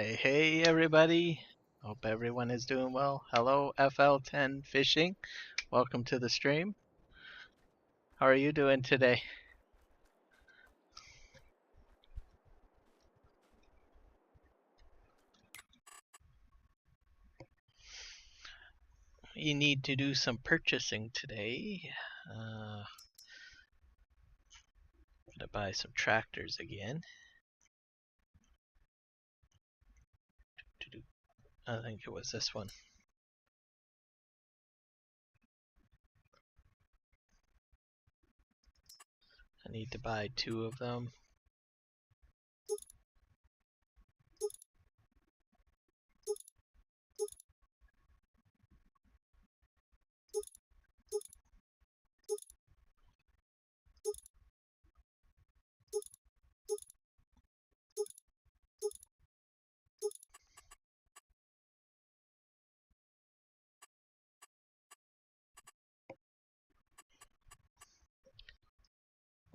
Hey everybody. Hope everyone is doing well. Hello FL10 Fishing. Welcome to the stream. How are you doing today? You need to do some purchasing today. Gonna buy some tractors again. I think it was this one. I need to buy 2 of them.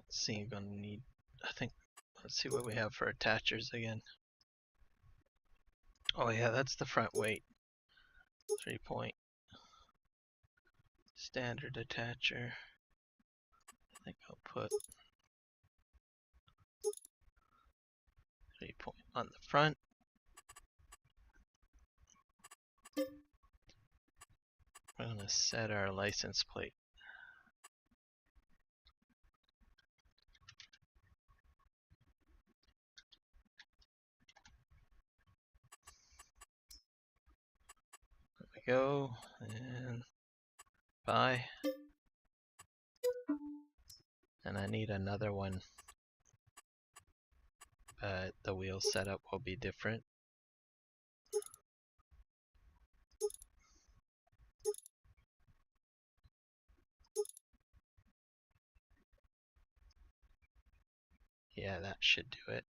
Let's see, I'm gonna need, let's see what we have for attachers again. Oh yeah, that's the front weight. 3-point. Standard attacher. I think I'll put 3-point on the front. We're gonna set our license plate. There we go, and buy. And I need another one, but the wheel setup will be different. Yeah, that should do it.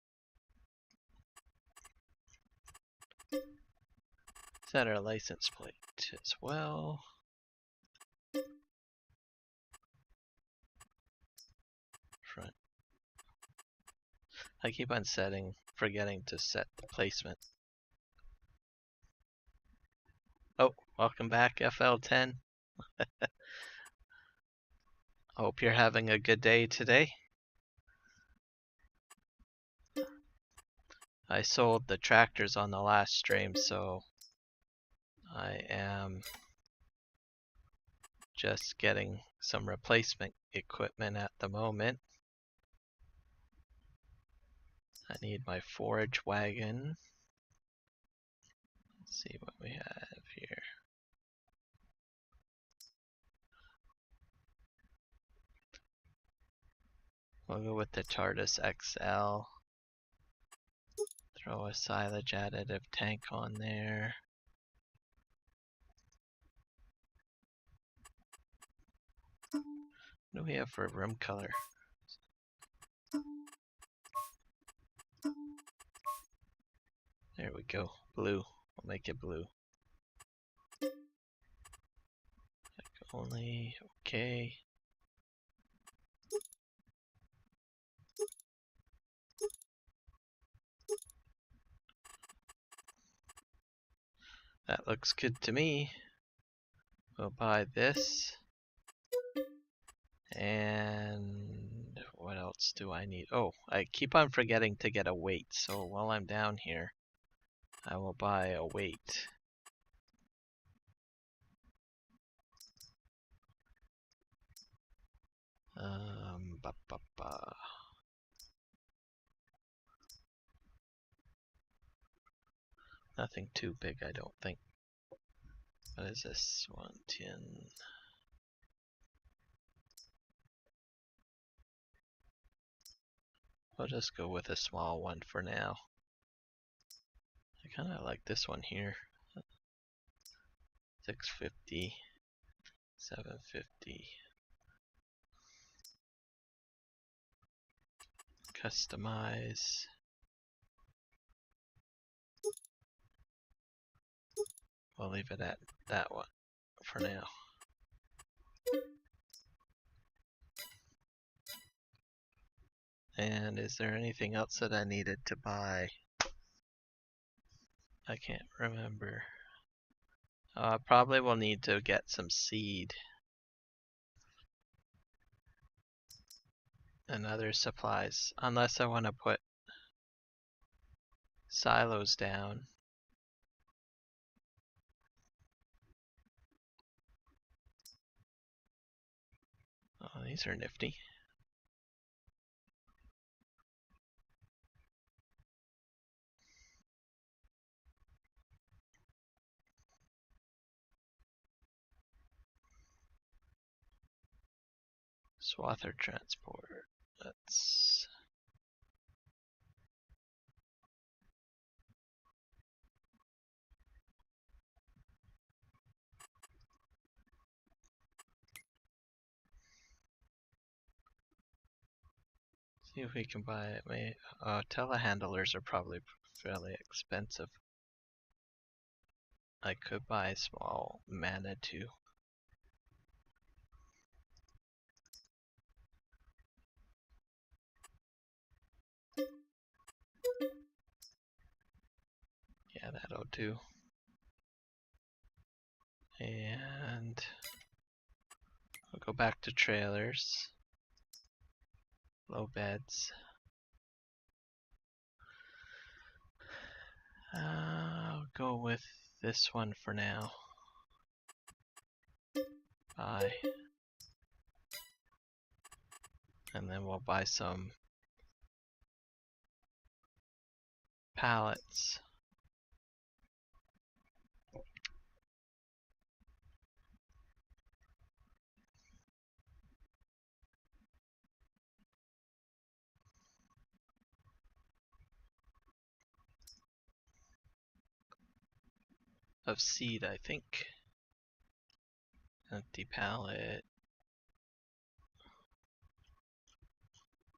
Set our license plate as well. Front. I keep on forgetting to set the placement. Oh, welcome back FL10. Hope you're having a good day today. I sold the tractors on the last stream, so I am just getting some replacement equipment at the moment. I need my forage wagon. Let's see what we have here. We'll go with the TARDIS XL. Throw a silage additive tank on there. What do we have for room color? There we go. Blue. We'll make it blue. Only. Okay. That looks good to me. We'll buy this. And what else do I need? Oh, I keep on forgetting to get a weight. So while I'm down here, I will buy a weight. Nothing too big, I don't think. What is this? 110. I'll just go with a small one for now. I kind of like this one here. 650, 750. Customize. We'll leave it at that one for now. And is there anything else that I needed to buy? I can't remember. Probably will need to get some seed and other supplies, unless I want to put silos down. Oh, these are nifty. Swather transport. Let's see if we can buy it. Telehandlers are probably fairly expensive. I could buy a small Manitou. Yeah, that'll do. And we'll go back to trailers. Low beds. I'll go with this one for now. Buy. And then we'll buy some pallets. Of seed, I think. Empty pallet.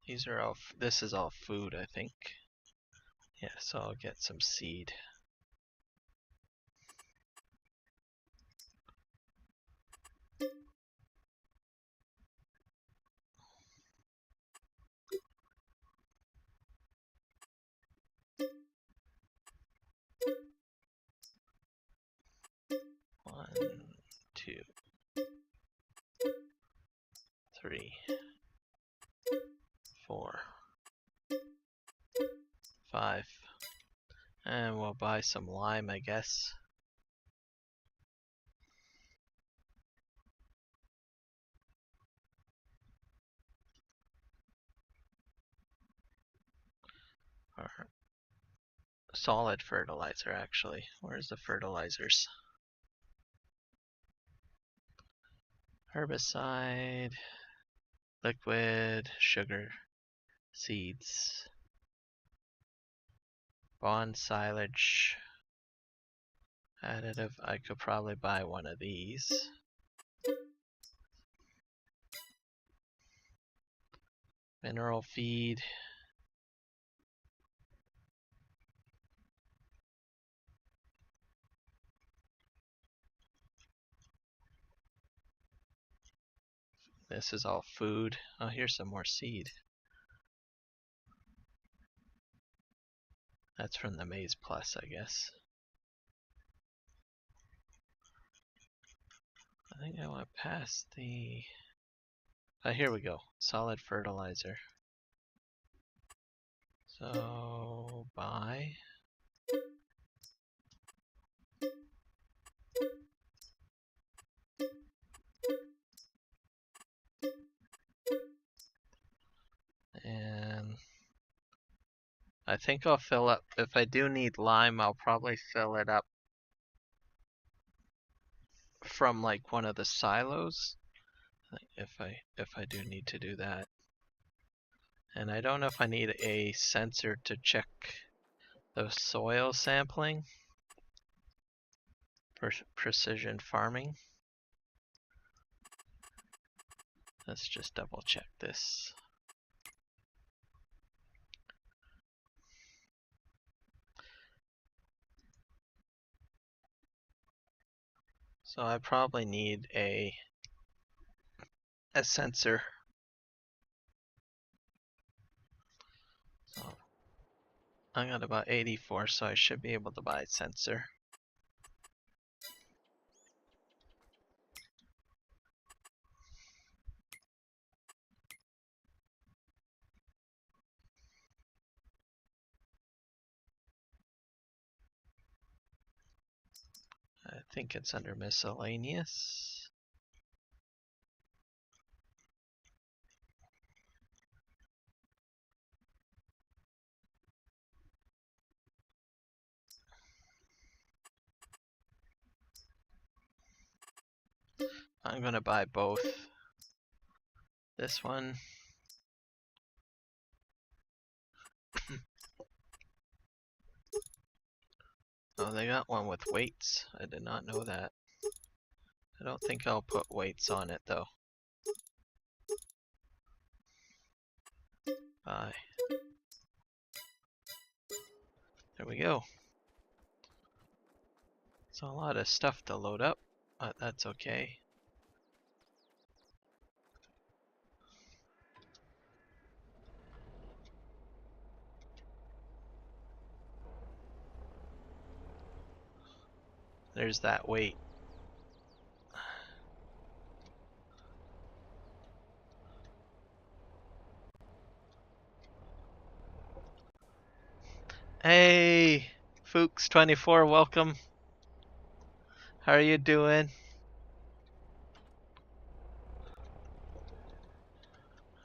These are all, this is all food, I think. Yeah, so I'll get some seed. One, two, three, 4, 5. And we'll buy some lime, I guess. Or solid fertilizer, actually. Where's the fertilizers? Herbicide, liquid, sugar, seeds, bond silage, additive. I could probably buy one of these. Mineral feed. This is all food. Oh, here's some more seed. That's from the Maize Plus, I guess. I think I went past the... here we go. Solid fertilizer. So, buy. And I think I'll fill up, if I do need lime, I'll probably fill it up from like one of the silos, if I do need to do that. And I don't know if I need a sensor to check the soil sampling for precision farming. Let's just double check this. So I probably need a sensor. So I got about 84, so I should be able to buy a sensor. I think it's under miscellaneous. I'm gonna buy both. This one. Oh, they got one with weights. I did not know that. I don't think I'll put weights on it though. Buy. There we go. It's a lot of stuff to load up, but that's okay. There's that weight. Hey, Fuchs24, welcome. How are you doing?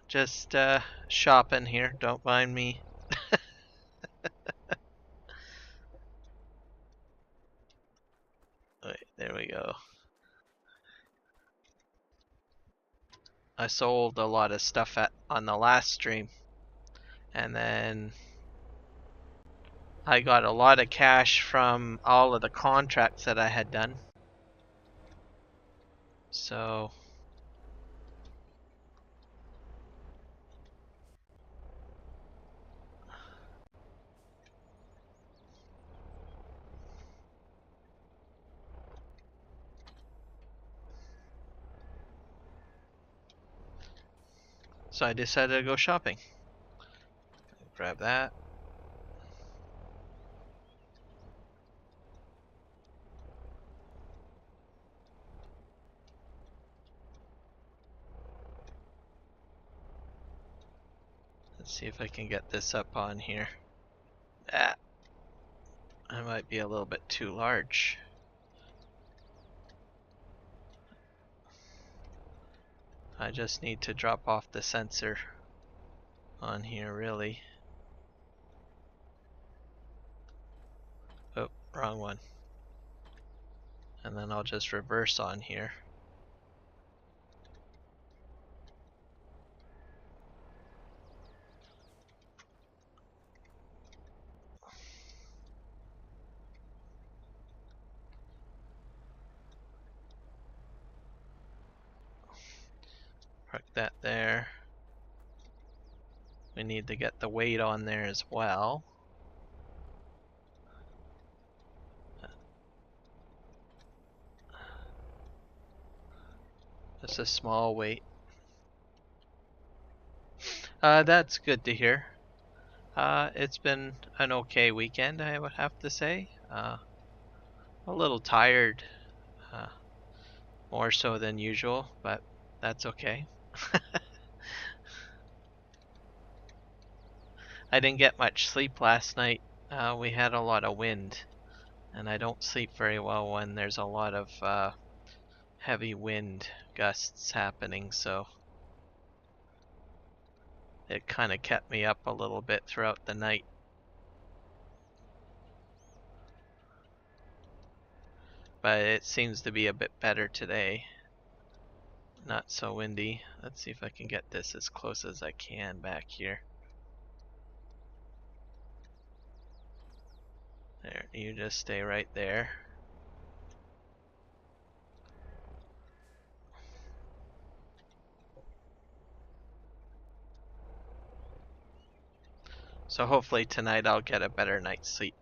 Just shopping here, don't mind me. Wait, there we go. I sold a lot of stuff on the last stream, and then I got a lot of cash from all of the contracts that I had done. So I decided to go shopping. Grab that. Let's see if I can get this up on here. Ah, I might be a little bit too large. I just need to drop off the sensor on here, really. Oh, wrong one. And then I'll just reverse on here. Park that there. We need to get the weight on there as well. Just a small weight. That's good to hear. It's been an okay weekend, I would have to say. A little tired, more so than usual, but that's okay. I didn't get much sleep last night. We had a lot of wind, and I don't sleep very well when there's a lot of heavy wind gusts happening, so it kind of kept me up a little bit throughout the night. But it seems to be a bit better today. Not so windy. Let's see if I can get this as close as I can back here. There, you just stay right there. So hopefully tonight I'll get a better night's sleep.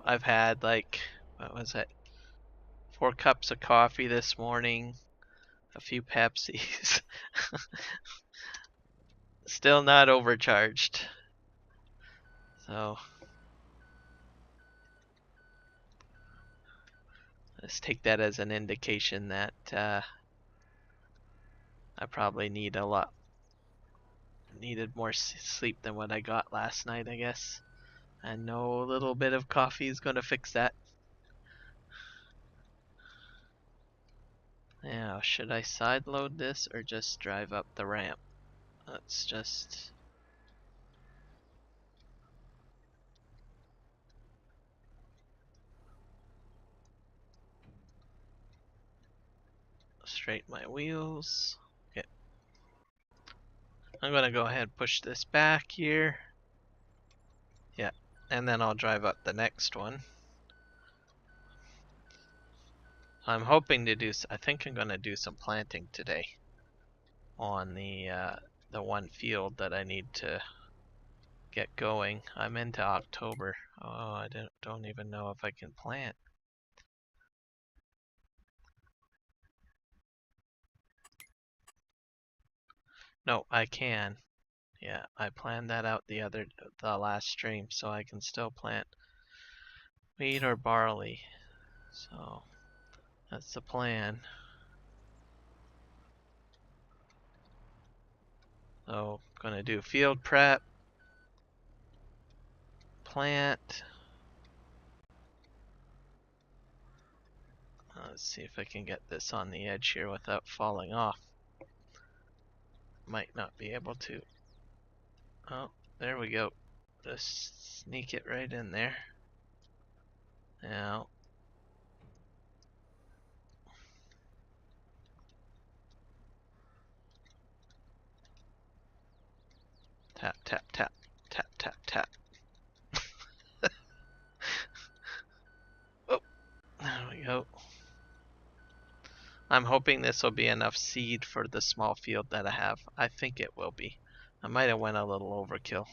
I've had like, what was it? 4 cups of coffee this morning, a few Pepsis. Still not overcharged. So let's take that as an indication that I probably needed more sleep than what I got last night, I guess. And no little bit of coffee is gonna fix that. Now, should I side load this or just drive up the ramp? Let's just... straighten my wheels. Okay. I'm gonna go ahead and push this back here. Yeah, and then I'll drive up the next one. I'm hoping to do, I think I'm gonna do some planting today on the one field that I need to get going. I'm into October. Oh, I don't even know if I can plant. No, I can. Yeah, I planned that out the last stream, so I can still plant wheat or barley. So that's the plan. So gonna do field prep, plant. Let's see if I can get this on the edge here without falling off. Might not be able to. Oh, there we go. Just sneak it right in there. Now, tap, tap, tap, tap, tap, tap. Oh, there we go. I'm hoping this will be enough seed for the small field that I have. I think it will be. I might have went a little overkill.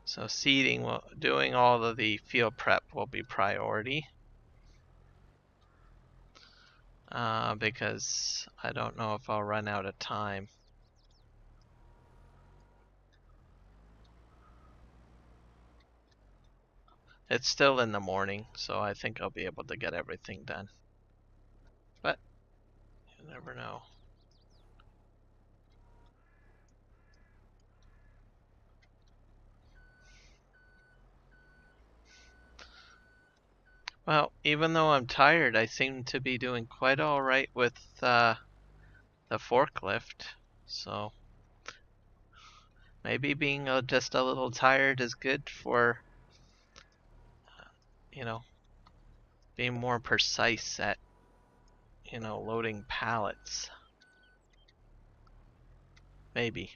So seeding, doing all of the field prep will be priority. Because I don't know if I'll run out of time. It's still in the morning, so I think I'll be able to get everything done. But you never know. Well, even though I'm tired, I seem to be doing quite alright with the forklift. So maybe being just a little tired is good for, you know, being more precise at, loading pallets. Maybe.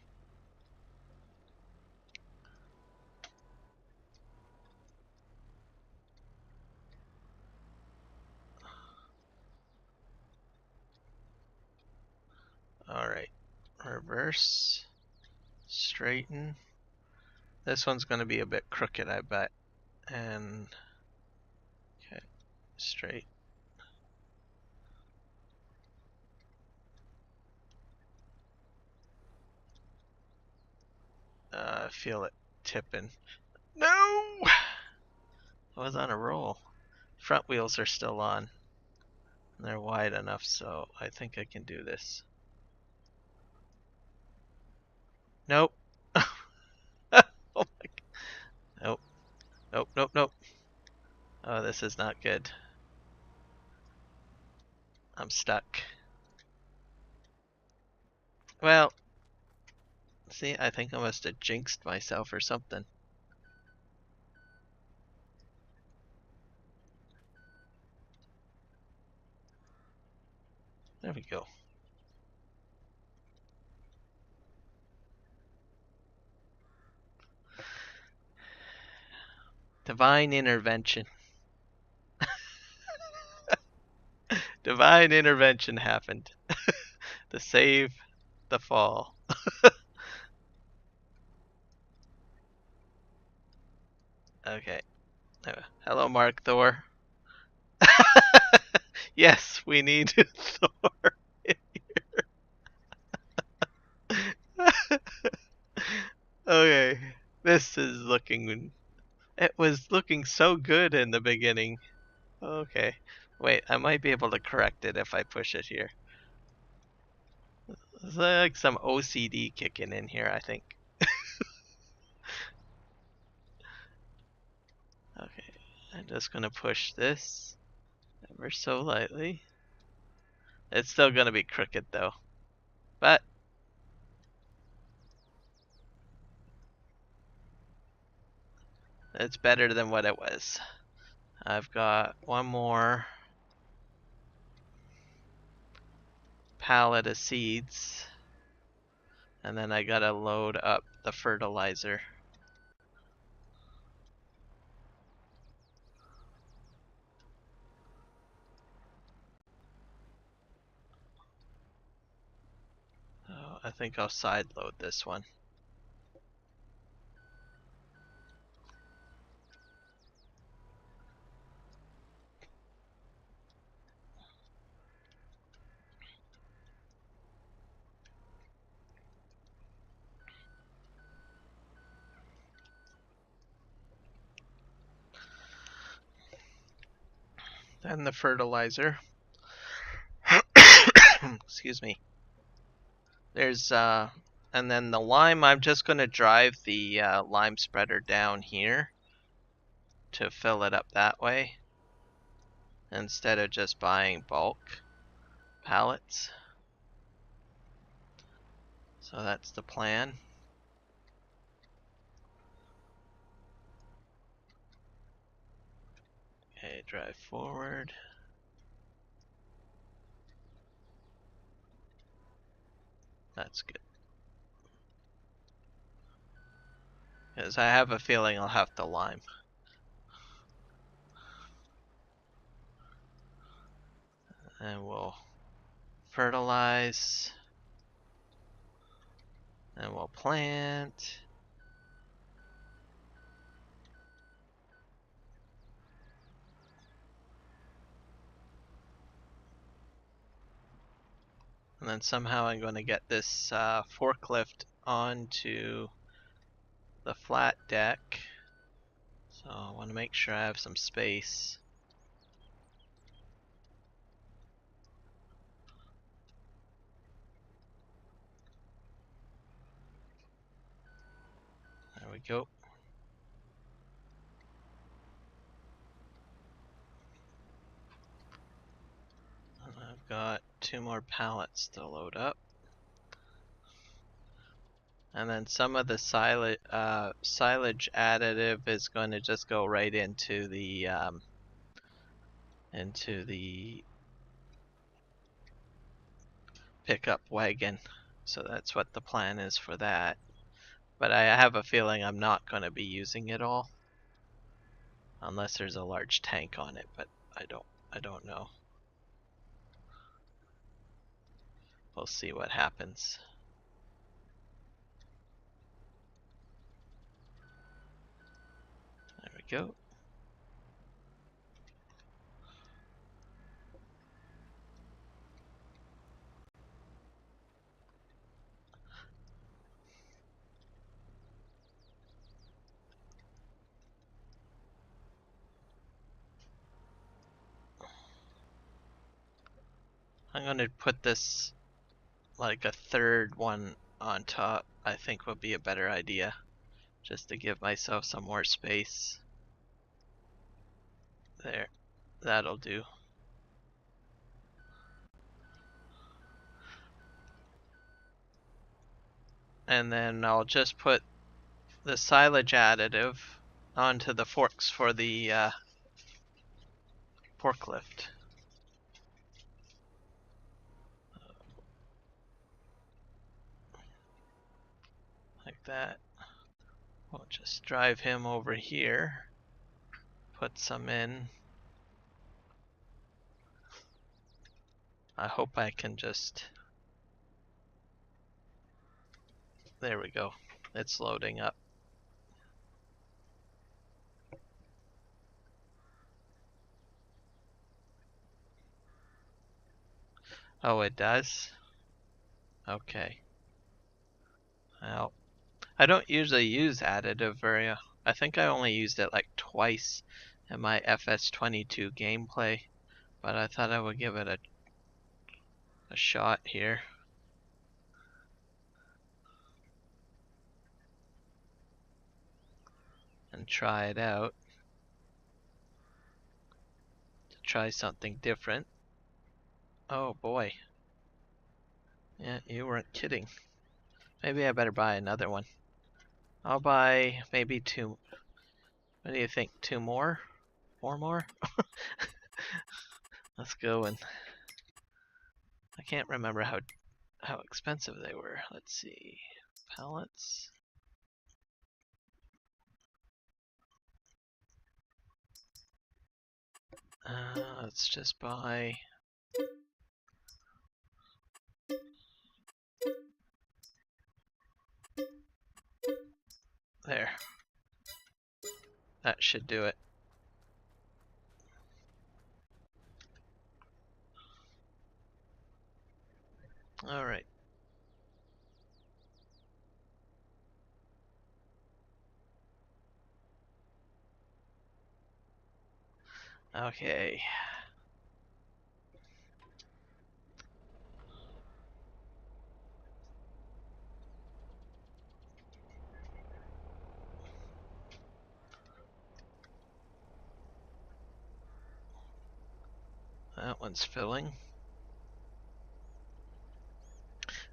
Alright. Reverse. Straighten. This one's going to be a bit crooked, I bet. And... okay. Straight. I feel it tipping. No! I was on a roll. Front wheels are still on. They're wide enough, so I think I can do this. Nope. Oh my God. Nope. Nope, nope, nope. Oh, this is not good. I'm stuck. Well, see, I think I must have jinxed myself or something. There we go. Divine intervention. Divine intervention happened to save the fall. Okay. Hello, Mark Thor. Yes, we need Thor in here. Okay, this is looking. It was looking so good in the beginning. Okay, wait, I might be able to correct it if I push it here. There's like some OCD kicking in here, I think. Okay, I'm just gonna push this ever so lightly. It's still gonna be crooked though, but it's better than what it was. I've got one more pallet of seeds, and then I gotta load up the fertilizer. So I think I'll side load this one. Then the fertilizer. Excuse me. There's and then the lime, I'm just gonna drive the lime spreader down here to fill it up that way instead of just buying bulk pallets. So that's the plan. Okay, drive forward. That's good. Because I have a feeling I'll have to lime. And we'll fertilize. And we'll plant. And then somehow I'm going to get this forklift onto the flat deck. So I want to make sure I have some space. There we go. And I've got 2 more pallets to load up. And then some of the silage additive is going to just go right into the pickup wagon. So that's what the plan is for that. But I have a feeling I'm not going to be using it all. Unless there's a large tank on it, but I don't know. We'll see what happens. There we go. I'm going to put this like a third one on top. I think would be a better idea. Just to give myself some more space. There. That'll do. And then I'll just put the silage additive onto the forks for the forklift. Like that. We'll just drive him over here. Put some in. I hope I can just... There we go. It's loading up. Oh, it does? Okay. Well, I don't usually use additive very. I think I only used it like twice in my FS22 gameplay, but I thought I would give it a shot here. And try it out. To try something different. Oh boy. Yeah, you weren't kidding. Maybe I better buy another one. I'll buy maybe two. What do you think? Two more? Four more? Let's go. And I can't remember how expensive they were. Let's see. Pallets. Let's just buy. There. That should do it. Alright. Okay. That one's filling.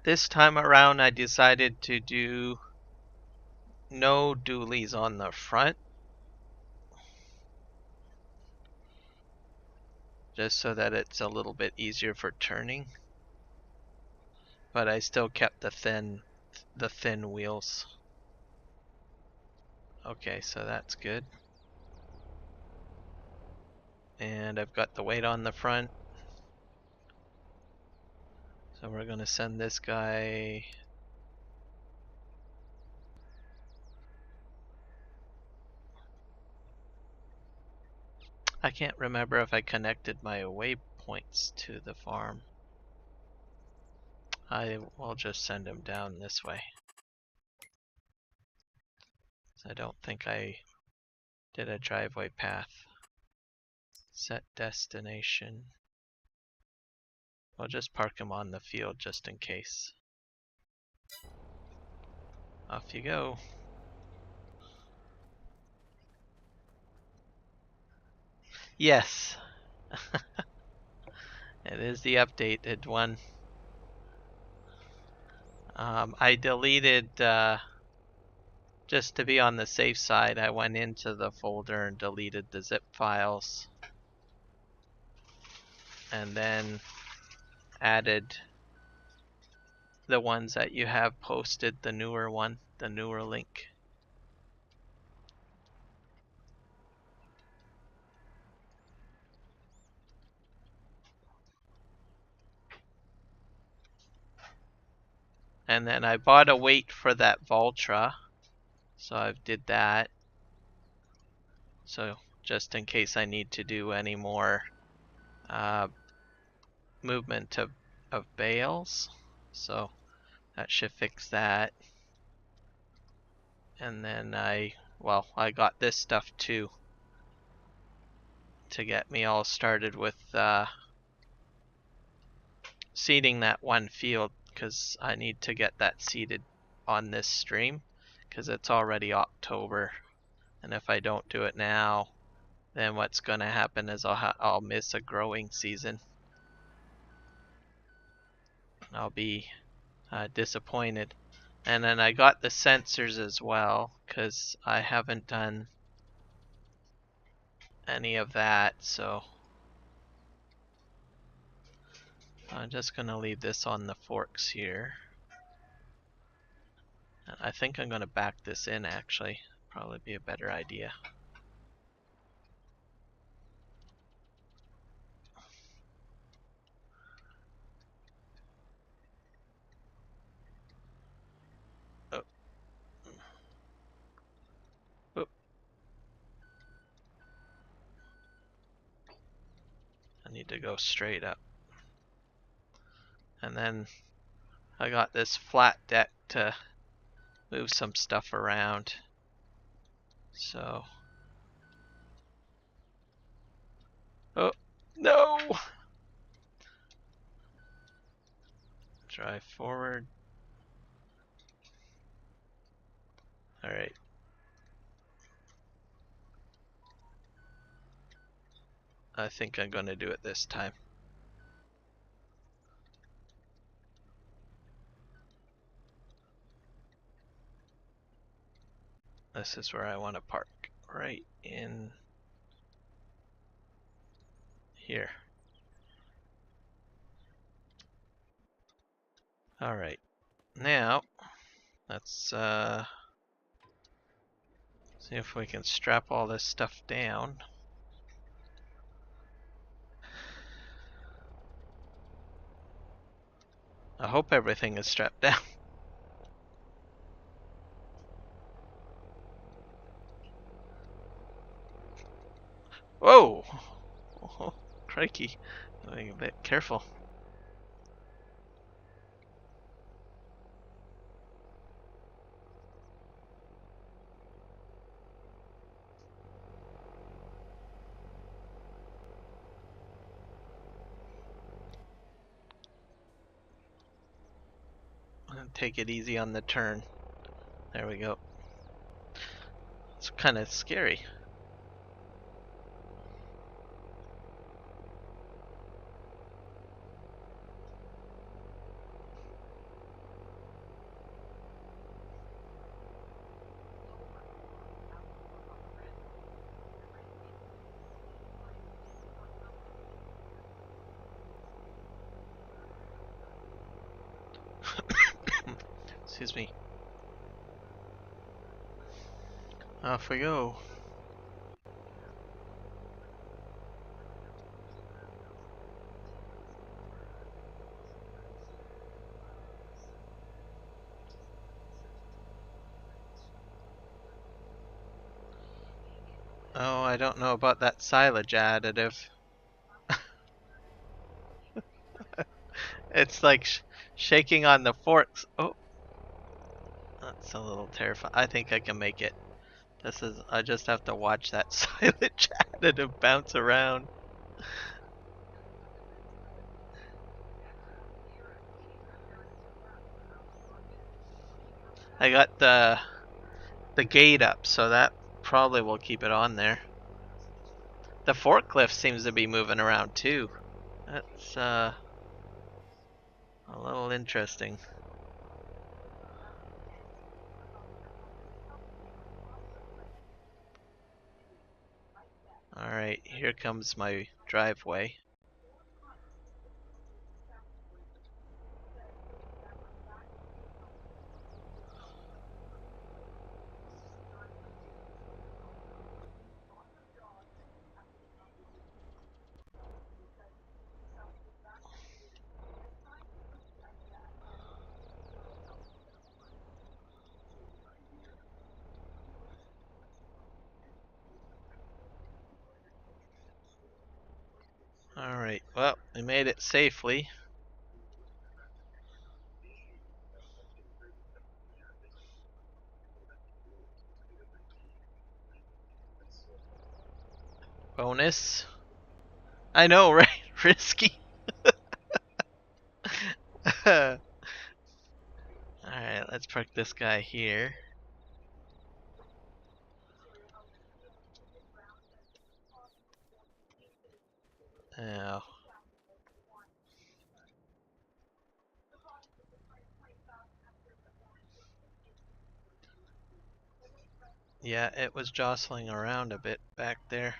This time around I decided to do no dualies on the front. Just so that it's a little bit easier for turning. But I still kept the thin wheels. Okay, so that's good. And I've got the weight on the front. So we're gonna send this guy. I can't remember if I connected my waypoints to the farm. I will just send him down this way. I don't think I did a driveway path. Set destination. I'll just park him on the field just in case. Off you go. Yes. It is the updated one. I deleted, just to be on the safe side, I went into the folder and deleted the zip files. And then added the ones that you have posted, the newer one, the newer link. And then I bought a weight for that Valtra, so I did that. So just in case I need to do any more movement of bales, so that should fix that. And then I got this stuff too to get me all started with seeding that one field, because I need to get that seeded on this stream because it's already October, and if I don't do it now, then what's going to happen is I'll miss a growing season. I'll be disappointed. And then I got the sensors as well because I haven't done any of that, so I'm just going to leave this on the forks here. I think I'm going to back this in actually. Probably be a better idea. Oh. Oh. I need to go straight up. And then I got this flat deck to move some stuff around. So. Oh, no! Drive forward. Alright. I think I'm gonna do it this time. This is where I want to park. Right in here. Alright. Now, let's see if we can strap all this stuff down. I hope everything is strapped down. Whoa! Oh, crikey. Being a bit careful. Take it easy on the turn. There we go. It's kind of scary. Excuse me. Off we go. Oh, I don't know about that silage additive. It's like shaking on the forks. Oh, that's a little terrifying. I think I can make it. I just have to watch that silage additive bounce around. I got the gate up, so that probably will keep it on there. The forklift seems to be moving around too. That's a little interesting. Alright, here comes my driveway. Alright, well, we made it safely. Bonus. I know, right? Risky. Alright, let's park this guy here. Now. Yeah, it was jostling around a bit back there.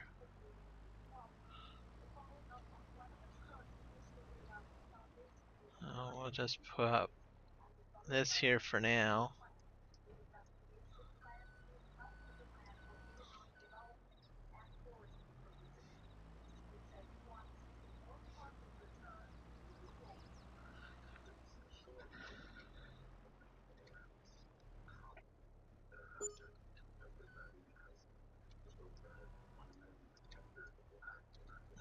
Oh, we'll just put up this here for now.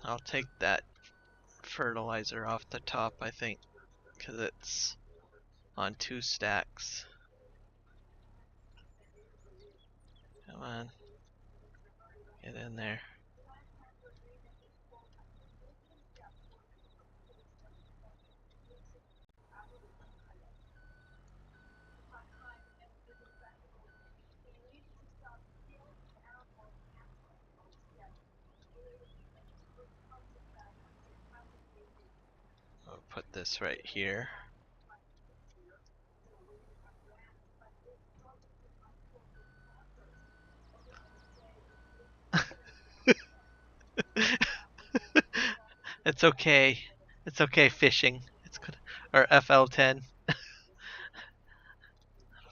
I'll take that fertilizer off the top, I think. because it's on 2 stacks. Come on. Get in there. I'll put this right here. It's okay. It's okay fishing. It's good. Or FL10.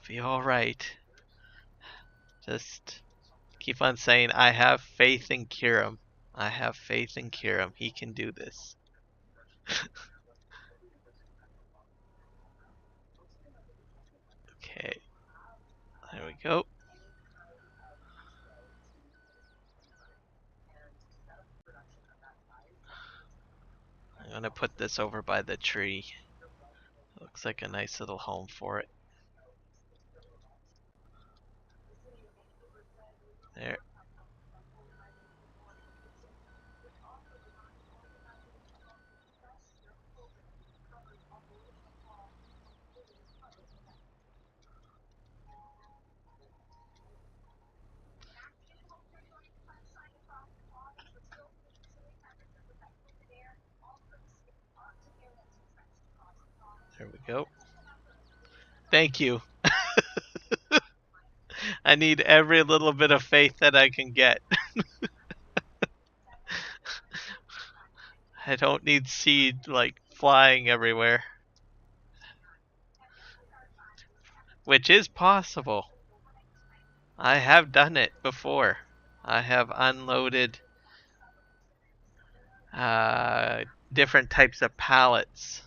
Be alright. Just keep on saying, I have faith in Kiram. I have faith in Kiram. He can do this. Okay. There we go. I'm gonna put this over by the tree. Looks like a nice little home for it. There. There we go. Thank you. I need every little bit of faith that I can get. I don't need seed like flying everywhere. Which is possible. I have done it before. I have unloaded different types of pallets.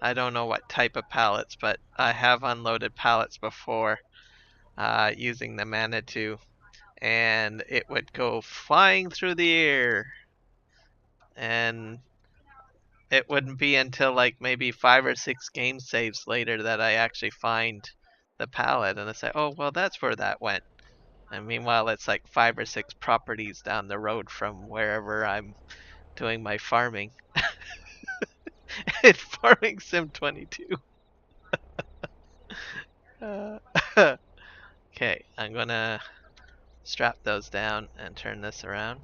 I don't know what type of pallets, but I have unloaded pallets before using the Manitou, and it would go flying through the air, and it wouldn't be until like maybe 5 or 6 game saves later that I actually find the pallet, and I say, oh well, that's where that went. And meanwhile, it's like 5 or 6 properties down the road from wherever I'm doing my farming. It's Farming Sim 22. Okay, I'm gonna strap those down and turn this around.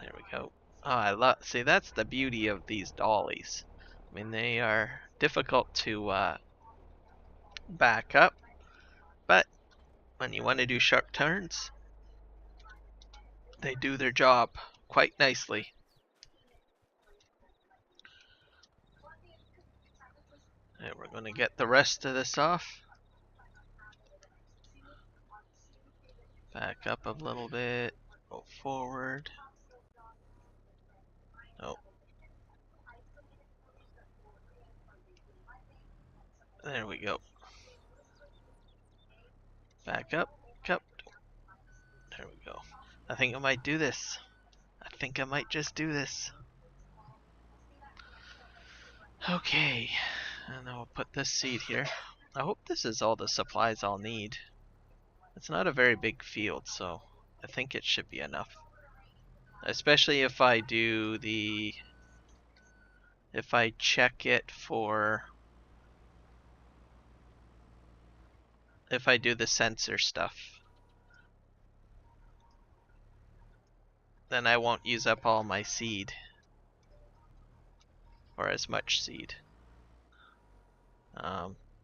There we go. Oh, see, that's the beauty of these dollies. I mean, they are difficult to back up, but when you want to do sharp turns, they do their job quite nicely. And we're going to get the rest of this off. Back up a little bit, go forward. Oh. There we go. Back up, up. There we go. I think I might do this. I think I might just do this. Okay, and then we'll put this seed here. I hope this is all the supplies I'll need. It's not a very big field, so I think it should be enough. Especially if I do the... if I check it for... if I do the sensor stuff. Then I won't use up all my seed. Or as much seed.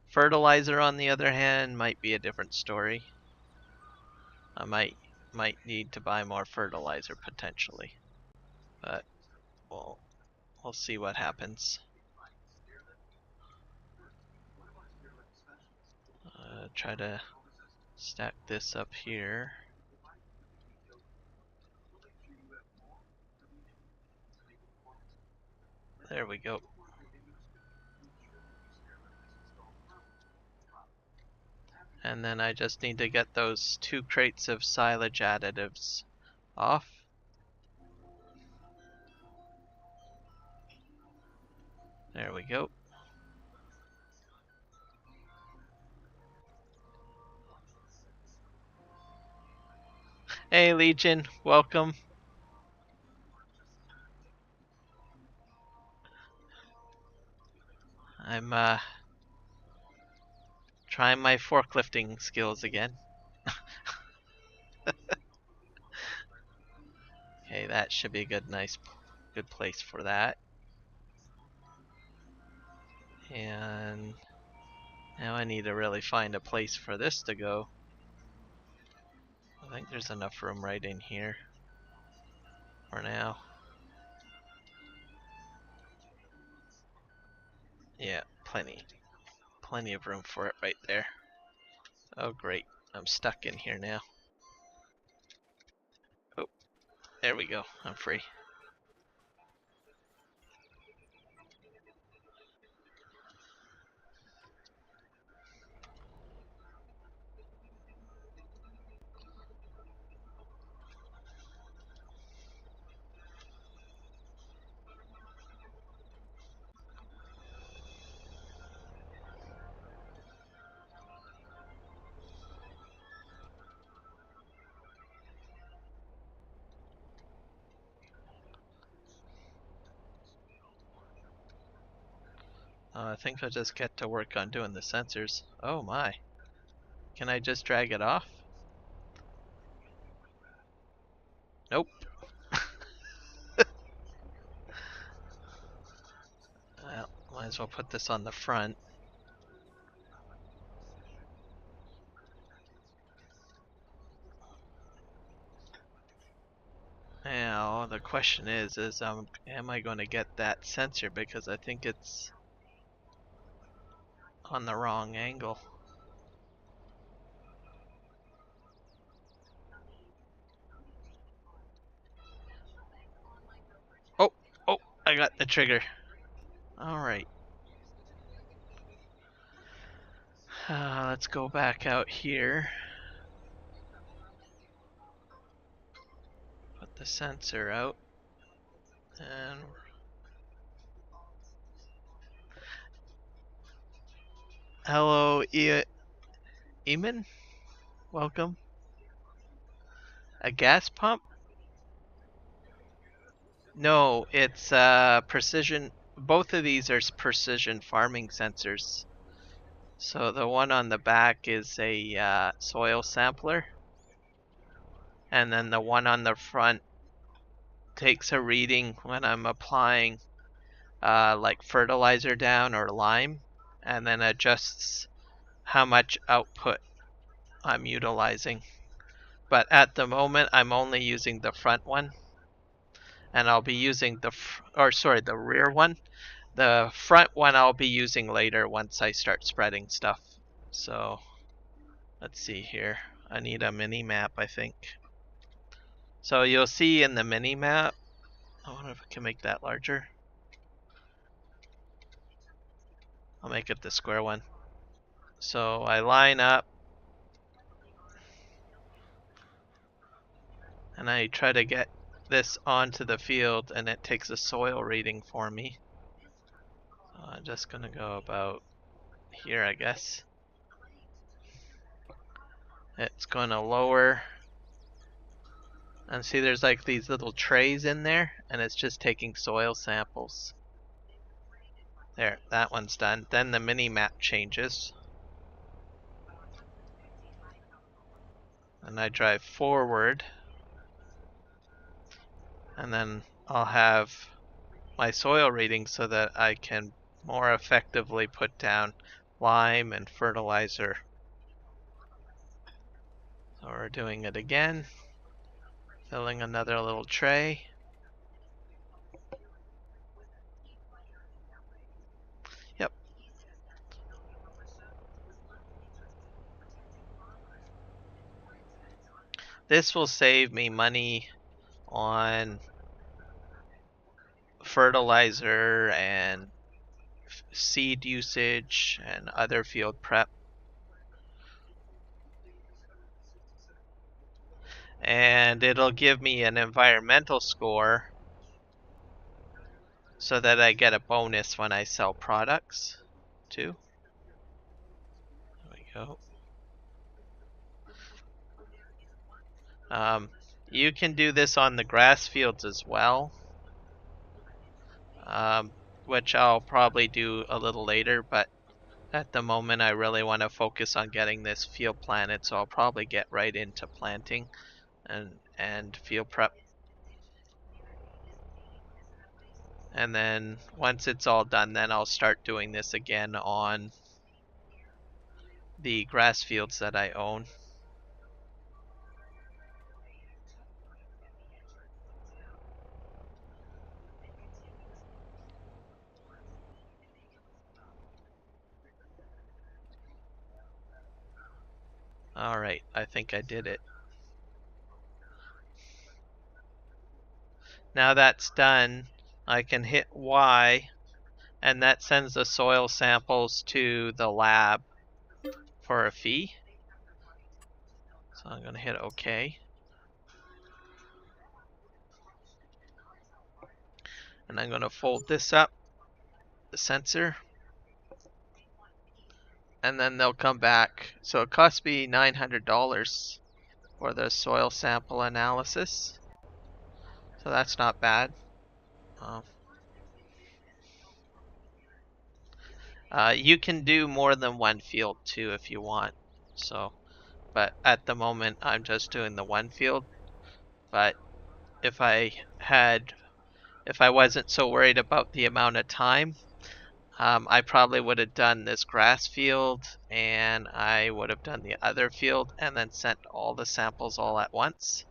Fertilizer, on the other hand, might be a different story. I might need to buy more fertilizer potentially, but we'll see what happens. Try to stack this up here. There we go. And then I just need to get those 2 crates of silage additives off. There we go. Hey Legion, welcome. I'm trying my forklifting skills again. Okay, that should be a good place for that. And now I need to really find a place for this to go. I think there's enough room right in here for now. Yeah, plenty of room for it right there. Oh great, I'm stuck in here now. Oh, there we go, I'm free. I think I'll just get to work on doing the sensors. Oh my. Can I just drag it off? Nope. Well, might as well put this on the front. Now, the question is am I going to get that sensor, because I think it's on the wrong angle. Oh, I got the trigger. Alright. Let's go back out here. Put the sensor out. And hello, Eamon? Welcome. A gas pump? No, it's precision. Both of these are precision farming sensors. So the one on the back is a soil sampler, and then the one on the front takes a reading when I'm applying like fertilizer down or lime, and then adjusts how much output I'm utilizing. But at the moment I'm only using the front one, and I'll be using the rear one. The front one I'll be using later once I start spreading stuff. So let's see here. I need a mini map, I think. So you'll see in the mini map, I wonder if I can make that larger. I'll make it the square one. So I line up and I try to get this onto the field, and it takes a soil reading for me. So I'm just gonna go about here, I guess. It's going to lower, and see there's like these little trays in there, and it's just taking soil samples. There, that one's done. Then the mini map changes, and I drive forward, and then I'll have my soil reading so that I can more effectively put down lime and fertilizer. So we're doing it again, filling another little tray. Yep. This will save me money on fertilizer and seed usage and other field prep. And it'll give me an environmental score so that I get a bonus when I sell products too. There we go. You can do this on the grass fields as well, which I'll probably do a little later, but at the moment I really want to focus on getting this field planted, so I'll probably get right into planting and field prep. And then once it's all done, then I'll start doing this again on the grass fields that I own. Alright, I think I did it. Now that's done, I can hit Y, and that sends the soil samples to the lab for a fee. So I'm going to hit OK. And I'm going to fold this up, the sensor. And then they'll come back. So it cost me $900 for the soil sample analysis. So that's not bad. You can do more than one field too if you want. So, but at the moment I'm just doing the one field. But if I wasn't so worried about the amount of time, I probably would have done this grass field and I would have done the other field and then sent all the samples all at once.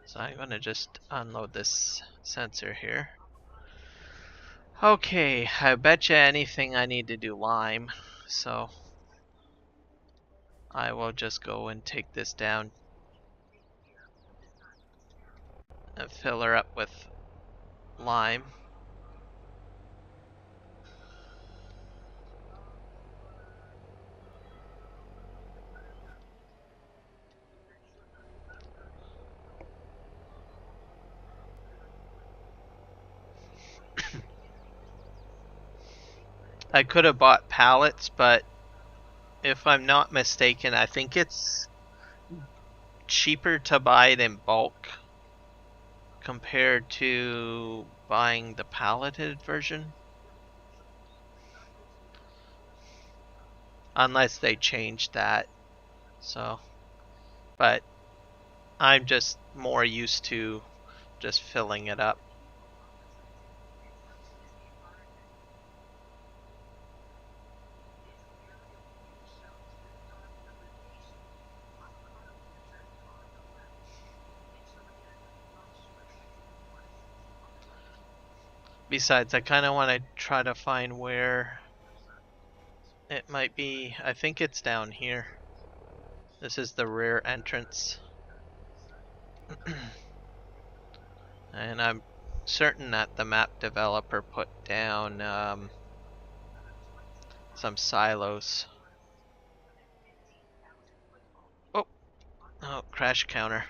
So I'm going to just unload this sensor here. Okay, I bet you anything I need to do lime, so I will just go and take this down and fill her up with lime. I could have bought pallets, but if I'm not mistaken, I think it's cheaper to buy it in bulk compared to buying the palleted version. Unless they changed that. So, but I'm just more used to just filling it up. Besides, I kind of want to try to find where it might be. I think it's down here. This is the rear entrance. And I'm certain that the map developer put down some silos. Oh, crash counter.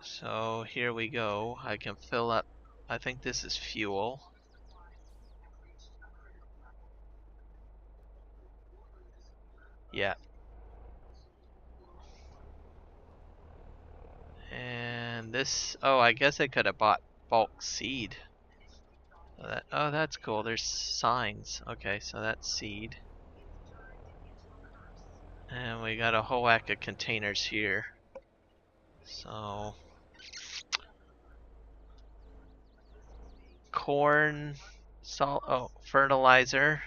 So here we go. I can fill up, I think this is fuel. Yeah. And this, oh, I guess I could have bought bulk seed. Oh, that's cool. There's signs. Okay, so that's seed. And we got a whole whack of containers here. So, corn, salt, oh, fertilizer.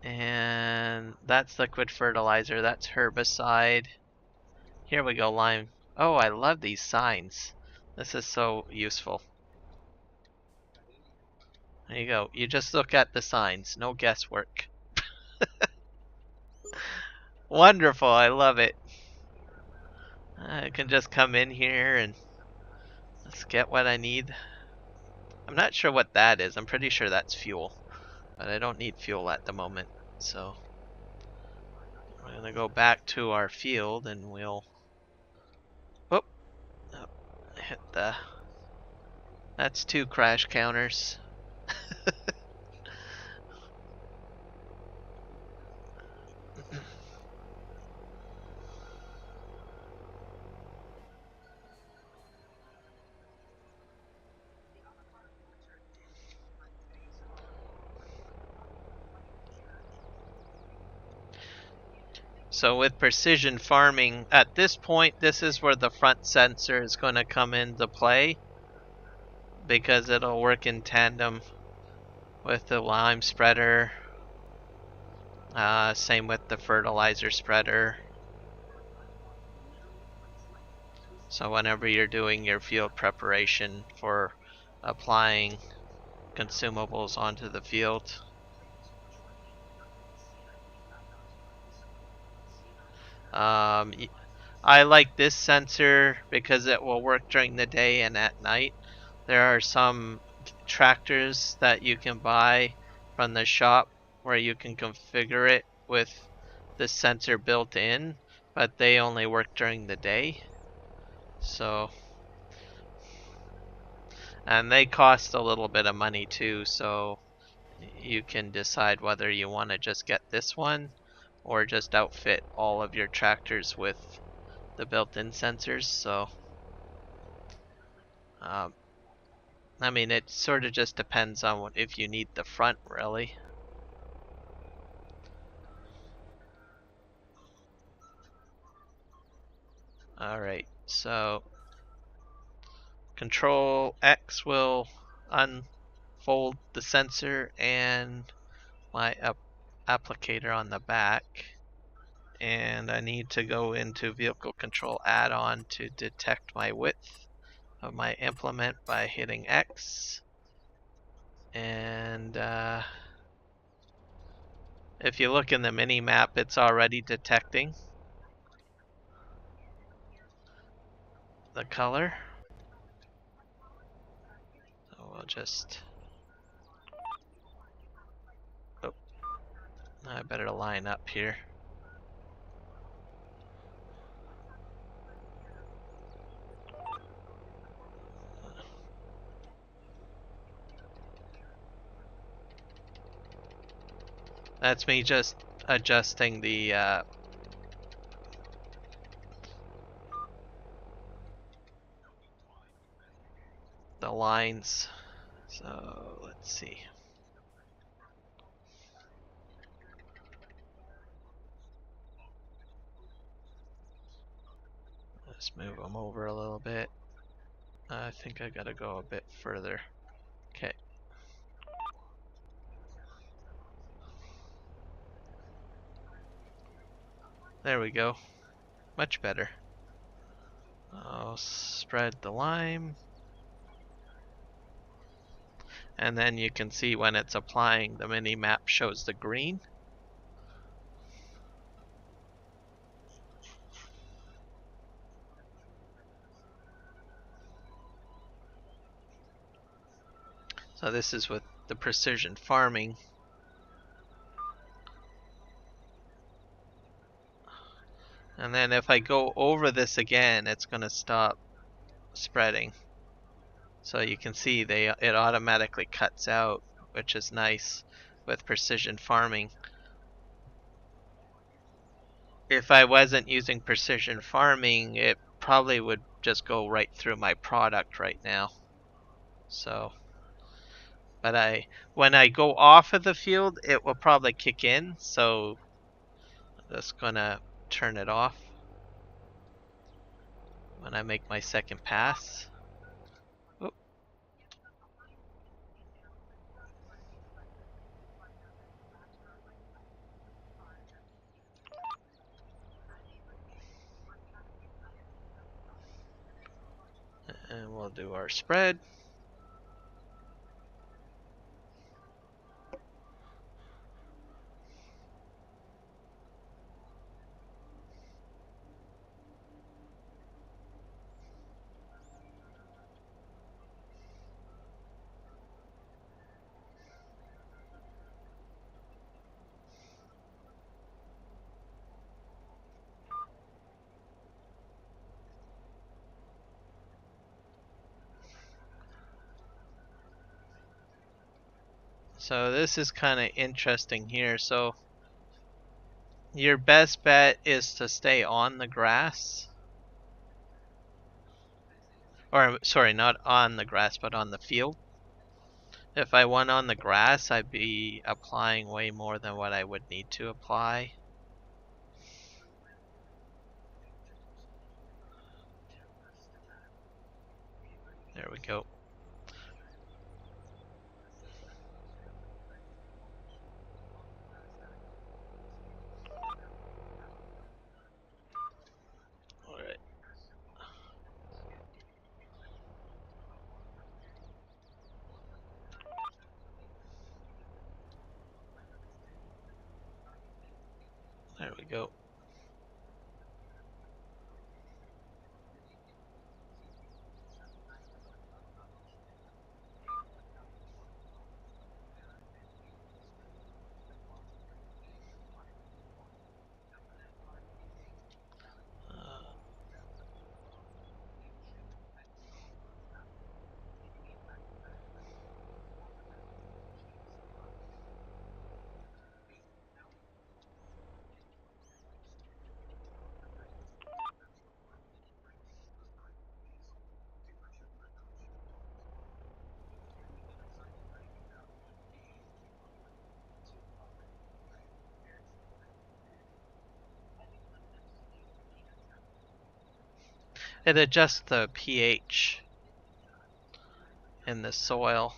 And that's liquid fertilizer. That's herbicide. Here we go, lime. Oh, I love these signs. This is so useful. There you go. You just look at the signs. No guesswork. Wonderful. I love it. I can just come in here and let's get what I need. I'm not sure what that is. I'm pretty sure that's fuel. But I don't need fuel at the moment. So we're going to go back to our field and we'll... Whoop! Oh, hit the... That's 2 crash counters. So with precision farming, at this point, this is where the front sensor is going to come into play, because it'll work in tandem with the lime spreader. Same with the fertilizer spreader. So whenever you're doing your field preparation for applying consumables onto the field. I like this sensor because it will work during the day and at night. There are some tractors that you can buy from the shop where you can configure it with this sensor built in, but they only work during the day. So, and they cost a little bit of money too, so you can decide whether you want to just get this one or just outfit all of your tractors with the built-in sensors. So I mean, it sort of just depends on if you need the front, really. Alright, so Control X will unfold the sensor and my applicator on the back. And I need to go into Vehicle Control Add-on to detect my width of my implement by hitting X. And if you look in the mini map, it's already detecting the color. So we'll just... Oh, I better line up here. That's me just adjusting the lines. So let's see. Let's move them over a little bit. I think I gotta go a bit further. Okay. There we go. Much better. I'll spread the lime. And then you can see when it's applying, the mini map shows the green. So this is with the precision farming. And then if I go over this again, it's going to stop spreading. So you can see it automatically cuts out, which is nice with precision farming. If I wasn't using precision farming, it probably would just go right through my product right now. So, but when I go off of the field, it will probably kick in. So I'm just gonna turn it off when I make my second pass. Oop. And we'll do our spread. So this is kind of interesting here. So your best bet is to stay on the grass. Or, sorry, not on the grass, but on the field. If I went on the grass, I'd be applying way more than what I would need to apply. There we go. Alright. There we go. It adjusts the pH in the soil.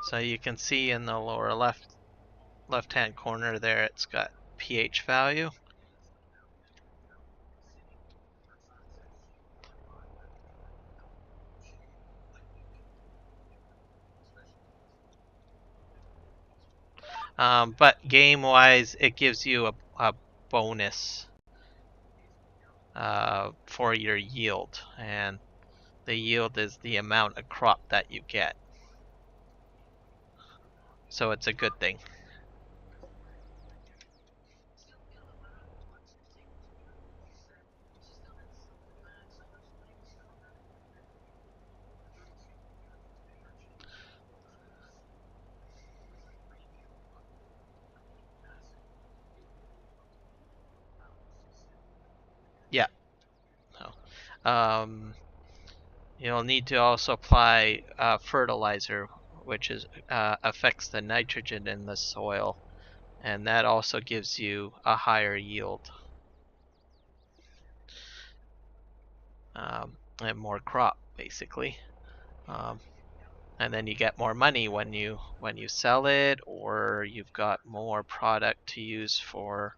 So you can see in the lower left-hand corner there, it's got pH value. But game-wise, it gives you a bonus for your yield, and the yield is the amount of crop that you get. So it's a good thing. Yeah. No. You'll need to also apply fertilizer, which is affects the nitrogen in the soil, and that also gives you a higher yield and more crop, basically. Um, and then you get more money when you sell it, or you've got more product to use for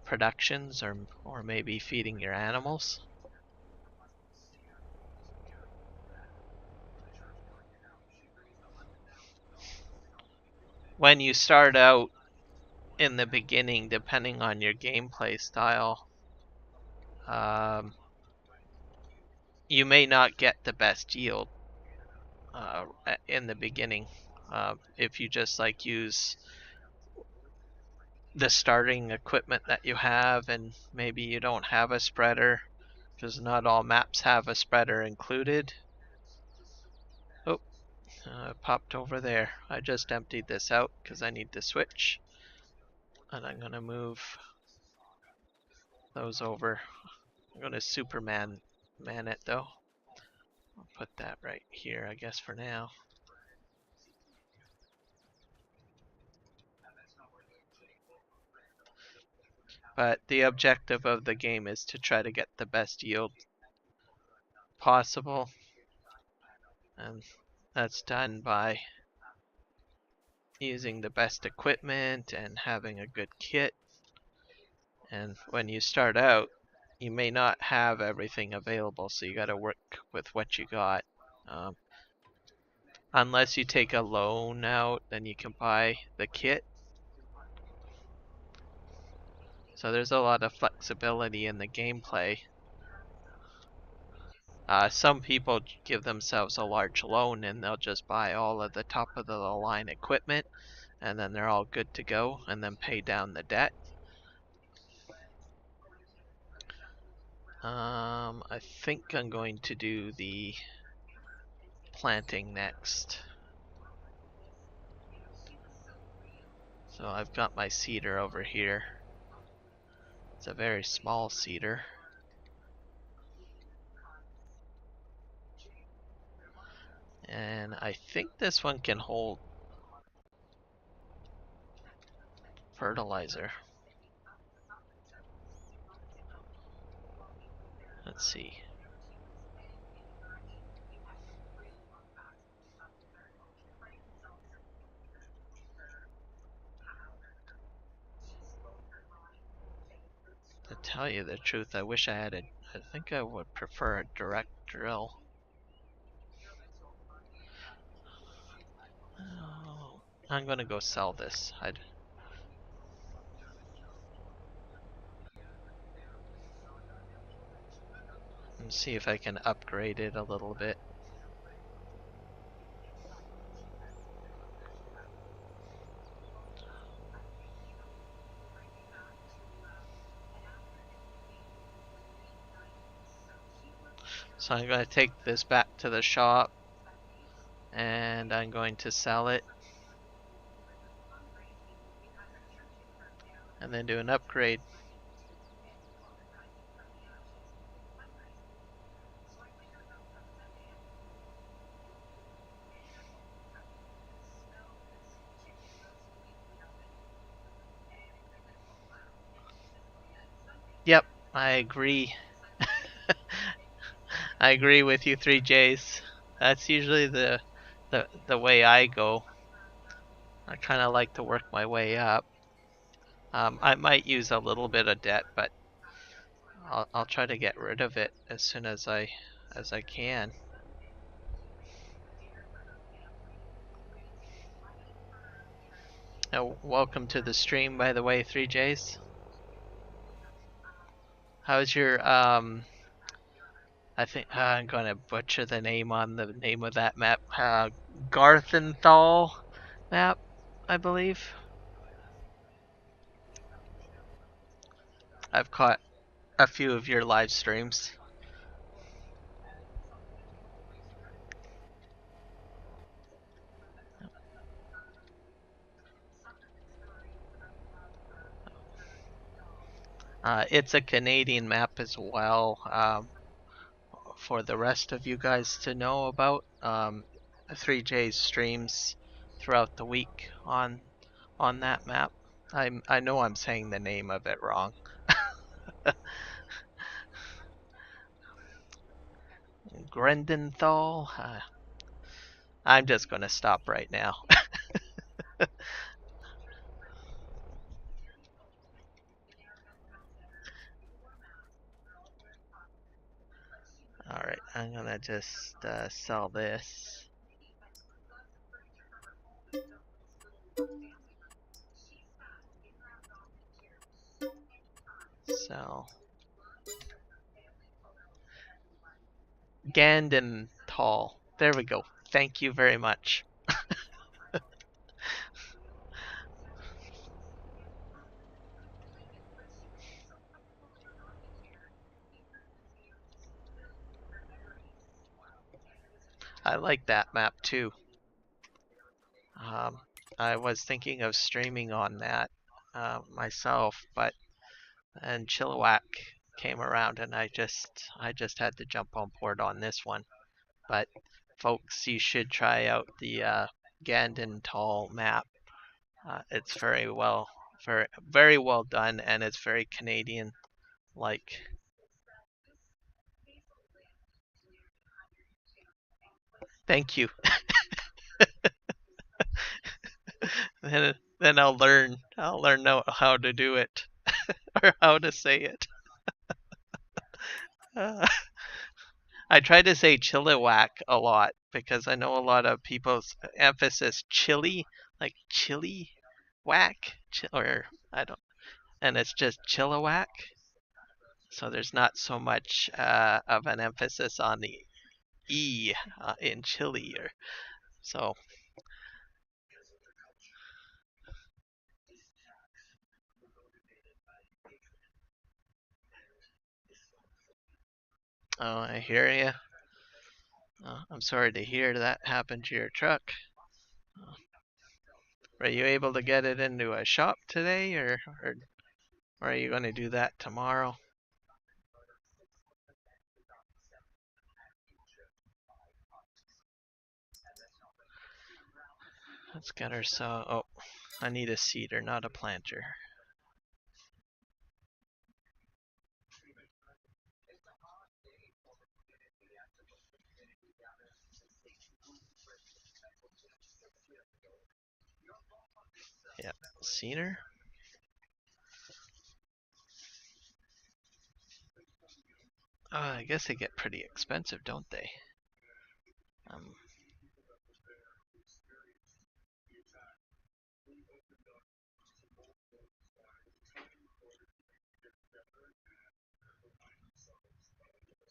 productions, or maybe feeding your animals. When you start out in the beginning, depending on your gameplay style, um, you may not get the best yield in the beginning. If you just like use the starting equipment that you have, and maybe you don't have a spreader, because not all maps have a spreader included. Oh, popped over there. I just emptied this out because I need to switch, and I'm gonna move those over. I'm gonna Superman it though. I'll put that right here, I guess, for now. But the objective of the game is to try to get the best yield possible, and that's done by using the best equipment and having a good kit. And when you start out, you may not have everything available, so you got to work with what you got. Unless you take a loan out, then you can buy the kit. So there's a lot of flexibility in the gameplay. Some people give themselves a large loan and they'll just buy all of the top of the line equipment, and then they're all good to go, and then pay down the debt. I think I'm going to do the planting next. So I've got my seeder over here. It's a very small seeder. And I think this one can hold fertilizer. Let's see. To tell you the truth, I wish I had a. I think I would prefer a direct drill. Oh, I'm gonna go sell this. And see if I can upgrade it a little bit. So I'm going to take this back to the shop and I'm going to sell it and then do an upgrade. Yep, I agree. I agree with you, 3Js. That's usually the way I go. I kind of like to work my way up. I might use a little bit of debt, but I'll try to get rid of it as soon as I can. Welcome to the stream, by the way, 3Js. How's your I think I'm gonna butcher the name on the name of that map. Garthenthal map, I believe. I've caught a few of your live streams. It's a Canadian map as well. For the rest of you guys to know about, 3J's streams throughout the week on that map. I know I'm saying the name of it wrong. Grendenthal. I'm just gonna stop right now. Alright, I'm gonna just sell this. Sell. Gandenthal. There we go. Thank you very much. I like that map too. I was thinking of streaming on that myself, but and Chilliwack came around and I just had to jump on board on this one. But folks, you should try out the Gandenthal map. It's very well done, and it's very Canadian like. Thank you. Then I'll learn how to do it or how to say it. I try to say Chilliwack a lot because I know a lot of people's emphasis chili, like chili whack, or I don't, and it's just Chilliwack. So there's not so much of an emphasis on the E in chili, or so. Oh, I hear you. I'm sorry to hear that happened to your truck. Were you able to get it into a shop today, or are you going to do that tomorrow? Let's get ourselves. Oh, I need a seeder, not a planter. Yeah, seeder. I guess they get pretty expensive, don't they?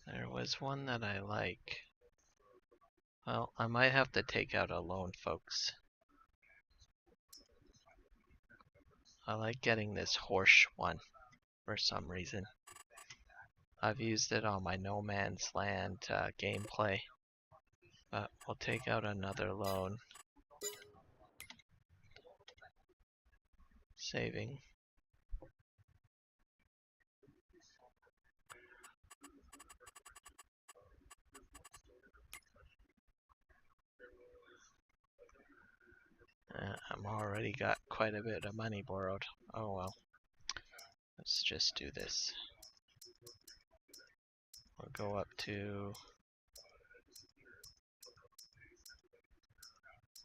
There was one that I like. Well, I might have to take out a loan, folks. I like getting this horse one for some reason. I've used it on my No Man's Land gameplay. But we'll take out another loan. Saving. I'm already got quite a bit of money borrowed. Oh well. Let's just do this. We'll go up to...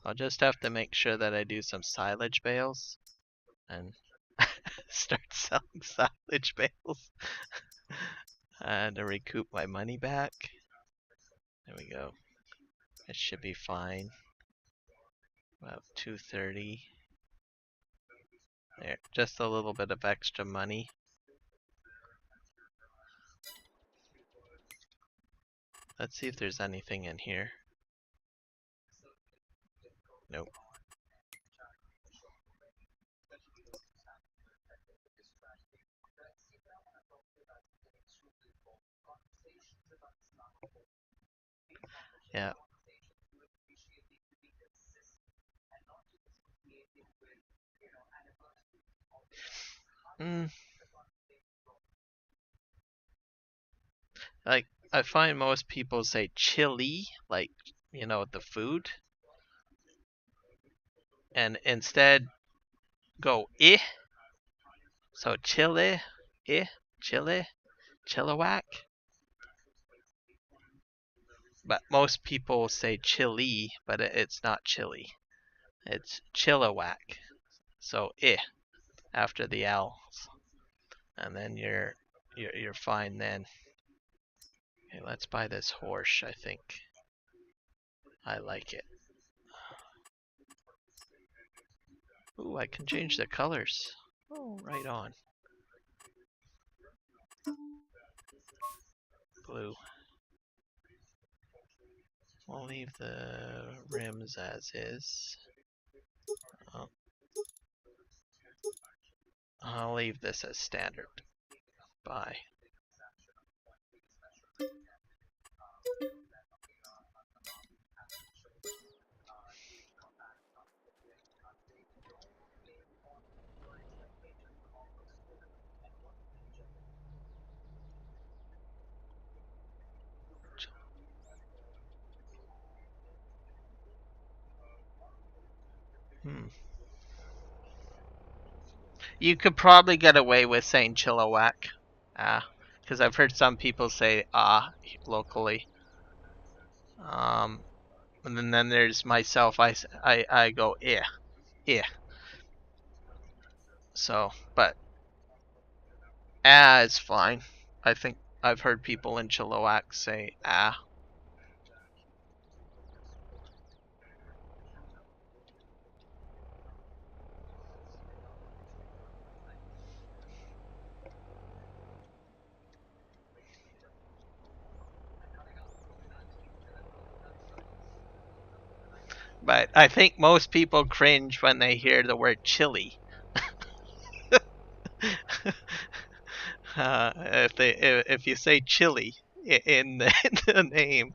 I'll just have to make sure that I do some silage bales and start selling silage bales to recoup my money back. There we go. It should be fine. About 230. There, just a little bit of extra money. Let's see if there's anything in here. Nope. Yeah. Like, I find most people say chili, like, you know, the food. And instead go eh. So chili, chili, Chilliwack. But most people say chili, but it's not chili. It's Chilliwack. So after the L's. And then you're fine then. Okay, let's buy this horse, I think. I like it. Ooh, I can change the colors. Oh, right on. Blue. We'll leave the rims as is. Oh. I'll leave this as standard. Bye. You could probably get away with saying Chilliwack. Because I've heard some people say locally. And then there's myself. I go yeah. So, but is fine. I think I've heard people in Chilliwack say But I think most people cringe when they hear the word chili. If you say chili in the name.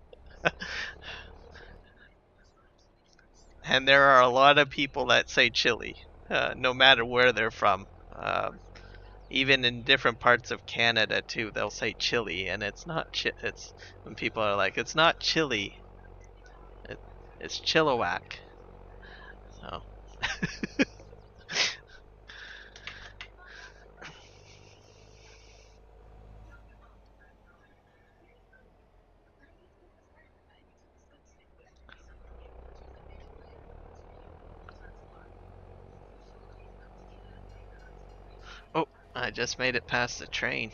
And there are a lot of people that say chili, no matter where they're from. Even in different parts of Canada too, they'll say chili, and it's not it's when people are like, it's not chili, it, it's Chilliwack. So. Oh, I just made it past the train.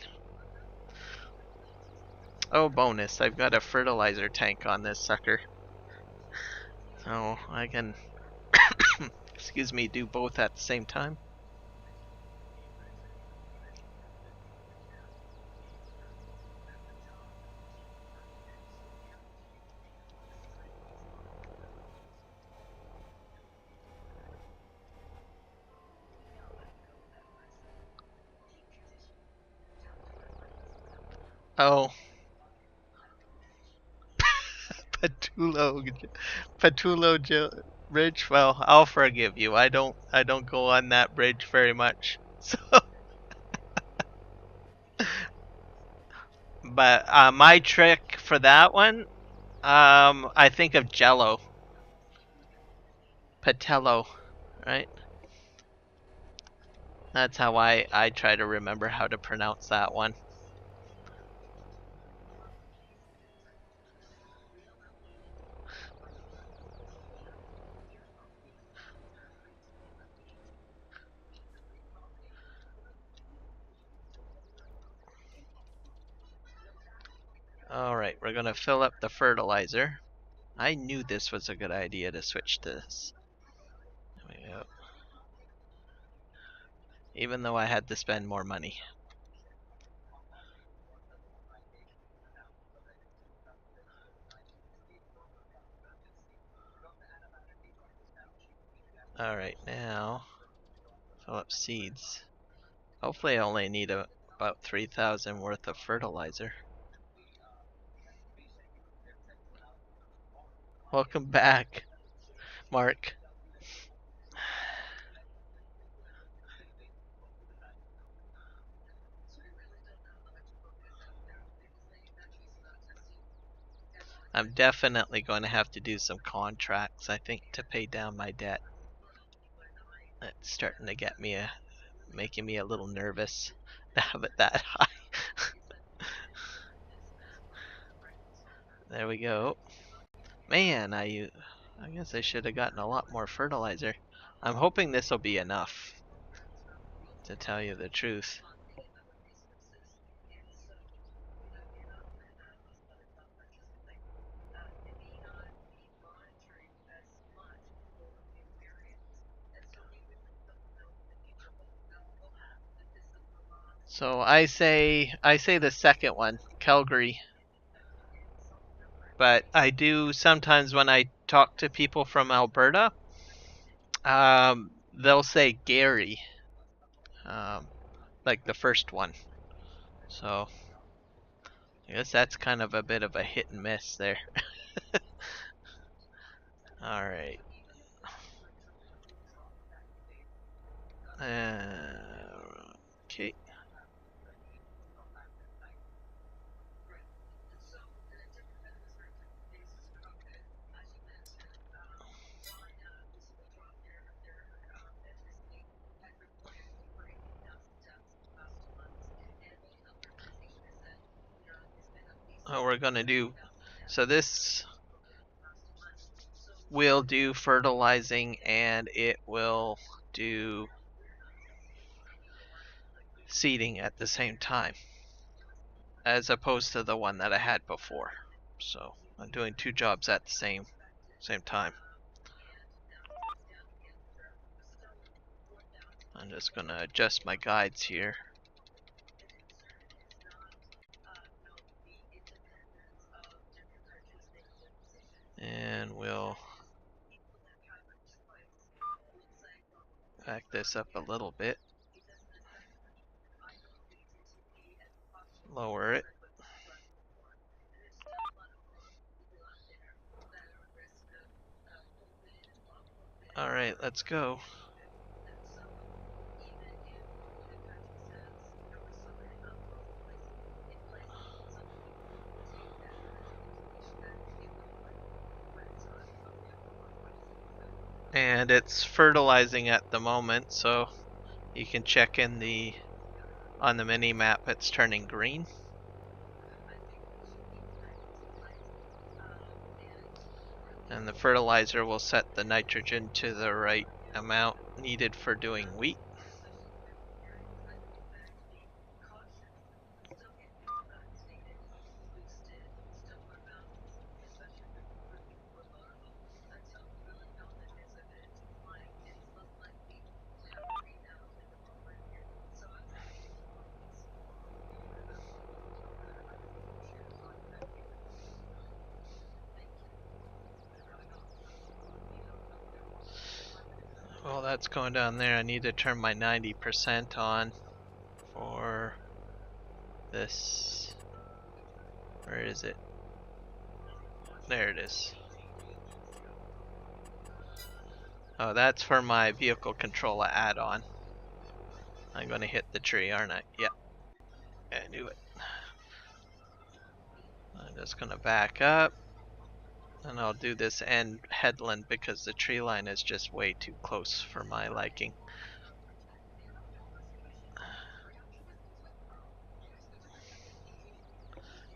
Oh, bonus, I've got a fertilizer tank on this sucker. So I can, excuse me, do both at the same time. Oh, Bridge. Well, I'll forgive you. I don't go on that bridge very much. So, but my trick for that one, I think of Jello, Patello, right? That's how I try to remember how to pronounce that one. All right, we're gonna fill up the fertilizer. I knew this was a good idea to switch to this. There we go. Even though I had to spend more money. All right, now fill up seeds. Hopefully I only need about 3,000 worth of fertilizer. Welcome back, Mark. I'm definitely going to have to do some contracts, I think, to pay down my debt. It's starting to get me making me a little nervous to have it that high. There we go. Man, I guess I should have gotten a lot more fertilizer. I'm hoping this will be enough, to tell you the truth. So I say the second one, Calgary. But I do sometimes when I talk to people from Alberta, they'll say Gary, um, like the first one. So I guess that's kind of a bit of a hit and miss there. All right. Okay. Oh, we're gonna do. So this will do fertilizing and it will do seeding at the same time, as opposed to the one that I had before. So I'm doing two jobs at the same time. I'm just gonna adjust my guides here. And we'll back this up a little bit. Lower it. Alright, let's go. And it's fertilizing at the moment, so you can check in on the mini map it's turning green. And the fertilizer will set the nitrogen to the right amount needed for doing wheat. Well, that's going down there. I need to turn my 90% on for this. Where is it? There it is. Oh, that's for my vehicle controller add-on. I'm going to hit the tree, aren't I? Yep. I knew it. I'm just going to back up. And I'll do this end headland because the tree line is just way too close for my liking.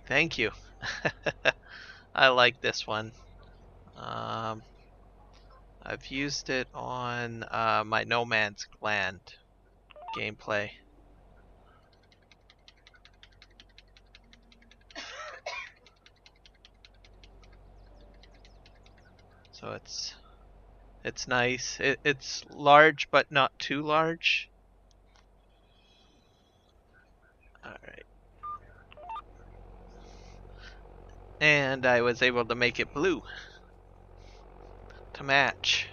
Thank you. I like this one. I've used it on my No Man's Land gameplay. So it's nice. It's large but not too large. Alright. And I was able to make it blue to match.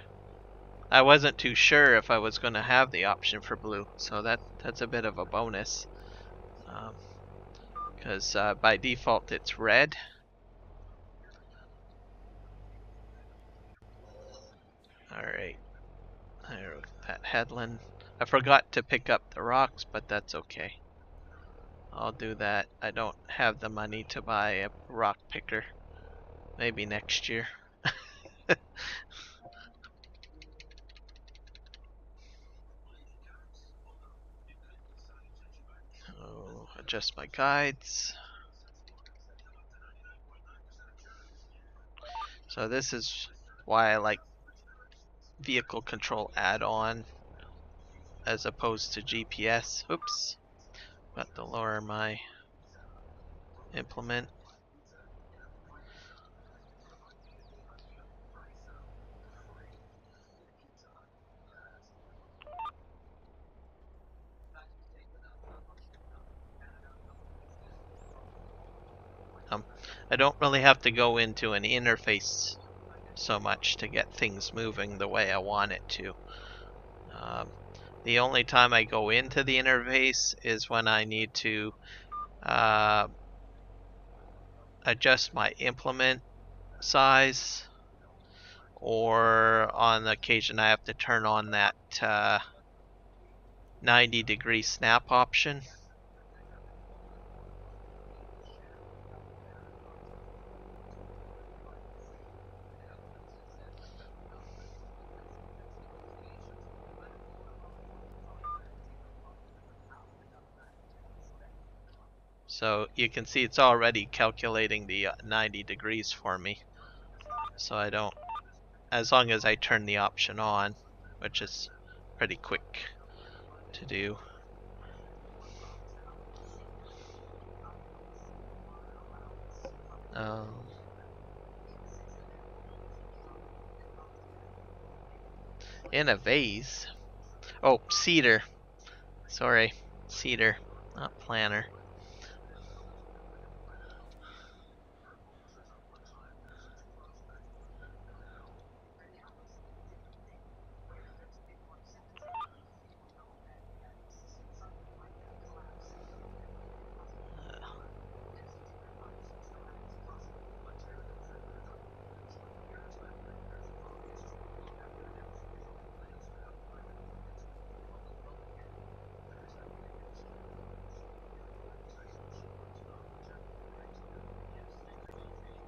I wasn't too sure if I was going to have the option for blue, so that's a bit of a bonus. Because by default it's red. Alright. That headland. I forgot to pick up the rocks, but that's okay. I'll do that. I don't have the money to buy a rock picker. Maybe next year. Oh, adjust my guides. So this is why I like vehicle control add-on as opposed to GPS. Oops. Got to lower my implement. I don't really have to go into an interface so much to get things moving the way I want it to. The only time I go into the interface is when I need to adjust my implement size, or on the occasion I have to turn on that 90-degree snap option. So you can see it's already calculating the 90 degrees for me. So I don't, as long as I turn the option on, which is pretty quick to do. In a vase. Oh, cedar. Sorry, cedar, not planter.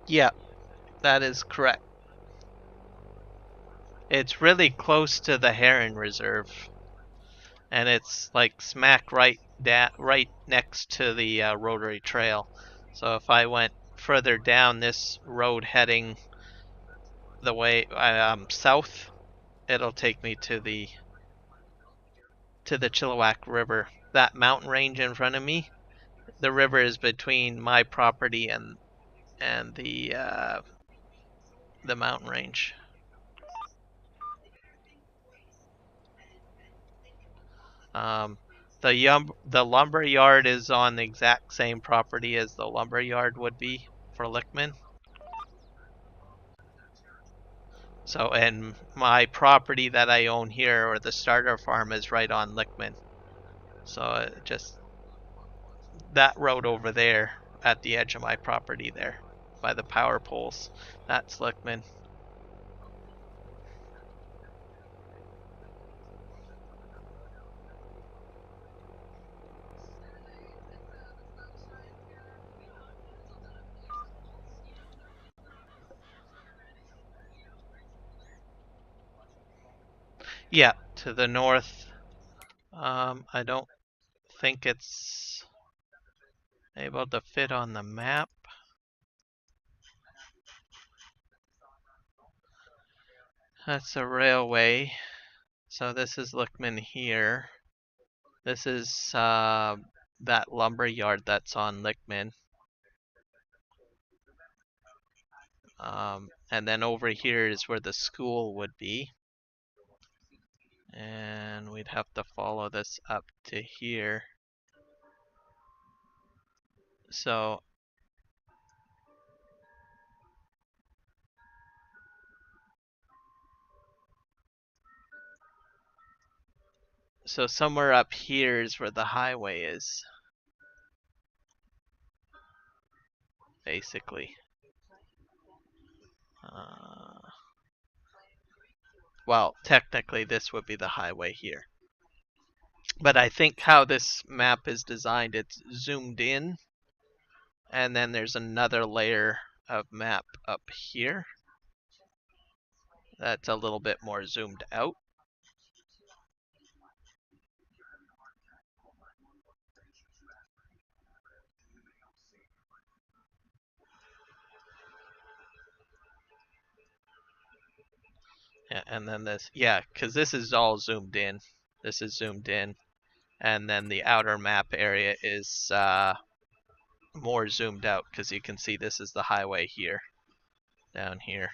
Yeah, that is correct. It's really close to the Heron Reserve, and it's like smack right next to the Rotary Trail. So if I went further down this road heading the way south, it'll take me to the Chilliwack River. That mountain range in front of me, the river is between my property and the mountain range. Um, the lumber yard is on the exact same property as the lumber yard would be for Lickman. So, and my property that I own here, or the starter farm, is right on Lickman. So just that road over there at the edge of my property there, by the power poles, that's Lickman. Yeah, to the north. I don't think it's able to fit on the map. That's a railway. So this is Lickman here. This is that lumber yard that's on Lickman. And then over here is where the school would be. And we'd have to follow this up to here. So somewhere up here is where the highway is, basically. Well, technically this would be the highway here. But I think how this map is designed, it's zoomed in, and then there's another layer of map up here that's a little bit more zoomed out. Yeah, and then this, yeah, because this is all zoomed in. This is zoomed in, and then the outer map area is more zoomed out because you can see this is the highway here, down here.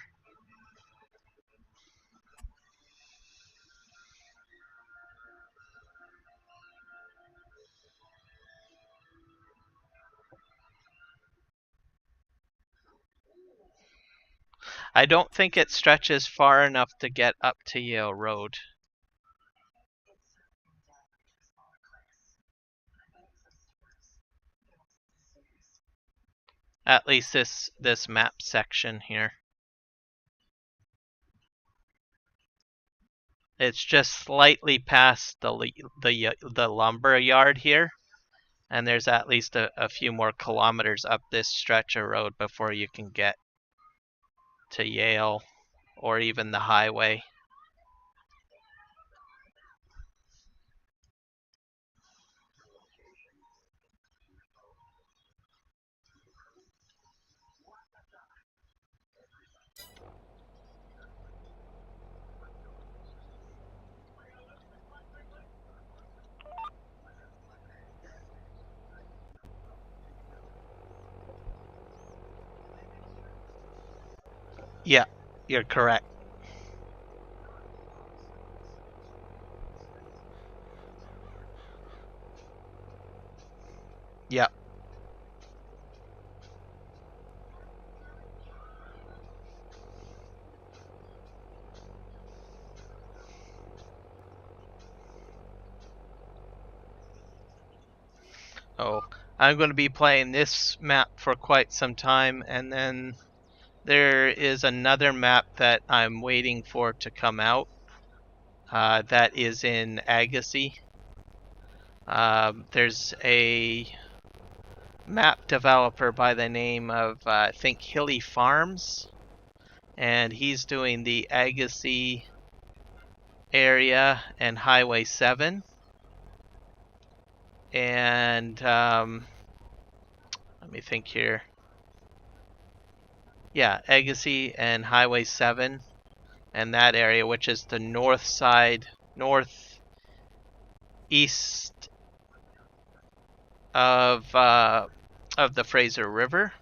I don't think it stretches far enough to get up to Yale Road. At least this map section here. It's just slightly past the lumber yard here, and there's at least a few more kilometers up this stretch of road before you can get to Yale or even the highway. Yeah, you're correct. Yeah. Oh, I'm going to be playing this map for quite some time, and then there is another map that I'm waiting for to come out. That is in Agassiz. There's a map developer by the name of I think Hilly Farms, and he's doing the Agassiz area and Highway 7. And let me think here. Yeah, Agassiz and Highway 7, and that area, which is the north side, northeast of the Fraser River,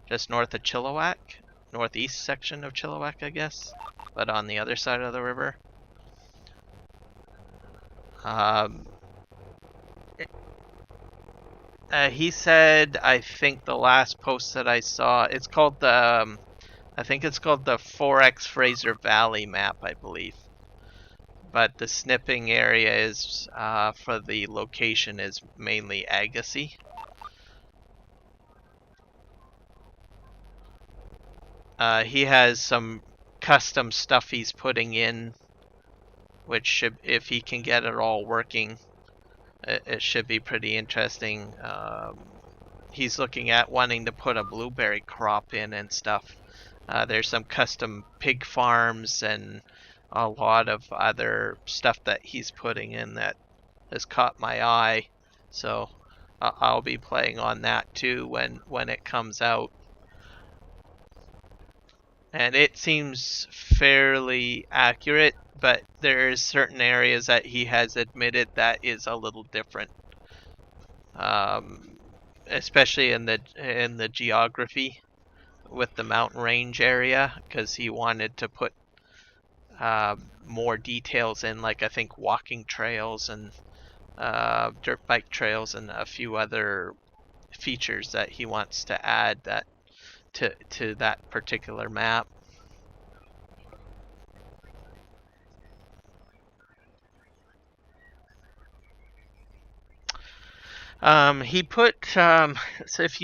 just north of Chilliwack, northeast section of Chilliwack, I guess, but on the other side of the river. He said, I think the last post that I saw, it's called the, I think it's called the 4X Fraser Valley map, I believe. But the snipping area is, for the location, is mainly Agassiz. He has some custom stuff he's putting in, which should, if he can get it all working, it should be pretty interesting. He's looking at wanting to put a blueberry crop in and stuff. There's some custom pig farms and a lot of other stuff that he's putting in that has caught my eye. So I'll be playing on that too when it comes out. And it seems fairly accurate, but there's certain areas that he has admitted that is a little different. Especially in the geography with the mountain range area, because he wanted to put more details in, like I think walking trails and dirt bike trails and a few other features that he wants to add that to that particular map. He put so if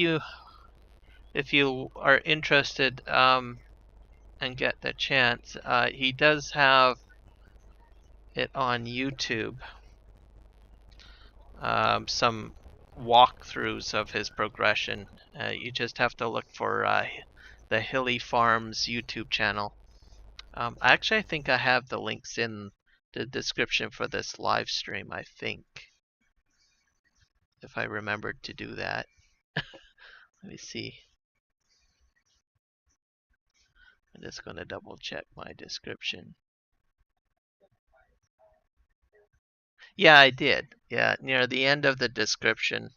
you are interested and get the chance, he does have it on YouTube. Some walkthroughs of his progression. You just have to look for the Hilly Farms YouTube channel. Actually, I think I have the links in the description for this live stream, I think. If I remembered to do that. Let me see. I'm just going to double check my description. Yeah, I did. Yeah, near the end of the description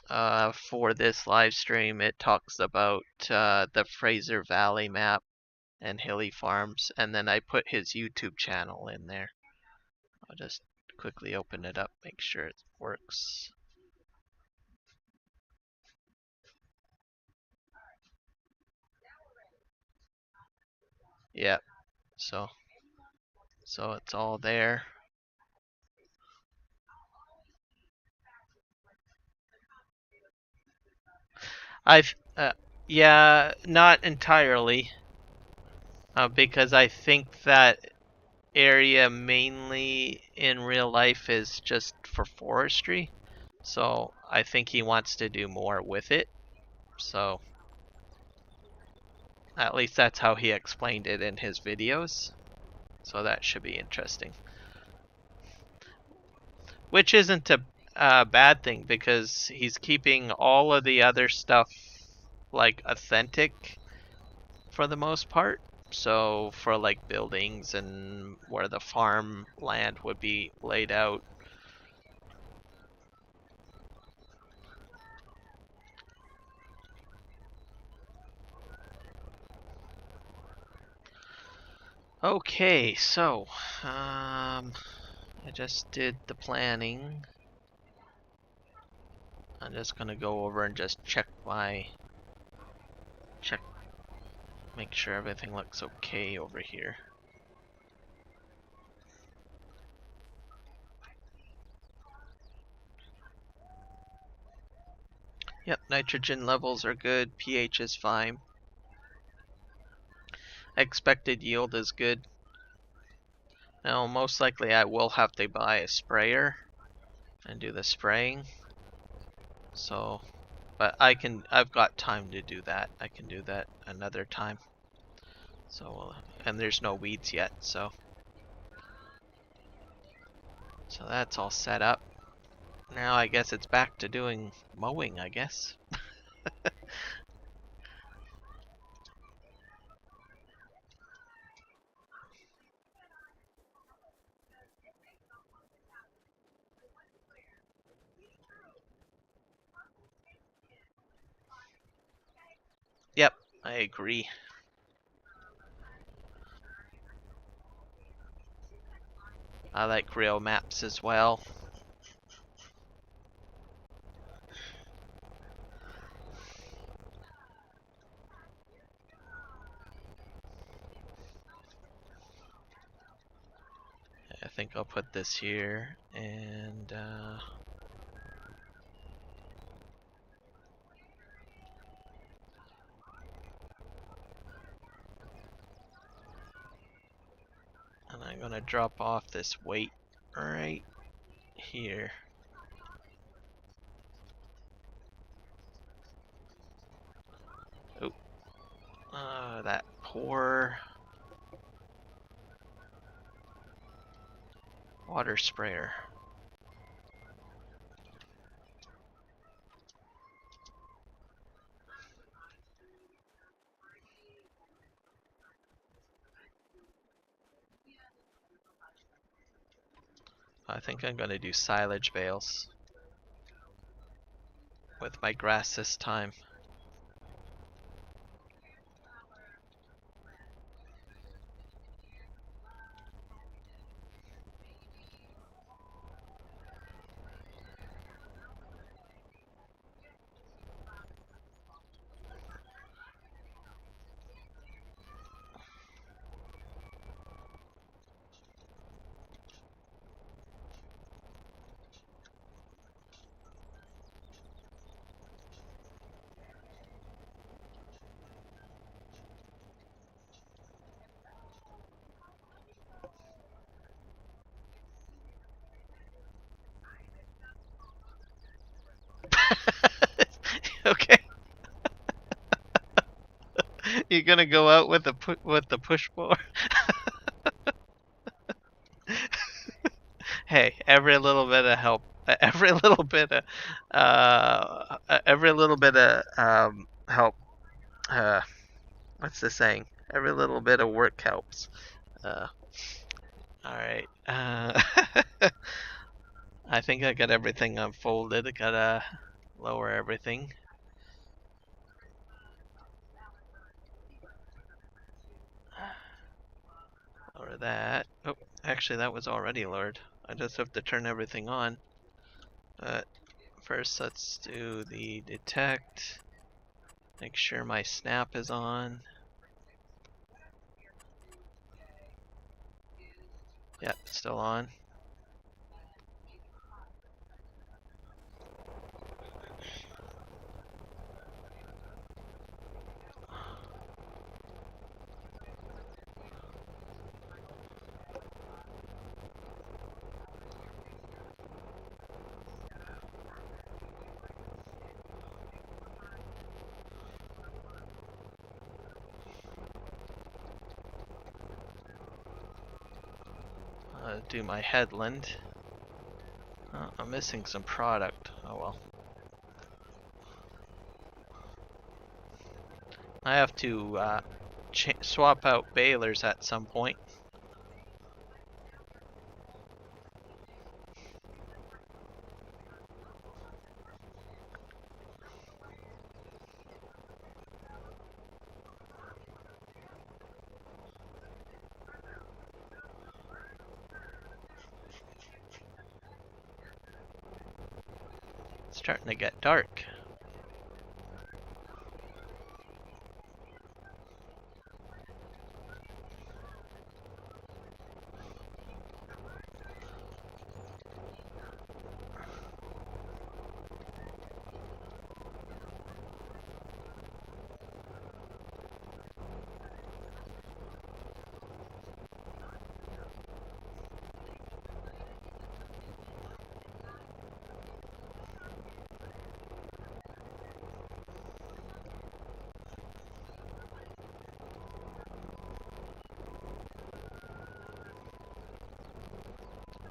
for this live stream, it talks about the Fraser Valley map and Hilly Farms, and then I put his YouTube channel in there. I'll just quickly open it up, make sure it works. Yep. So it's all there. I've yeah, not entirely, because I think that area mainly in real life is just for forestry. So I think he wants to do more with it. So at least that's how he explained it in his videos. So that should be interesting. Which isn't a bad thing, because he's keeping all of the other stuff like authentic for the most part. So for like buildings and where the farm land would be laid out. Okay, so I just did the planning. I'm just gonna go over and just make sure everything looks okay over here. Yep, nitrogen levels are good, pH is fine. Expected yield is good. Now, most likely I will have to buy a sprayer and do the spraying. So, but I've got time to do that. I can do that another time. So, and there's no weeds yet, so that's all set up. Now I guess it's back to doing mowing, I guess. Yep, I agree. I like real maps as well. I think I'll put this here, and I'm gonna drop off this weight right here. Oh, that poor water sprayer. I think I'm gonna do silage bales with my grass this time. Okay. You're gonna go out with the push mower? Hey, every little bit of help, every little bit of help. Uh, what's the saying? Every little bit of work helps. All right. I think I got everything unfolded. I gotta lower everything. Lower that. Oh, actually, that was already lowered. I just have to turn everything on. But first, let's do the detect. Make sure my snap is on. Yep, it's still on. Do my headland. Oh, I'm missing some product. Oh well. I have to swap out balers at some point. It's starting to get dark.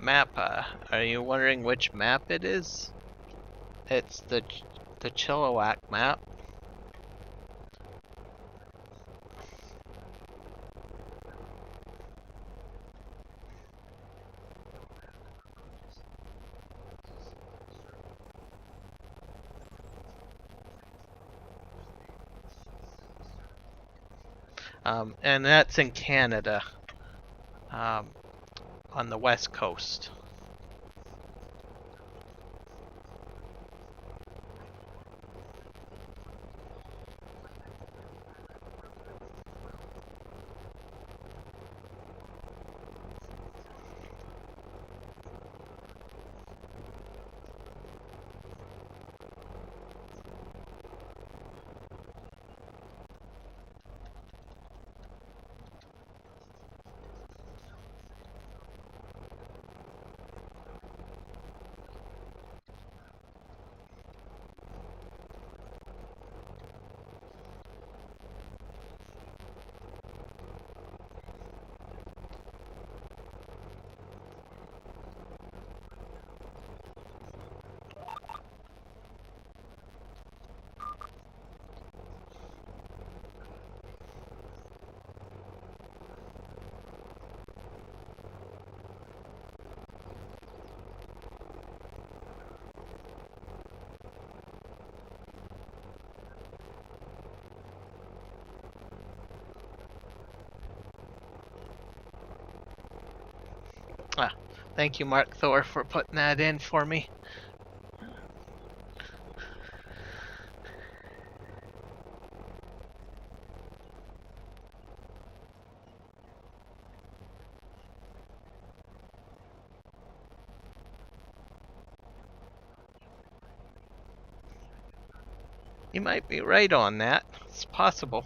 map. Are you wondering which map it is? It's the Chilliwack map. And that's in Canada, on the west coast. Ah, thank you, Mark Thor, for putting that in for me. You might be right on that. It's possible.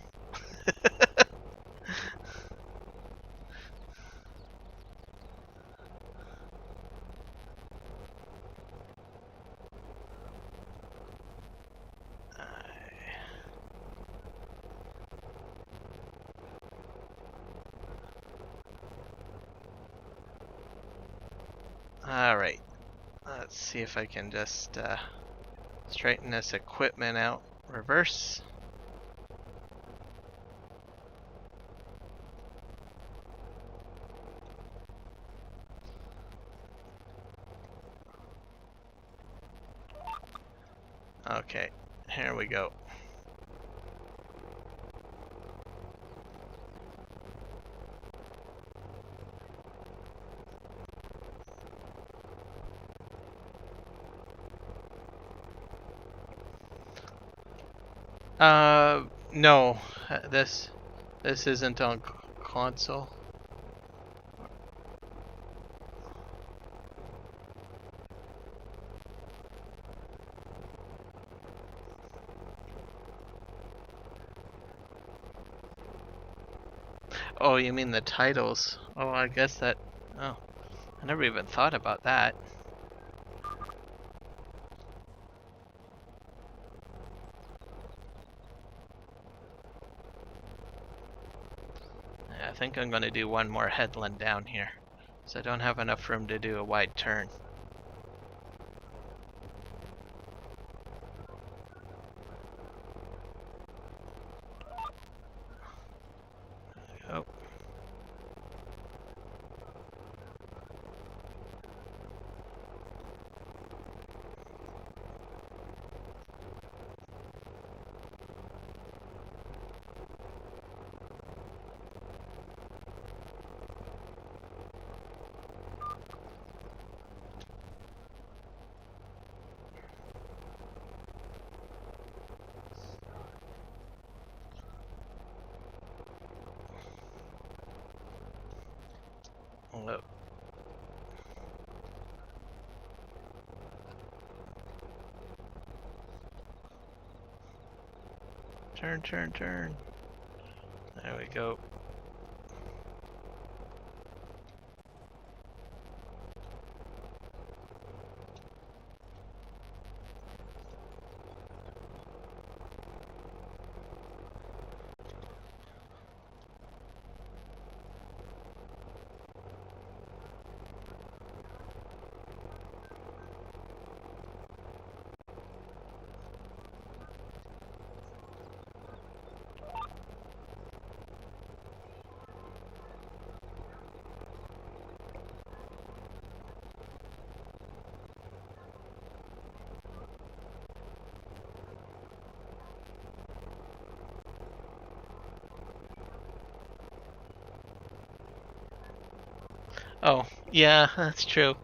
Alright, let's see if I can just straighten this equipment out. Reverse. Okay, here we go. No, this isn't on console. Oh, you mean the titles? Oh, I guess that. Oh, I never even thought about that. I think I'm going to do one more headland down here, so I don't have enough room to do a wide turn. Oh. Oh. Turn, turn, turn. There we go. Oh, yeah, that's true.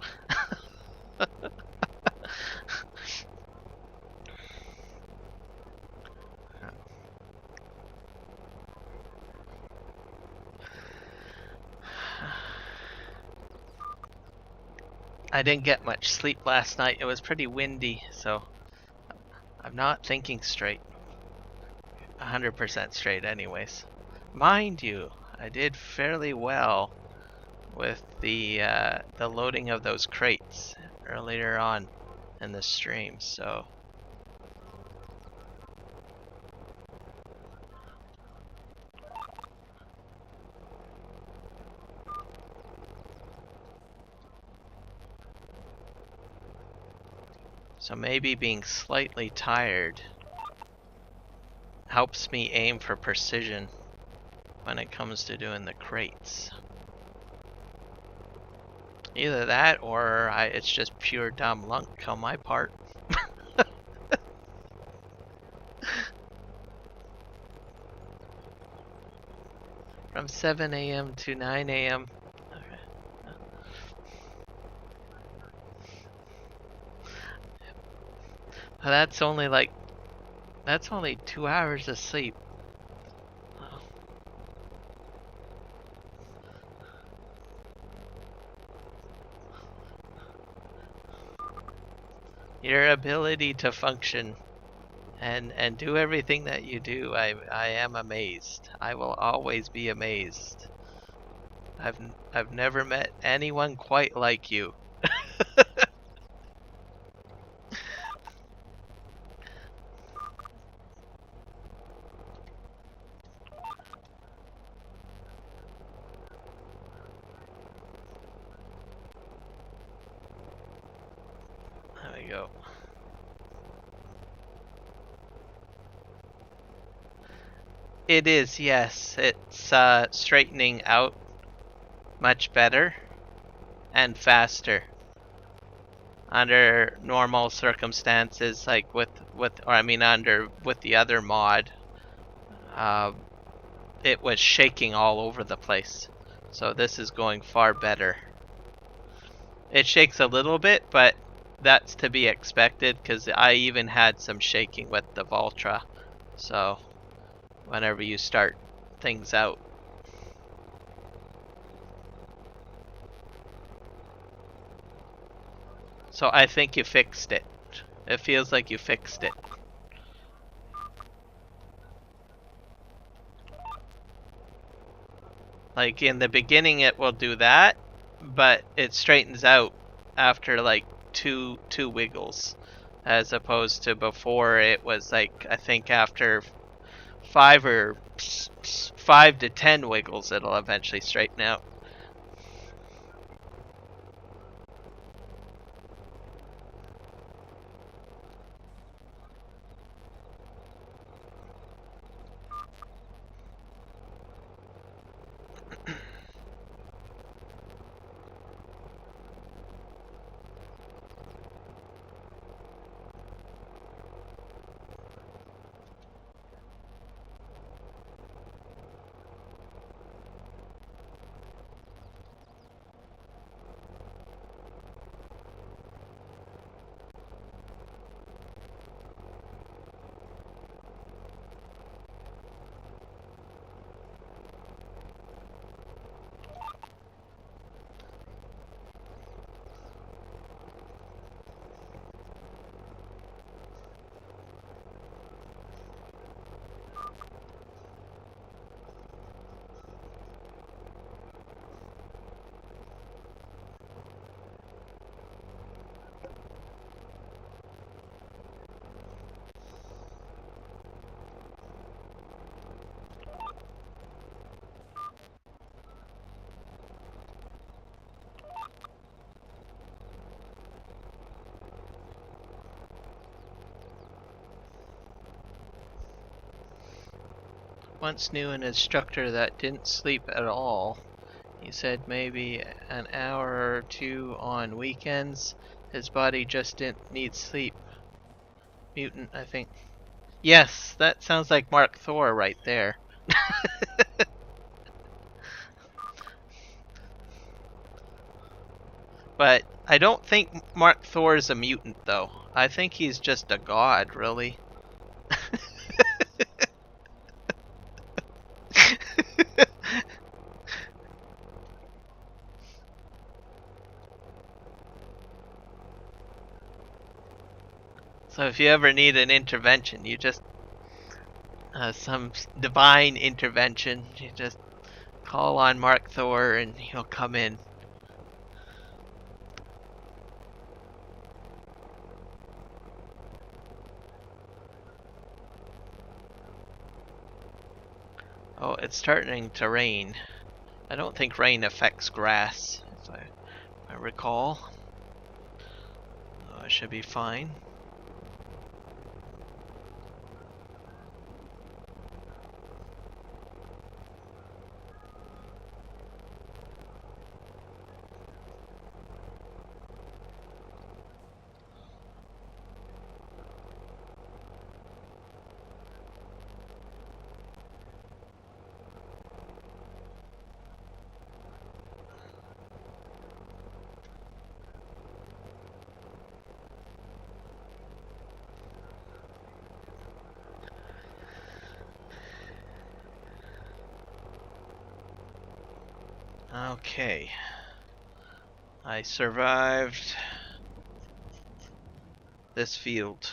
I didn't get much sleep last night. It was pretty windy, so I'm not thinking straight. 100% straight anyways. Mind you, I did fairly well with the loading of those crates earlier on in the stream, so maybe being slightly tired helps me aim for precision when it comes to doing the crates. Either that or it's just pure dumb luck on my part. From 7 a.m. to 9 a.m. That's only 2 hours of sleep. Your ability to function and do everything that you do, I am amazed. I will always be amazed. I've never met anyone quite like you. There we go. It is, yes. It's straightening out much better and faster under normal circumstances, like with the other mod. It was shaking all over the place, so this is going far better. It shakes a little bit, but that's to be expected because I even had some shaking with the Voltra. So whenever you start things out. So I think you fixed it. It feels like you fixed it. Like in the beginning it will do that, but it straightens out after like two wiggles, as opposed to before it was like, I think after 5 to 10 wiggles it'll eventually straighten out. Once knew an instructor that didn't sleep at all. He said maybe an hour or two on weekends. His body just didn't need sleep. Mutant, I think. Yes, that sounds like Mark Thor right there. But I don't think Mark Thor is a mutant, though. I think he's just a god, really. So if you ever need an intervention, you just some divine intervention, you just call on Mark Thor and he'll come in. Oh, it's starting to rain. I don't think rain affects grass, if I recall. Oh, I should be fine. Okay. I survived this field.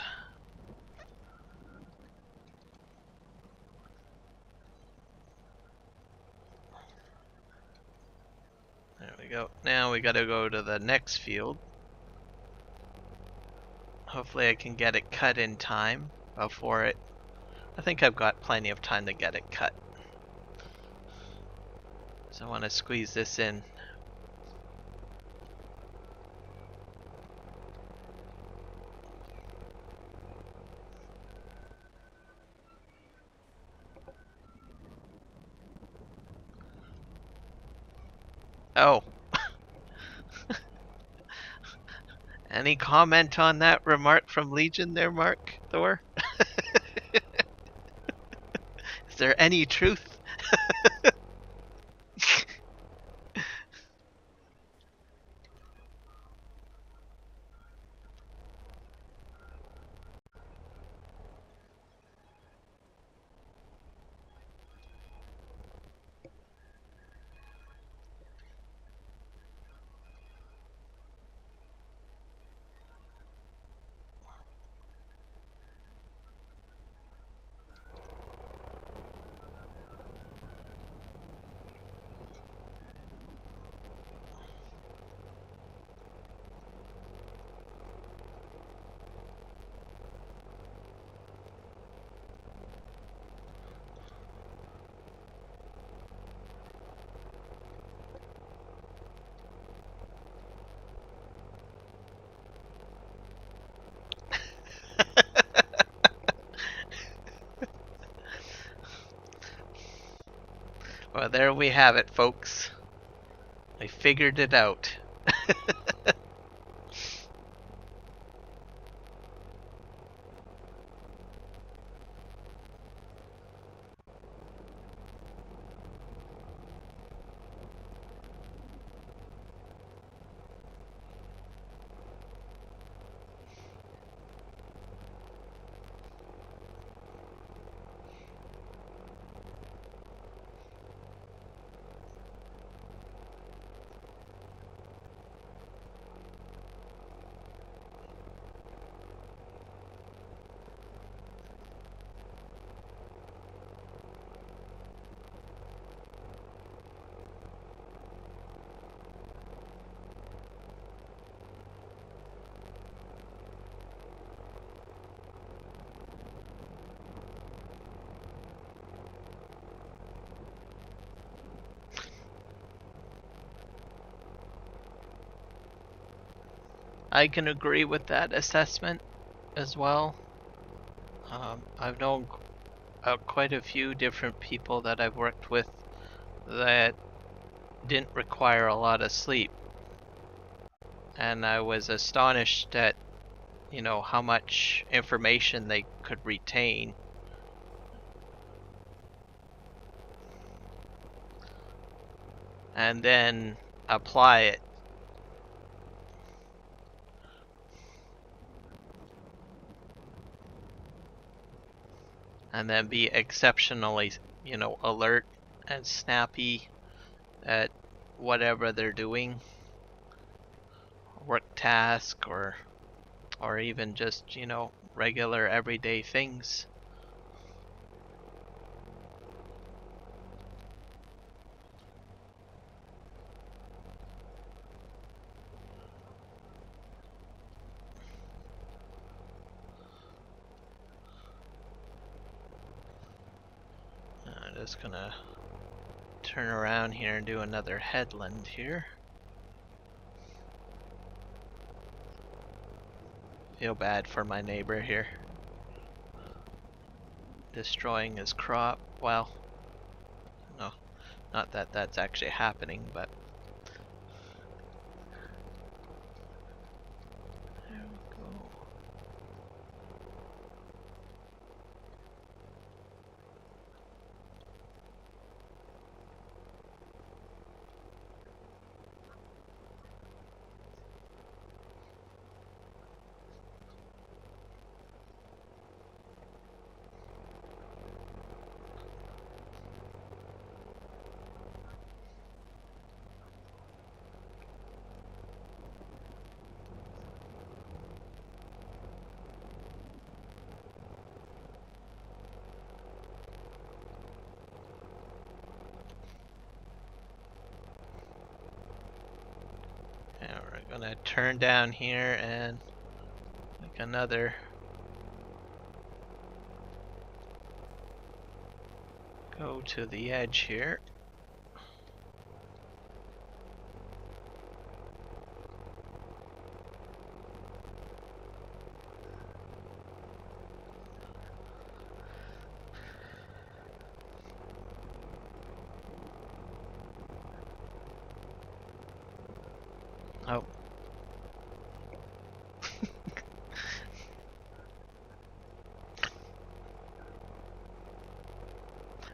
There we go. Now we gotta go to the next field. Hopefully I can get it cut in time before it. I think I've got plenty of time to get it cut. So I want to squeeze this in. Oh. Any comment on that remark from Legion there, Mark Thor? Is there any truth? Well, there we have it, folks. I figured it out. I can agree with that assessment as well. I've known quite a few different people that I've worked with that didn't require a lot of sleep. And I was astonished at, how much information they could retain. And then apply it and then be exceptionally, you know, alert and snappy at whatever they're doing, work task or even just, you know, regular everyday things. I'm just gonna turn around here and do another headland here. Feel bad for my neighbor here. Destroying his crop. Well, no, not that that's actually happening, but there we go. Now we're gonna turn down here and make another go to the edge here. Oh.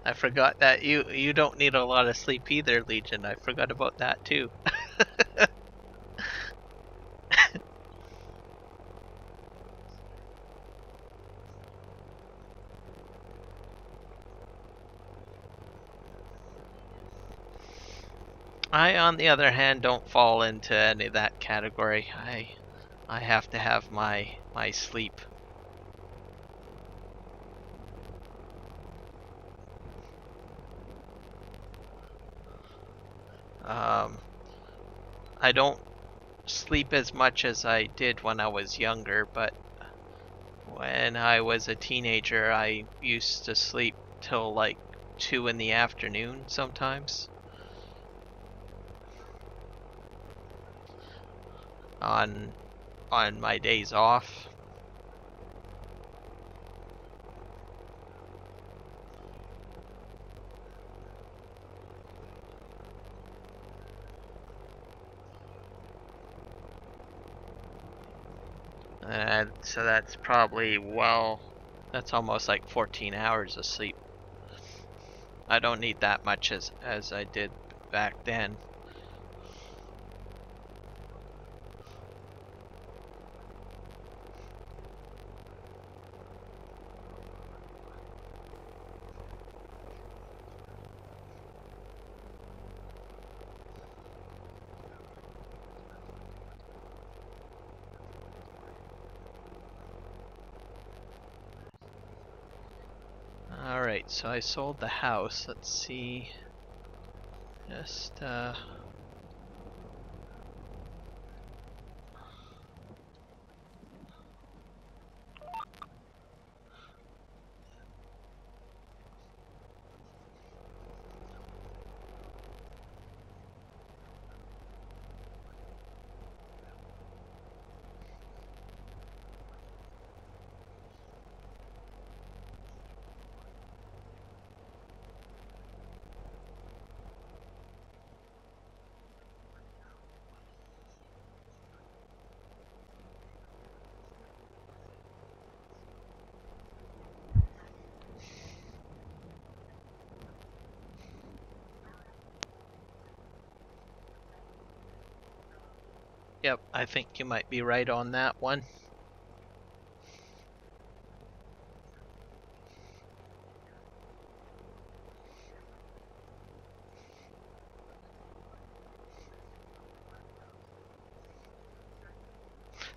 I forgot that you don't need a lot of sleep either, Legion. I forgot about that too. I, on the other hand, don't fall into any of that category. I have to have my sleep. I don't sleep as much as I did when I was younger, but when I was a teenager, I used to sleep till like 2 in the afternoon sometimes. On my days off. And so that's probably, well, that's almost like 14 hours of sleep. I don't need that much as I did back then. Alright, so I sold the house. Let's see. Just, yep, I think you might be right on that one.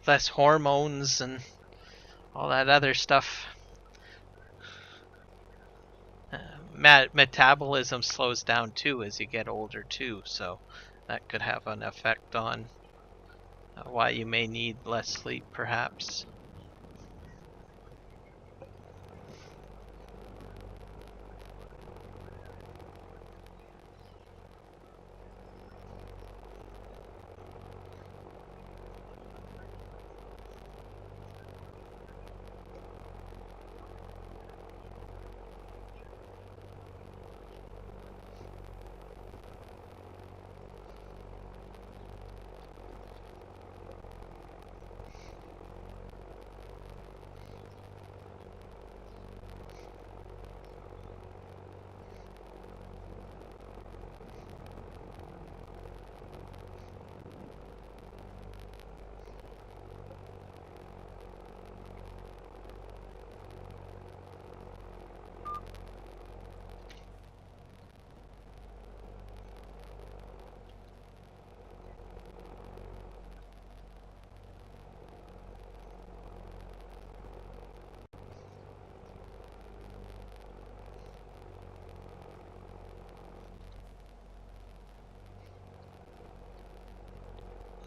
less hormones and all that other stuff. Metabolism slows down too as you get older too, so that could have an effect on why you may need less sleep perhaps.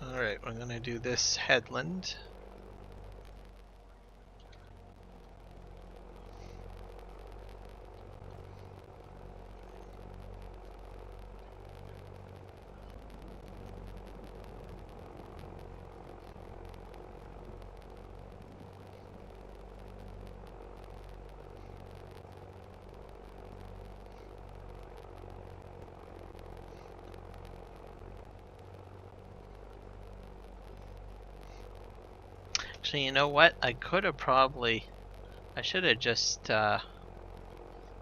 Alright, we're gonna do this headland. Actually, you know what? I should have just, I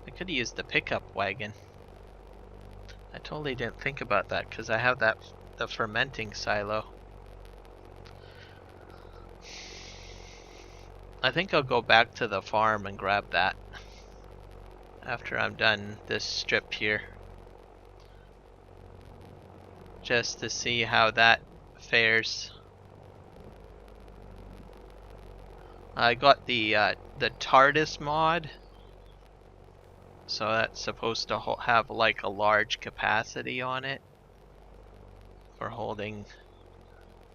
could have used the pickup wagon. I totally didn't think about that because I have the fermenting silo. I think I'll go back to the farm and grab that after I'm done this strip here. Just to see how that fares. I got the TARDIS mod, so that's supposed to have like a large capacity on it for holding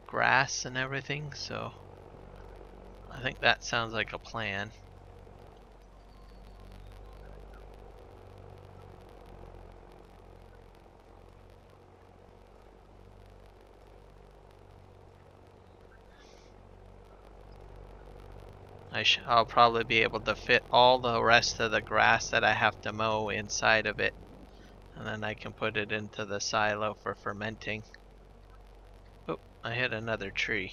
grass and everything, so I think that sounds like a plan. I'll probably be able to fit all the rest of the grass that I have to mow inside of it, and then I can put it into the silo for fermenting. Oh, I hit another tree.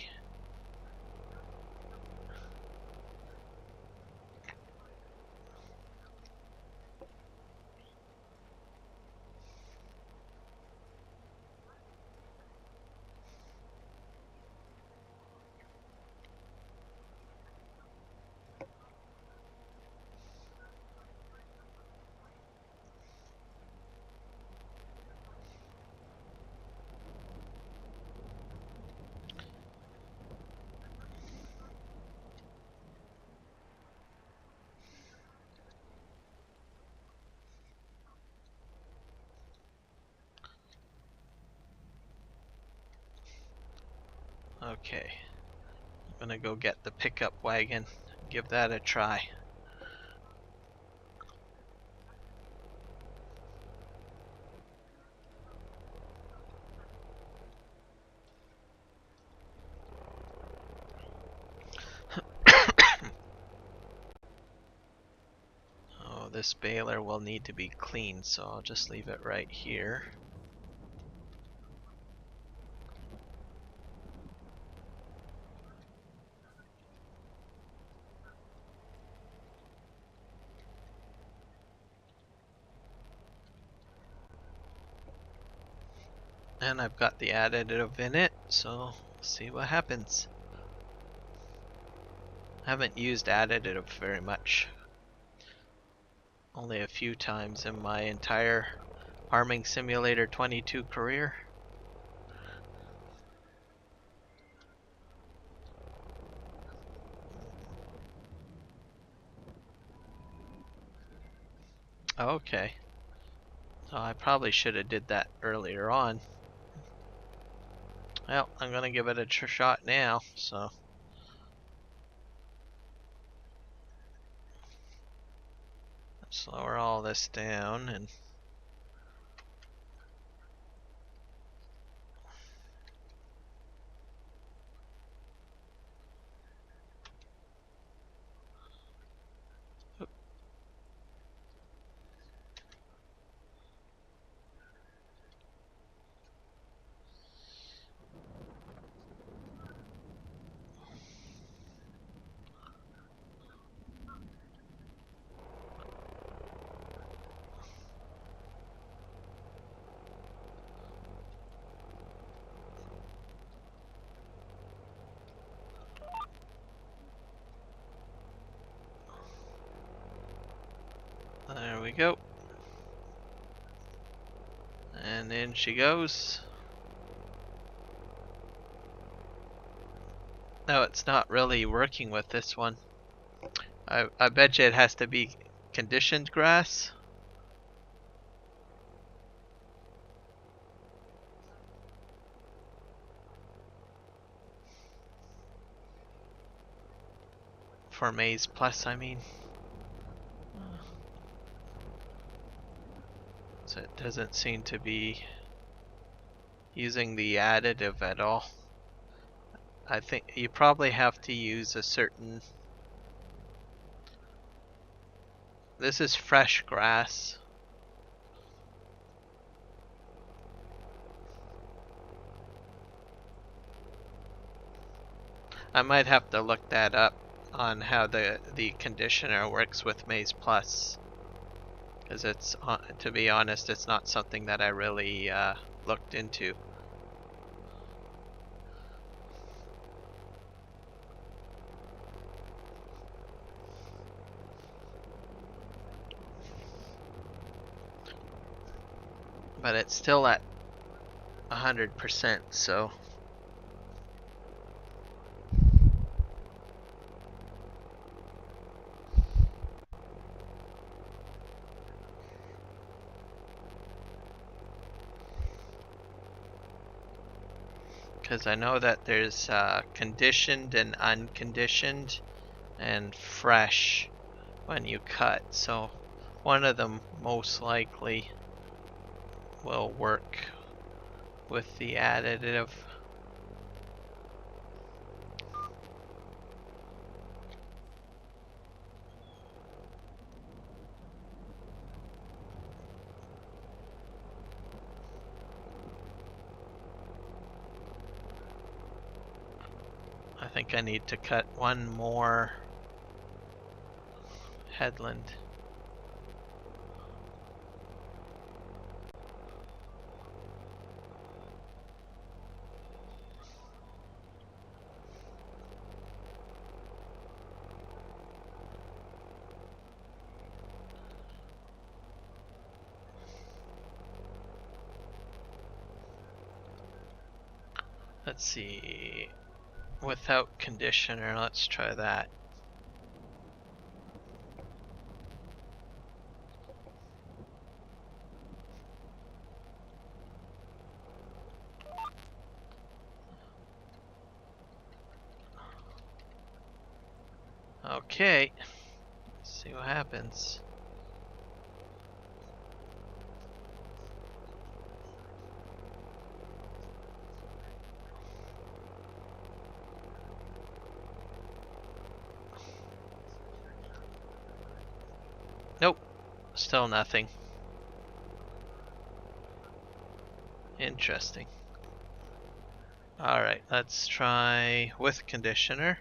Okay, I'm gonna go get the pickup wagon, give that a try. Oh, this baler will need to be cleaned, so I'll just leave it right here. And I've got the additive in it, so see what happens. I haven't used additive very much. Only a few times in my entire Farming Simulator 22 career. Okay. So I probably should have did that earlier on. Well, I'm gonna give it a shot now, so. Let's lower all this down and there we go. And in she goes. No, it's not really working with this one. I bet you it has to be conditioned grass. For Maize Plus, I mean. So it doesn't seem to be using the additive at all. I think you probably have to use a certain... This is fresh grass. I might have to look that up on how the conditioner works with Maize Plus. Because it's, to be honest, it's not something that I really looked into. But it's still at 100%, so... Because I know that there's conditioned and unconditioned and fresh when you cut, so one of them most likely will work with the additive. I think I need to cut one more headland. Let's see, without conditioner, let's try that. Okay, let's see what happens. Nope, still nothing. Interesting. Alright, let's try with conditioner.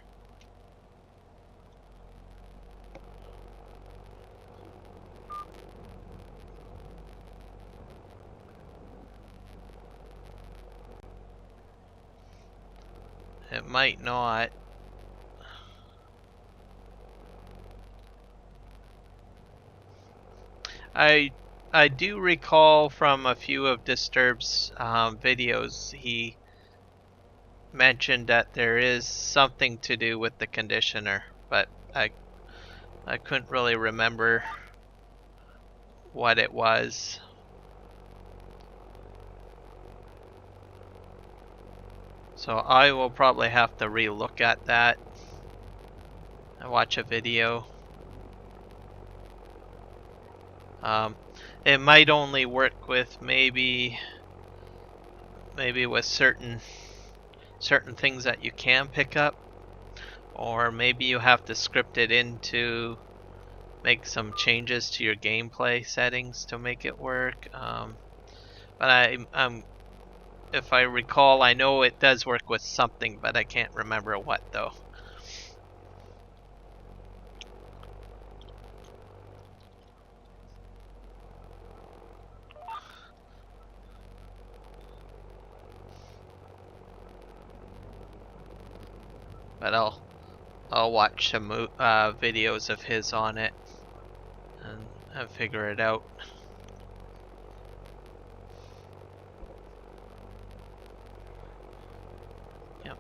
It might not. I do recall from a few of Disturbed's videos, he mentioned that there is something to do with the conditioner, but I couldn't really remember what it was. So I will probably have to re-look at that and watch a video. It might only work with maybe with certain things that you can pick up, or maybe you have to script it in to make some changes to your gameplay settings to make it work. But if I recall, I know it does work with something, but I can't remember what though. But I'll watch some videos of his on it and figure it out. Yep.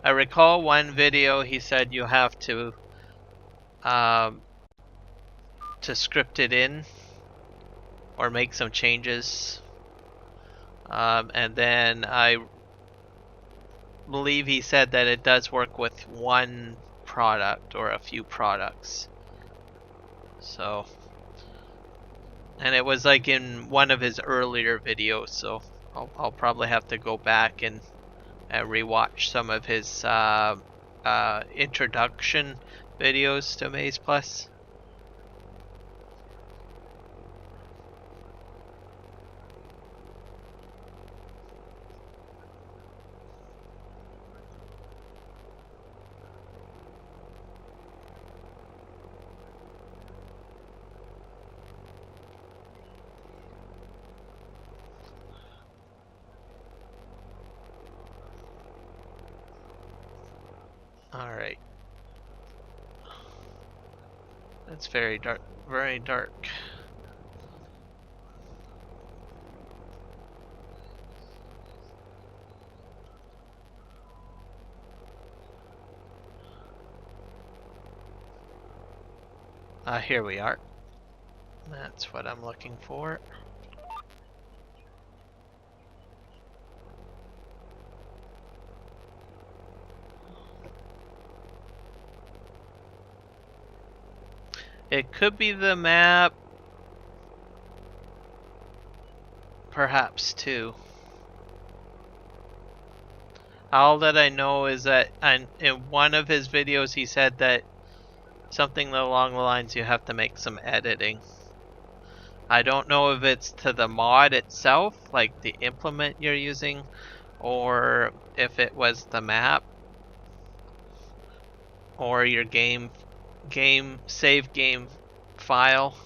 I recall one video he said you have to script it in or make some changes, and then I believe he said that it does work with one product or a few products. So, and it was like in one of his earlier videos, so I'll probably have to go back and rewatch some of his introduction videos to Maize Plus. Alright. That's very dark, very dark. Here we are. That's what I'm looking for. It could be the map, perhaps too. All that I know is that in one of his videos he said that something along the lines you have to make some editing. I don't know if it's to the mod itself, like the implement you're using, or if it was the map or your save game file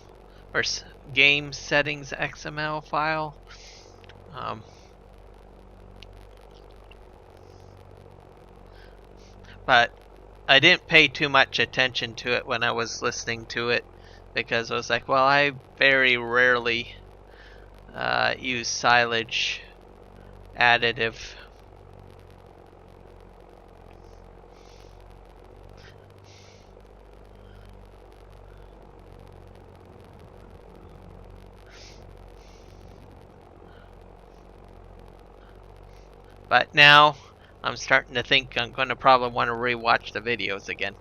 or game settings XML file. But I didn't pay too much attention to it when I was listening to it, because I was like, well, I very rarely use silage additive. But now I'm starting to think I'm going to probably want to rewatch the videos again.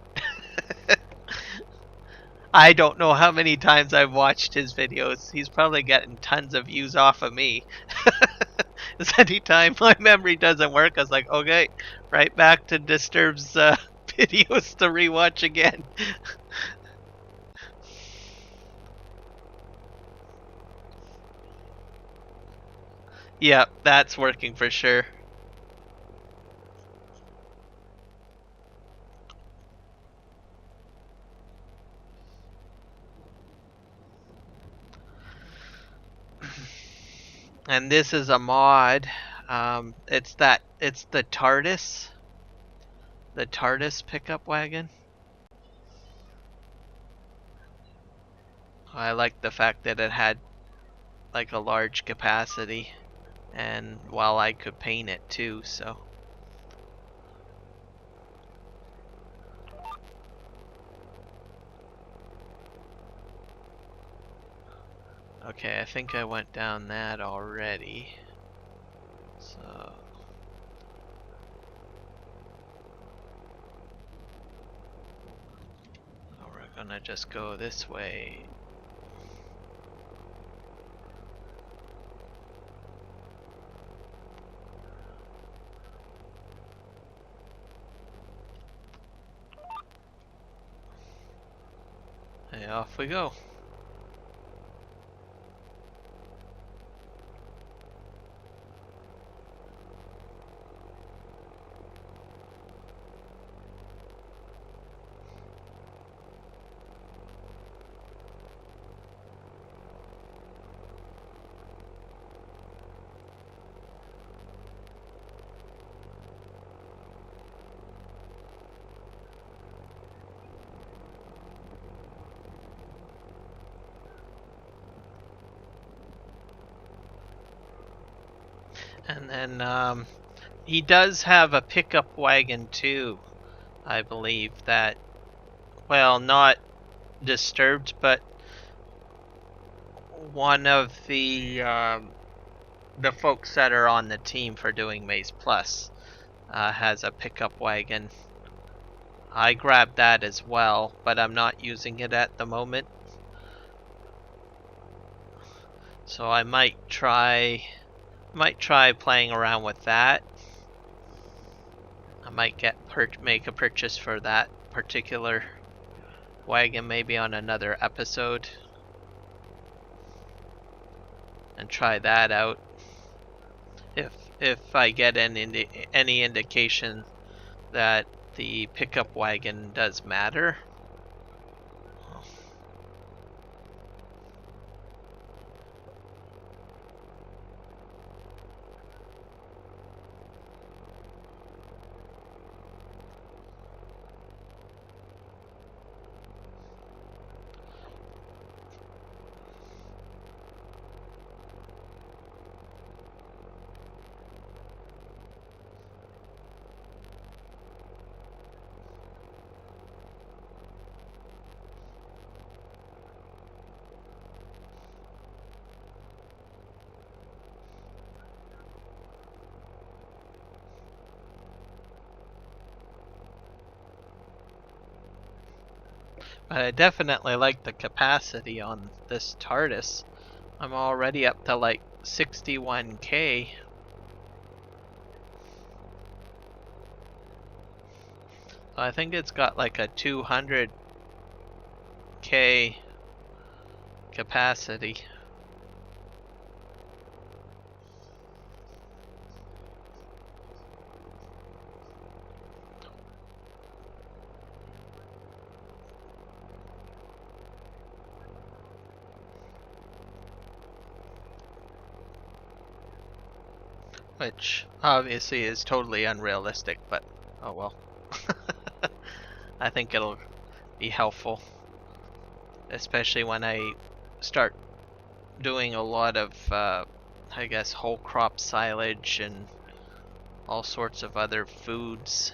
I don't know how many times I've watched his videos. He's probably getting tons of views off of me. Because anytime my memory doesn't work, I was like, okay, right back to Disturb's videos to rewatch again. Yep, that's working for sure. And this is a mod. It's the TARDIS. The TARDIS pickup wagon. I like the fact that it had like a large capacity, and while I could paint it too, so. Okay, I think I went down that already. So we're gonna just go this way. And off we go. And then he does have a pickup wagon too, I believe, that, well, not disturbed, but one of the folks that are on the team for doing Maize Plus has a pickup wagon. I grabbed that as well, but I'm not using it at the moment. So I might try playing around with that. I might make a purchase for that particular wagon maybe on another episode and try that out. If I get any indication that the pickup wagon does matter. But I definitely like the capacity on this TARDIS. I'm already up to like 61K. I think it's got like a 200K capacity. Which obviously is totally unrealistic, but oh well. I think it'll be helpful, especially when I start doing a lot of, I guess, whole crop silage and all sorts of other foods.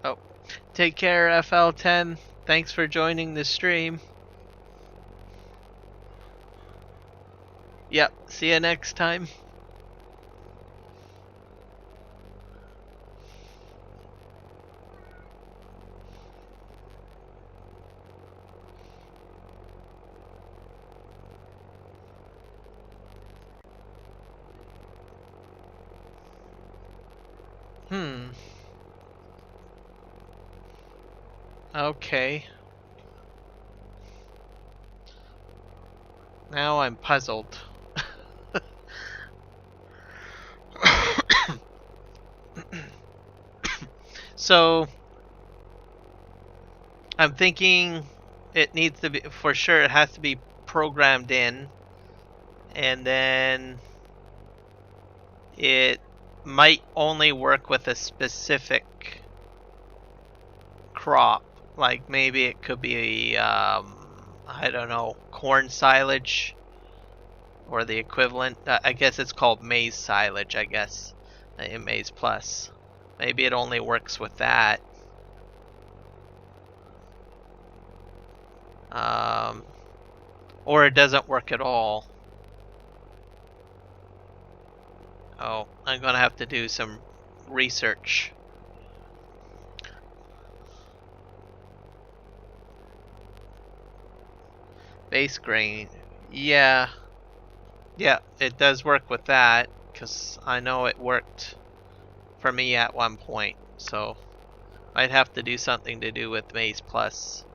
Oh, take care, FL10. Thanks for joining the stream. Yep, see you next time. Okay. Now I'm puzzled. So I'm thinking it needs to be, for sure, it has to be programmed in, and then it might only work with a specific crop. Like maybe it could be, I don't know, corn silage or the equivalent. I guess it's called maize silage, I guess, in Maize Plus. Maybe it only works with that. Um, or it doesn't work at all. Oh, I'm gonna have to do some research. Base grain. Yeah. Yeah, it does work with that, because I know it worked for me at one point. So I'd have to do something to do with Maize Plus.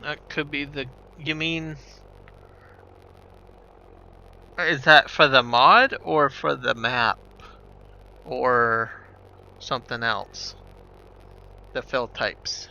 That could be the. You mean. Is that for the mod or for the map? Or something else? The fill types.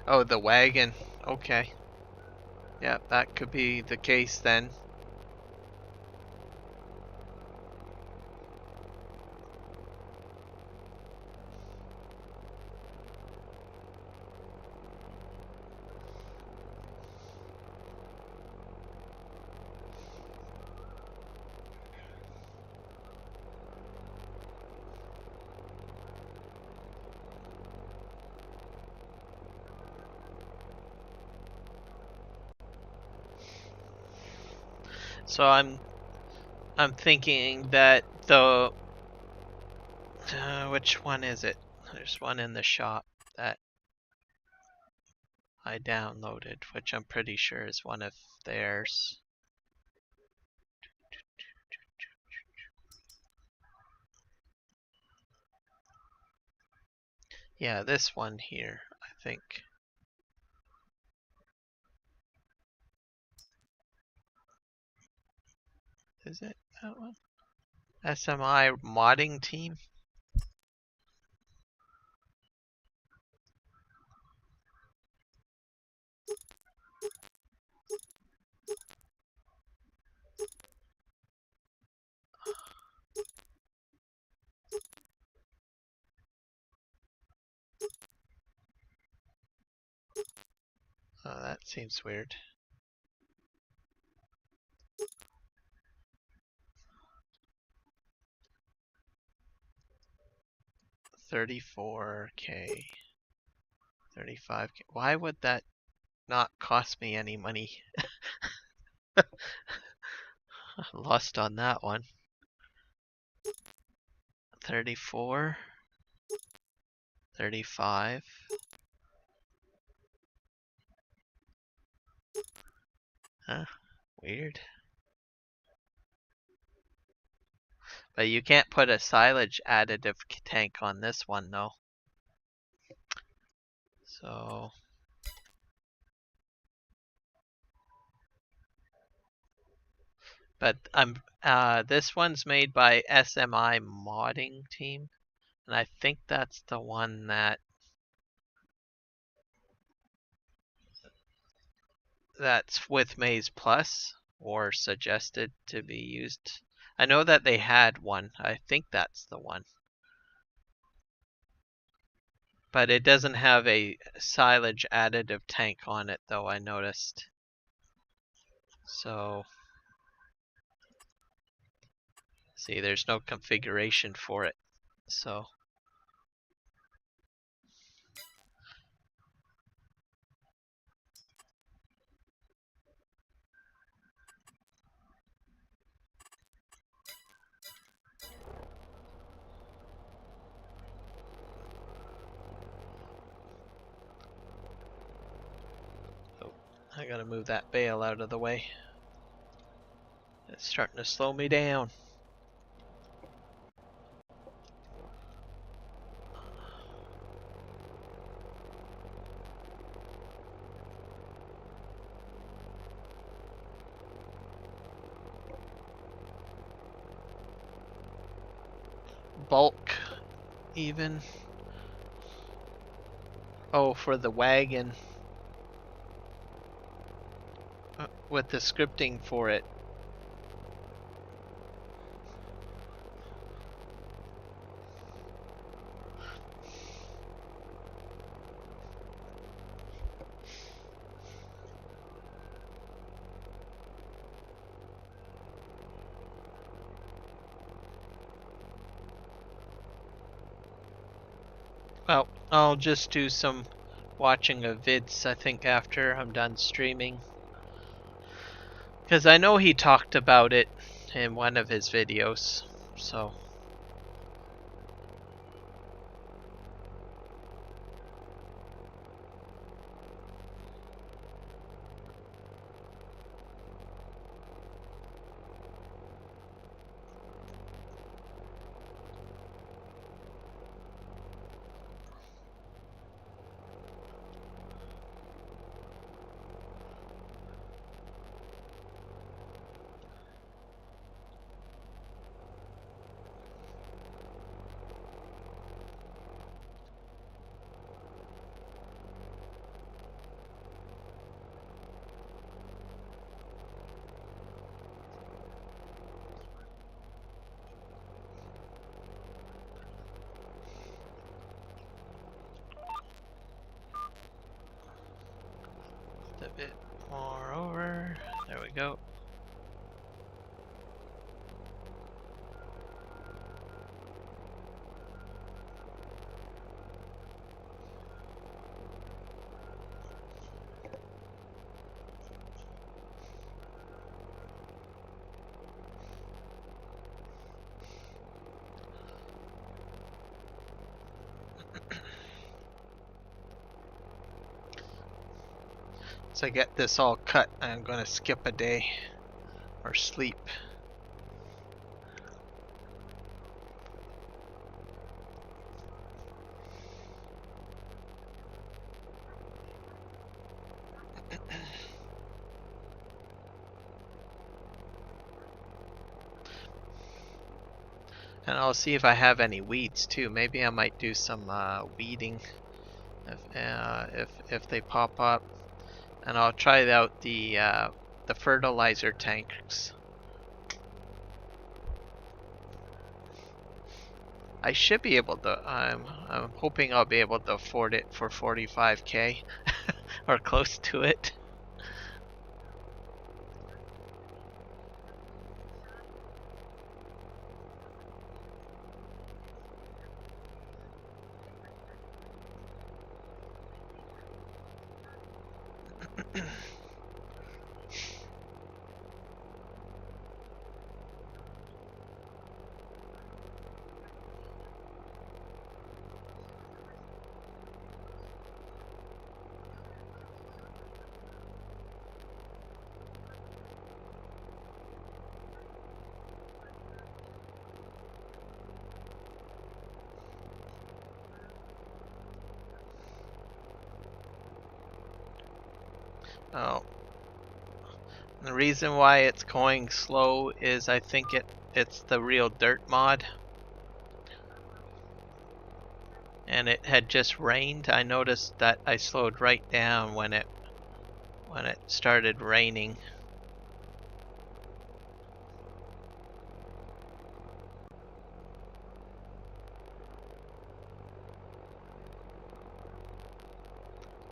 Oh, the wagon. Okay. Yeah, that could be the case then. So I'm thinking that the which one is it? There's one in the shop that I downloaded, which I'm pretty sure is one of theirs. Yeah, this one here, I think. Is it that one? SMI modding team? Oh, that seems weird. $34K. $35K. Why would that not cost me any money? Lost on that one. 34. 35. Huh? Weird. But you can't put a silage additive tank on this one though. So but this one's made by SMI modding team, and I think that's the one that's with Maize Plus or suggested to be used. I know that they had one. I think that's the one. But it doesn't have a silage additive tank on it though, I noticed. So see, there's no configuration for it. So I gotta move that bale out of the way. It's starting to slow me down. Bulk, even. Oh, for the wagon. With the scripting for it. Well, I'll just do some watching of vids, I think, after I'm done streaming. Because I know he talked about it in one of his videos, so. A bit more over. There we go. So I get this all cut, I'm gonna skip a day or sleep. And I'll see if I have any weeds too. Maybe I might do some weeding if they pop up. And I'll try out the fertilizer tanks. I should be able to. I'm hoping I'll be able to afford it for 45K. or close to it. Oh, the reason why it's going slow is I think it's the real dirt mod. And it had just rained. I noticed that I slowed right down when it started raining.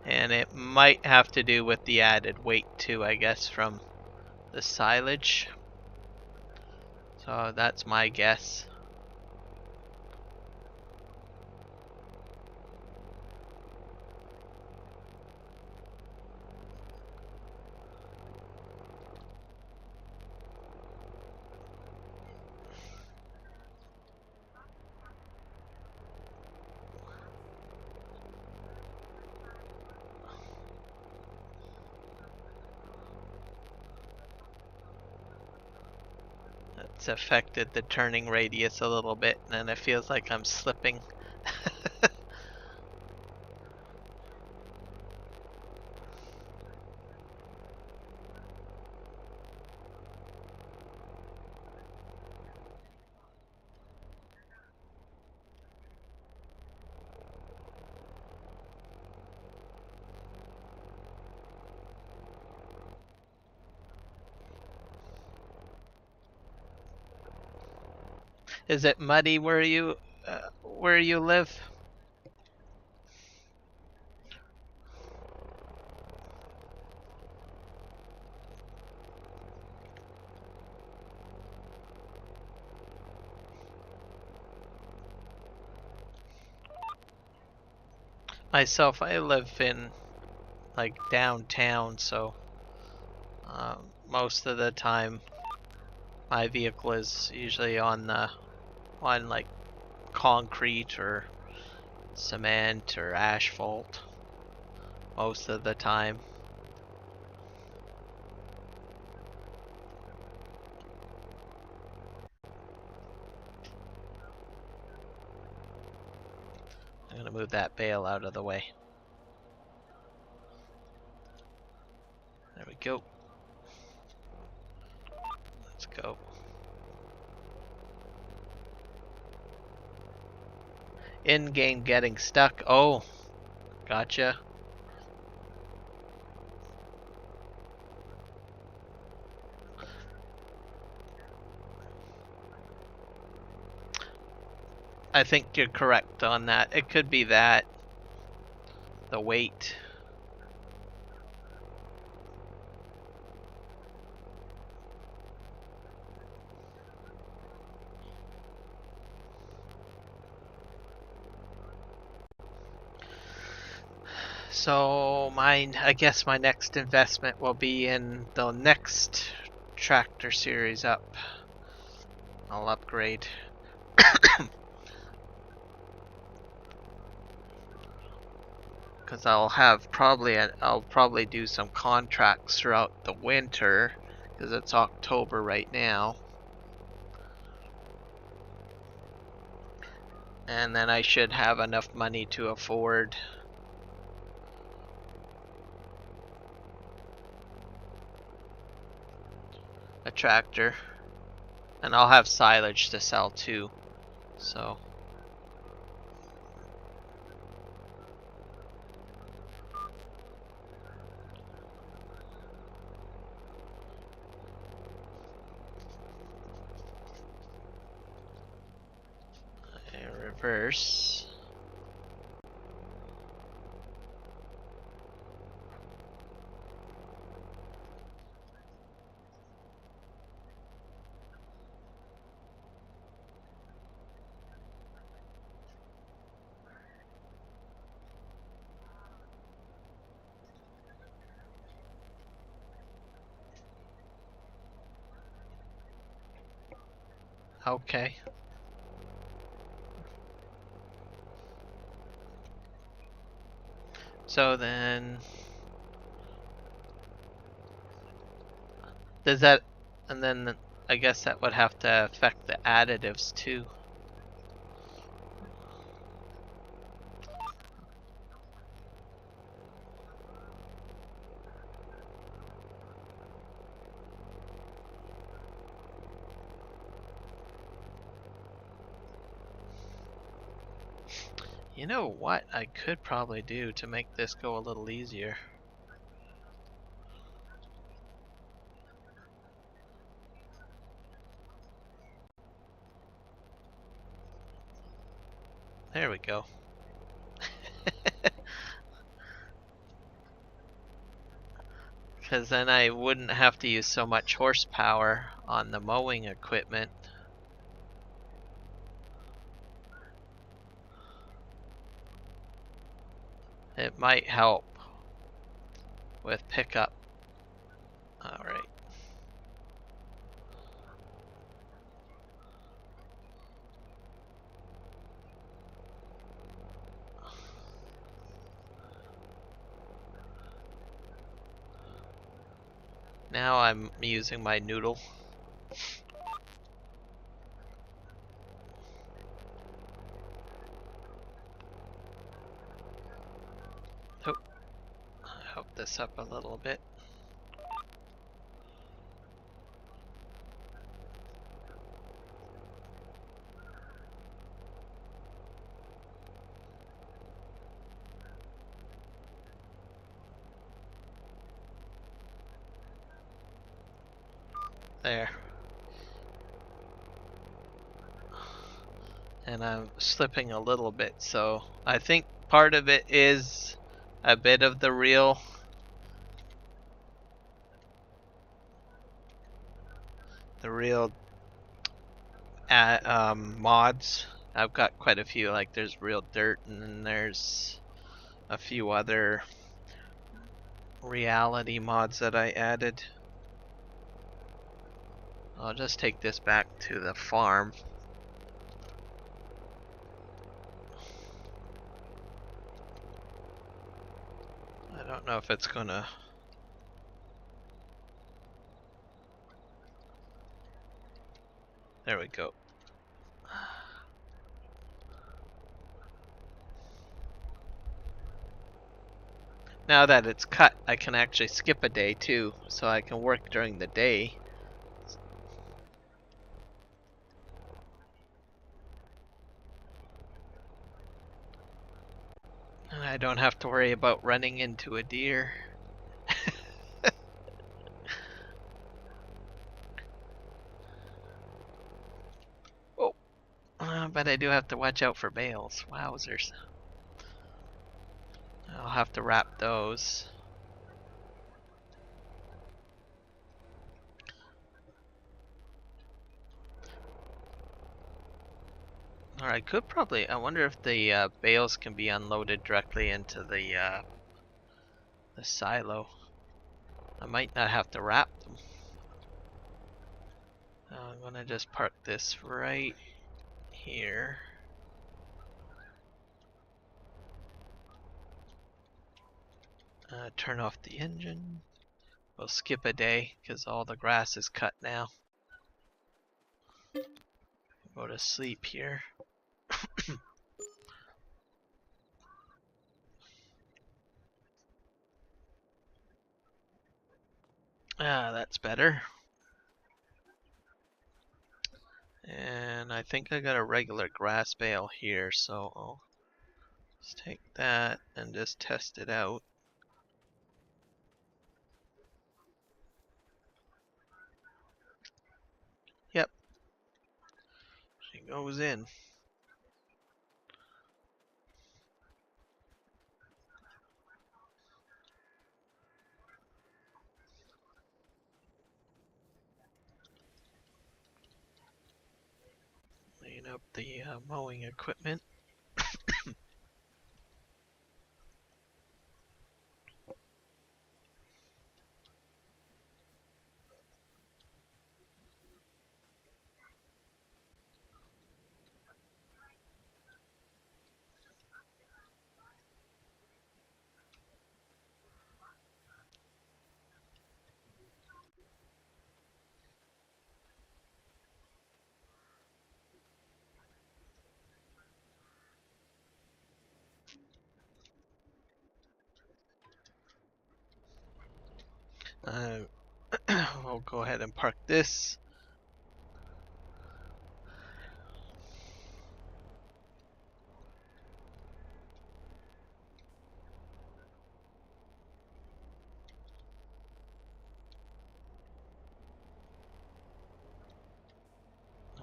And it might have to do with the added weight too, I guess, from the silage. So that's my guess. It's affected the turning radius a little bit, and it feels like I'm slipping. Is it muddy where you live? Myself, I live in like downtown, so most of the time my vehicle is usually on like concrete or cement or asphalt most of the time. I'm gonna move that bale out of the way. There we go. Let's go. In-game getting stuck. Oh, gotcha. I think you're correct on that. It could be that. The weight. So I guess my next investment will be in the next tractor series up. I'll upgrade. Because I'll probably do some contracts throughout the winter, because it's October right now. And then I should have enough money to afford a tractor. And I'll have silage to sell too. So reverse. Okay. So then, does that, and then I guess that would have to affect the additives too. You know what I could probably do to make this go a little easier? There we go. Because then I wouldn't have to use so much horsepower on the mowing equipment. It might help with pickup. Alright. Now I'm using my noodle. Oh, I hope this up a little bit. There. And I'm slipping a little bit, so I think part of it is a bit of the real mods. I've got quite a few, like there's real dirt and then there's a few other reality mods that I added. I'll just take this back to the farm. I don't know if it's gonna... There we go. Now that it's cut, I can actually skip a day too, so I can work during the day. And I don't have to worry about running into a deer. Oh, but I do have to watch out for bales. Wowzers. I'll have to wrap those. Or I could probably, I wonder if the bales can be unloaded directly into the silo. I might not have to wrap them. I'm gonna just park this right here. Turn off the engine. We'll skip a day because all the grass is cut now. Go to sleep here. That's better. And I think I got a regular grass bale here, so I'll just take that and just test it out. Yep, she goes in. Clean up the mowing equipment. We'll go ahead and park this.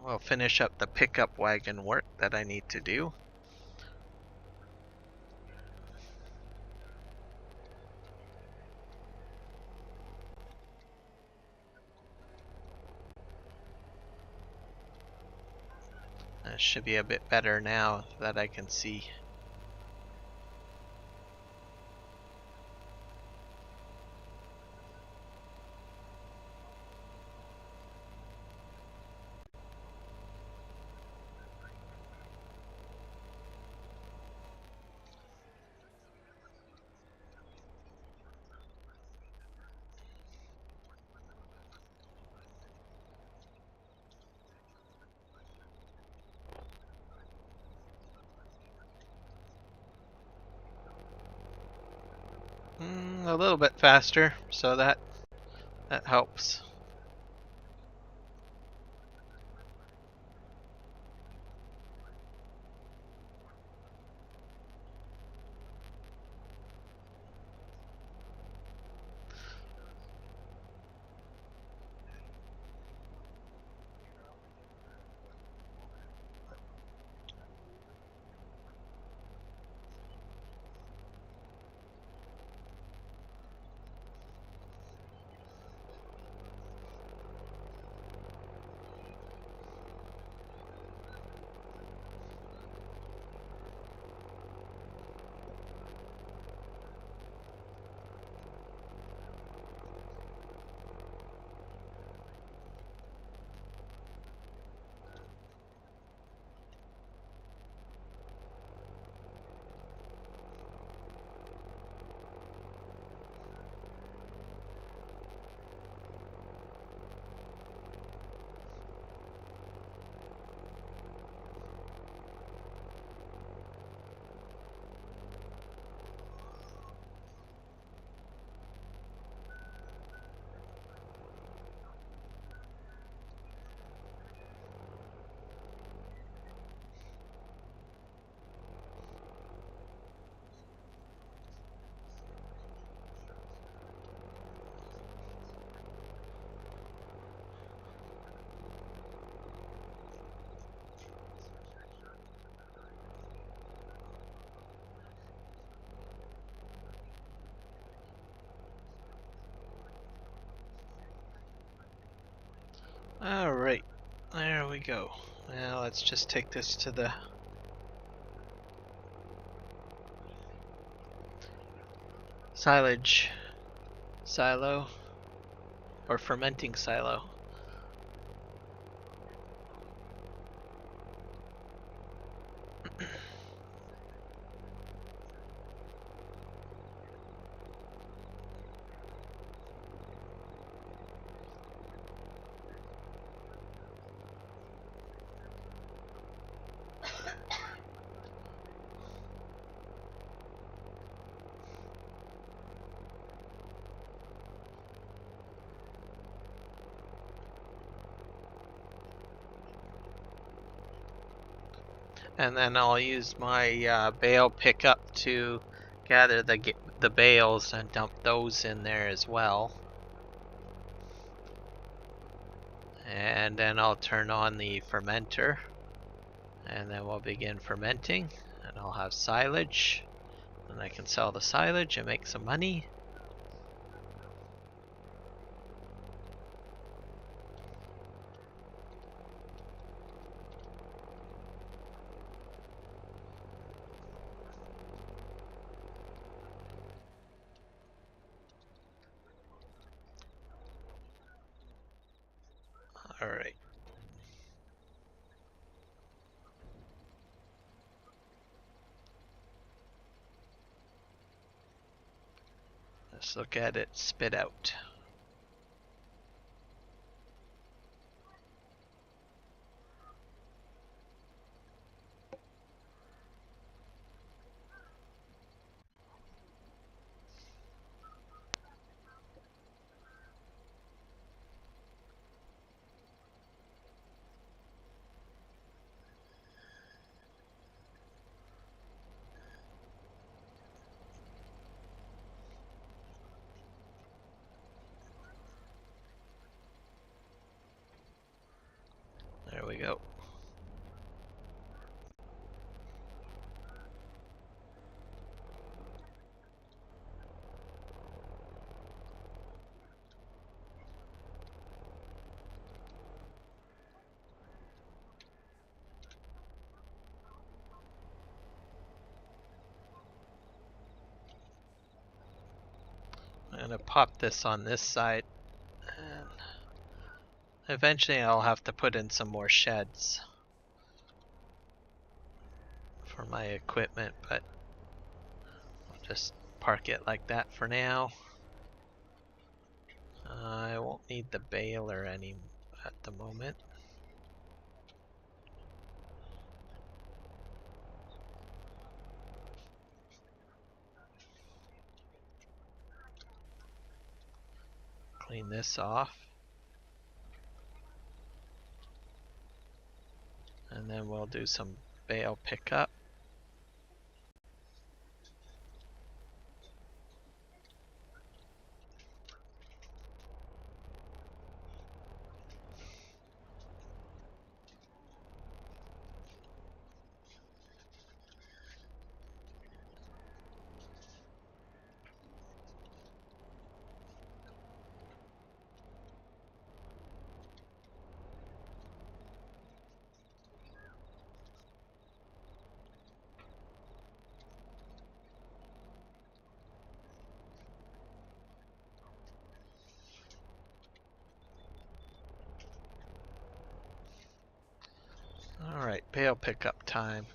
We'll finish up the pickup wagon work that I need to do. That should be a bit better now that I can see. A little bit faster, so that helps. Alright, there we go. Now let's just take this to the silage silo, or fermenting silo. And then I'll use my bale pickup to gather the bales and dump those in there as well. And then I'll turn on the fermenter, and then we'll begin fermenting, and I'll have silage, and I can sell the silage and make some money. Alright. Let's look at it spit out. we go. I'm gonna pop this on this side, and eventually I'll have to put in some more sheds for my equipment, but I'll just park it like that for now. I won't need the baler any at the moment. Clean this off. And then we'll do some bale pickup. Alright, bale pickup time.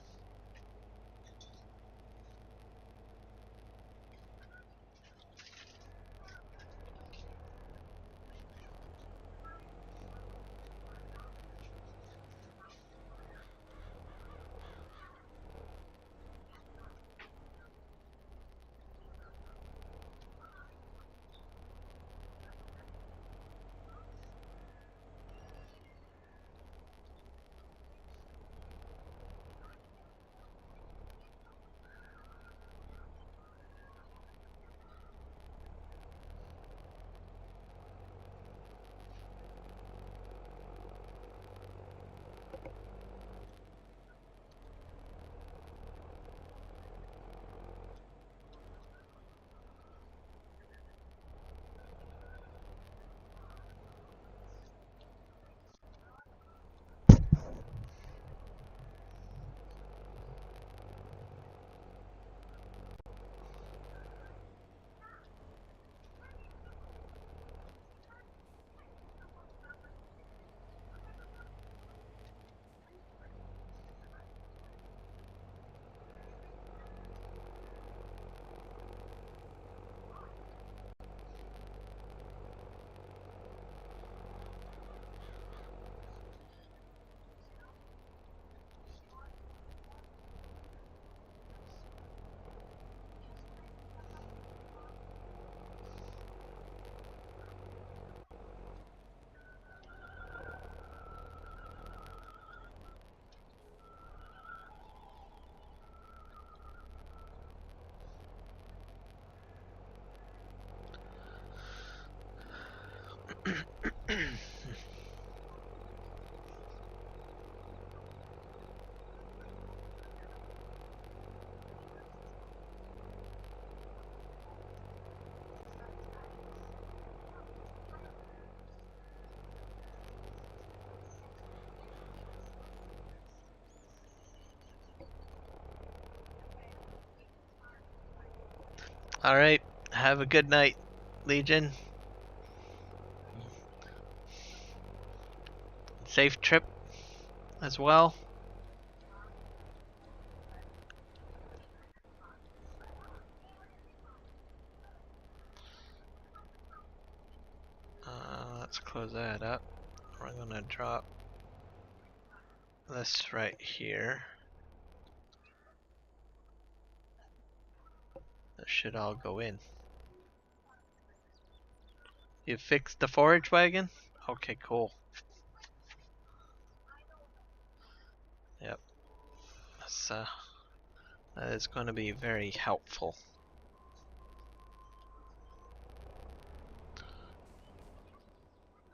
Alright, have a good night, Legion. Safe trip as well. Let's close that up. We're gonna drop this right here. That should all go in. You fixed the forage wagon? Okay, cool. Yep. That is going to be very helpful.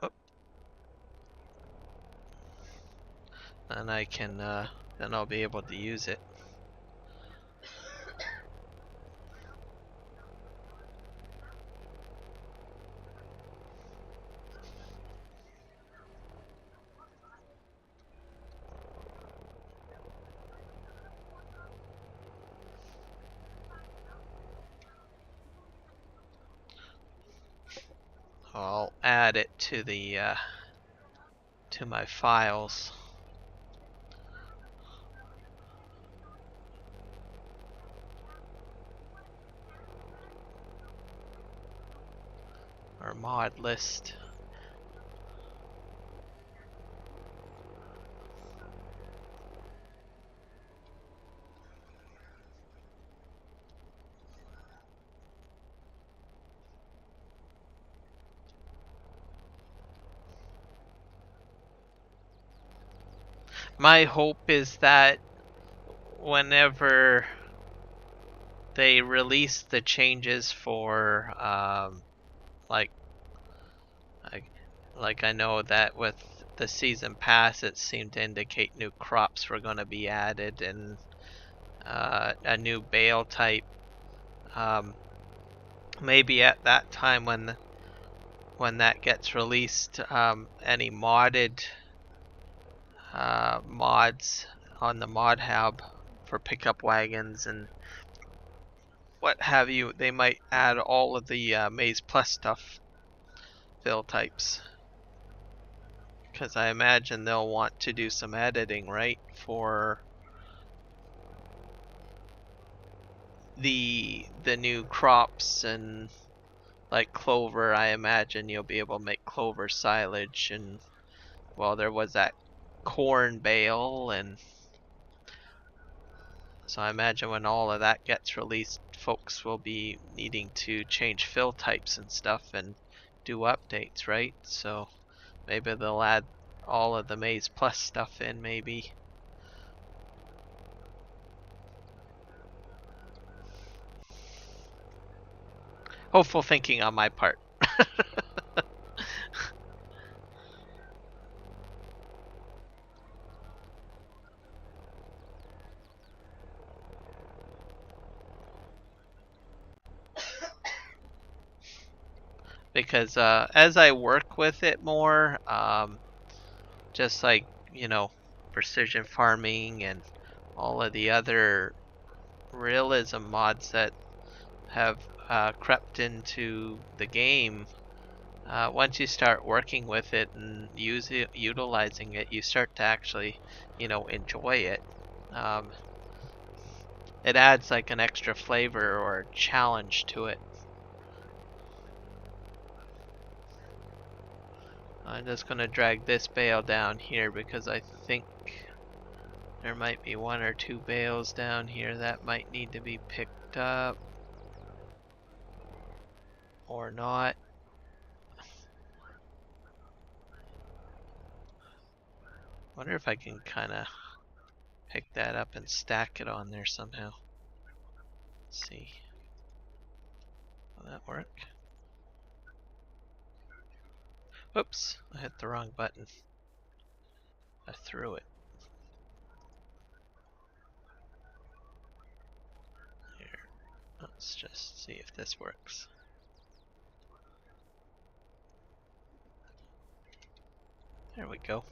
Oh. and I can then I'll be able to use it. I'll add it to the to my files. Or mod list. My hope is that whenever they release the changes for like I know that with the season pass it seemed to indicate new crops were going to be added and a new bale type. Maybe at that time when that gets released, any modded mods on the mod hub for pickup wagons and what have you, they might add all of the Maize Plus stuff, fill types. Because I imagine they'll want to do some editing, right, for the new crops and like clover. I imagine you'll be able to make clover silage, and well, there was that corn bale, and so I imagine when all of that gets released, folks will be needing to change fill types and stuff and do updates, right? So maybe they'll add all of the Maize Plus stuff in, maybe. Hopeful thinking on my part. Because as I work with it more, just like, you know, precision farming and all of the other realism mods that have crept into the game, once you start working with it and utilizing it, you start to actually, you know, enjoy it. Um, it adds like an extra flavor or challenge to it. I'm just gonna drag this bale down here because I think there might be one or two bales down here that might need to be picked up. Or not. Wonder if I can kinda pick that up and stack it on there somehow. Let's see. Will that work? Whoops, I hit the wrong button. I threw it. Here, let's just see if this works. There we go.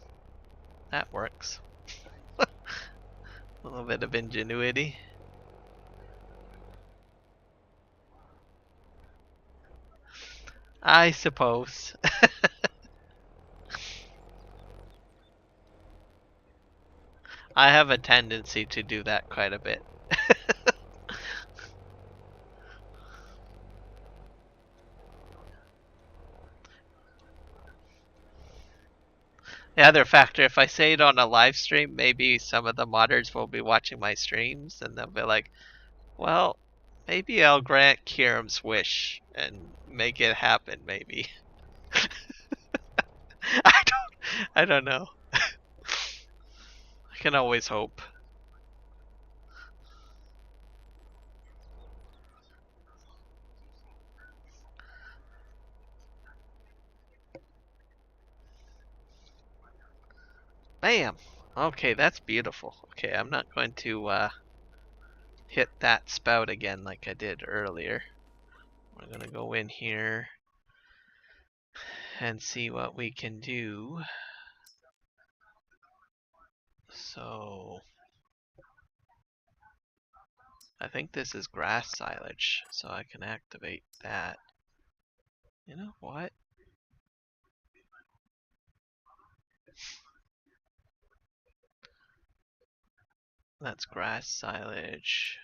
That works. A little bit of ingenuity. I suppose. I have a tendency to do that quite a bit. The other factor, if I say it on a live stream, maybe some of the modders will be watching my streams and they'll be like, well, maybe I'll grant Kieran's wish and make it happen, maybe. I don't know. I can always hope. Bam! Okay, that's beautiful. Okay, I'm not going to hit that spout again like I did earlier. We're going to go in here and see what we can do. So I think this is grass silage, so I can activate that. You know what? That's grass silage.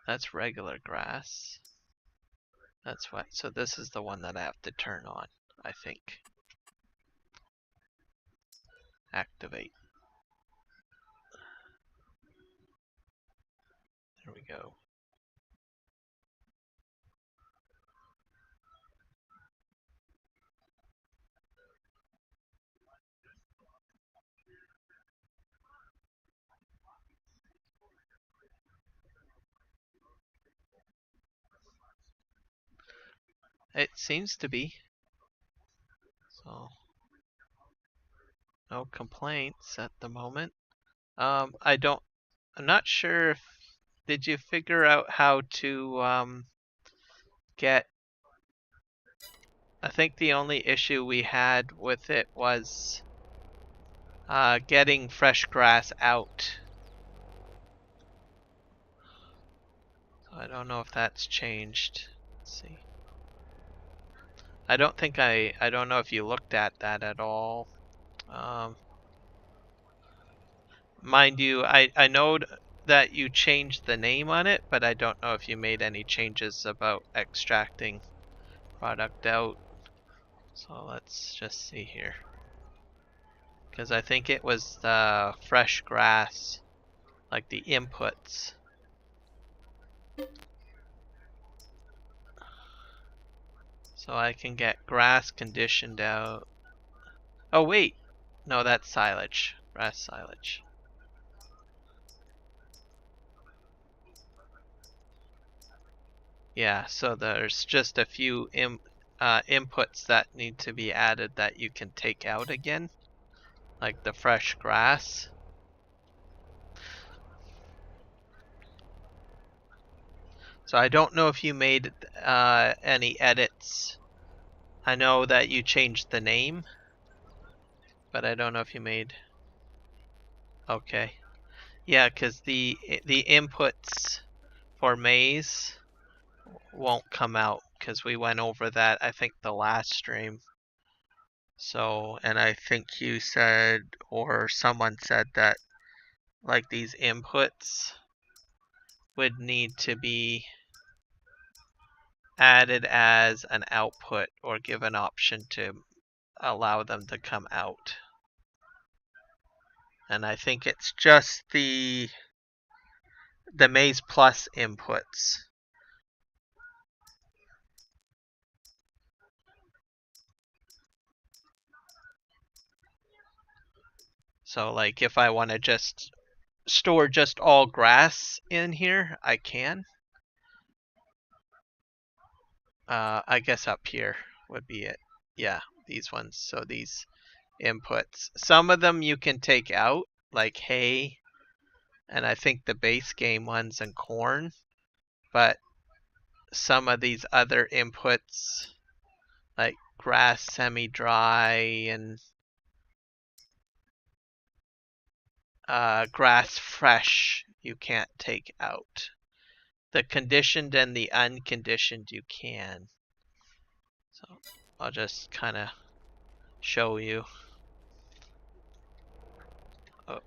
That's regular grass. That's what. So this is the one that I have to turn on, I think. Activate. There we go. It seems to be. So no complaints at the moment. I'm not sure if, did you figure out how to get, I think the only issue we had with it was getting fresh grass out. So I don't know if that's changed. Let's see. I don't know if you looked at that at all. Mind you, I know that you changed the name on it, but I don't know if you made any changes about extracting product out. So let's just see here. Because I think it was the fresh grass, like the inputs. So I can get grass conditioned out. Oh wait, no, that's silage, grass silage. Yeah, so there's just a few inputs that need to be added that you can take out again, like the fresh grass. So I don't know if you made any edits. I know that you changed the name, but I don't know if you made. Okay, yeah, because the inputs for Maize won't come out because we went over that, I think, the last stream. So, and I think you said, or someone said that, like, these inputs would need to be added as an output or give an option to allow them to come out. And I think it's just the Maize Plus inputs. So like if I want to just store just all grass in here, I can. I guess up here would be it. Yeah, these ones. So these inputs. Some of them you can take out, like hay, and I think the base game ones and corn. But some of these other inputs, like grass semi-dry and grass fresh, you can't take out. The conditioned and the unconditioned you can. So I'll just kind of show you. Oh.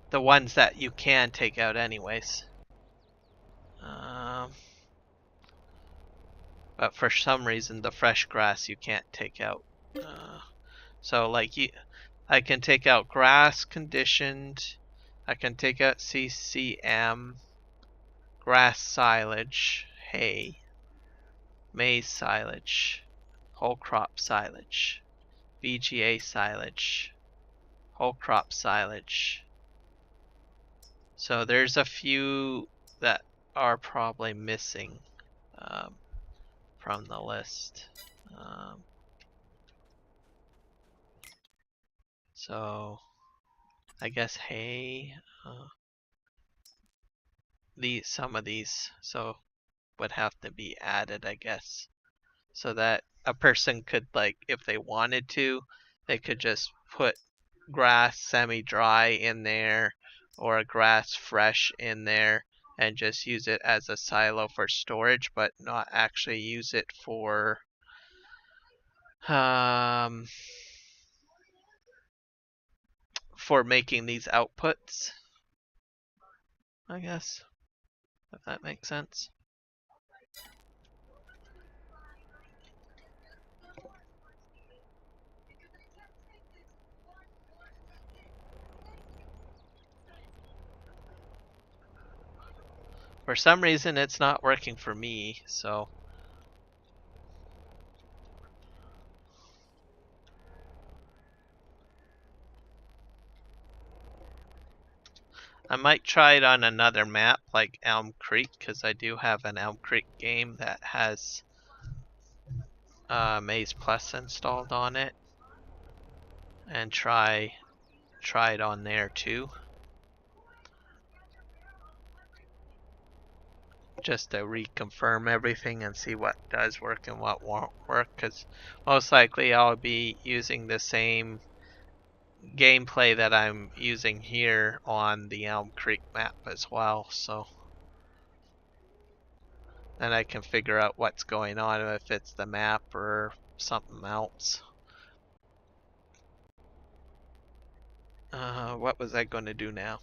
The ones that you can take out anyways. But for some reason the fresh grass you can't take out. So like I can take out grass conditioned. I can take out CCM, grass silage, hay, maize silage, whole crop silage, VGA silage, whole crop silage. So there's a few that are probably missing from the list. So I guess hay, some of these so would have to be added, I guess, so that a person could, like, if they wanted to, they could just put grass semi-dry in there or a grass fresh in there and just use it as a silo for storage, but not actually use it for making these outputs, I guess, if that makes sense. For some reason, it's not working for me, so I might try it on another map like Elm Creek, because I do have an Elm Creek game that has Maize Plus installed on it, and try it on there too, just to reconfirm everything and see what does work and what won't work, because most likely I'll be using the same gameplay that I'm using here on the Elm Creek map as well, so then I can figure out what's going on, if it's the map or something else. What was I going to do now?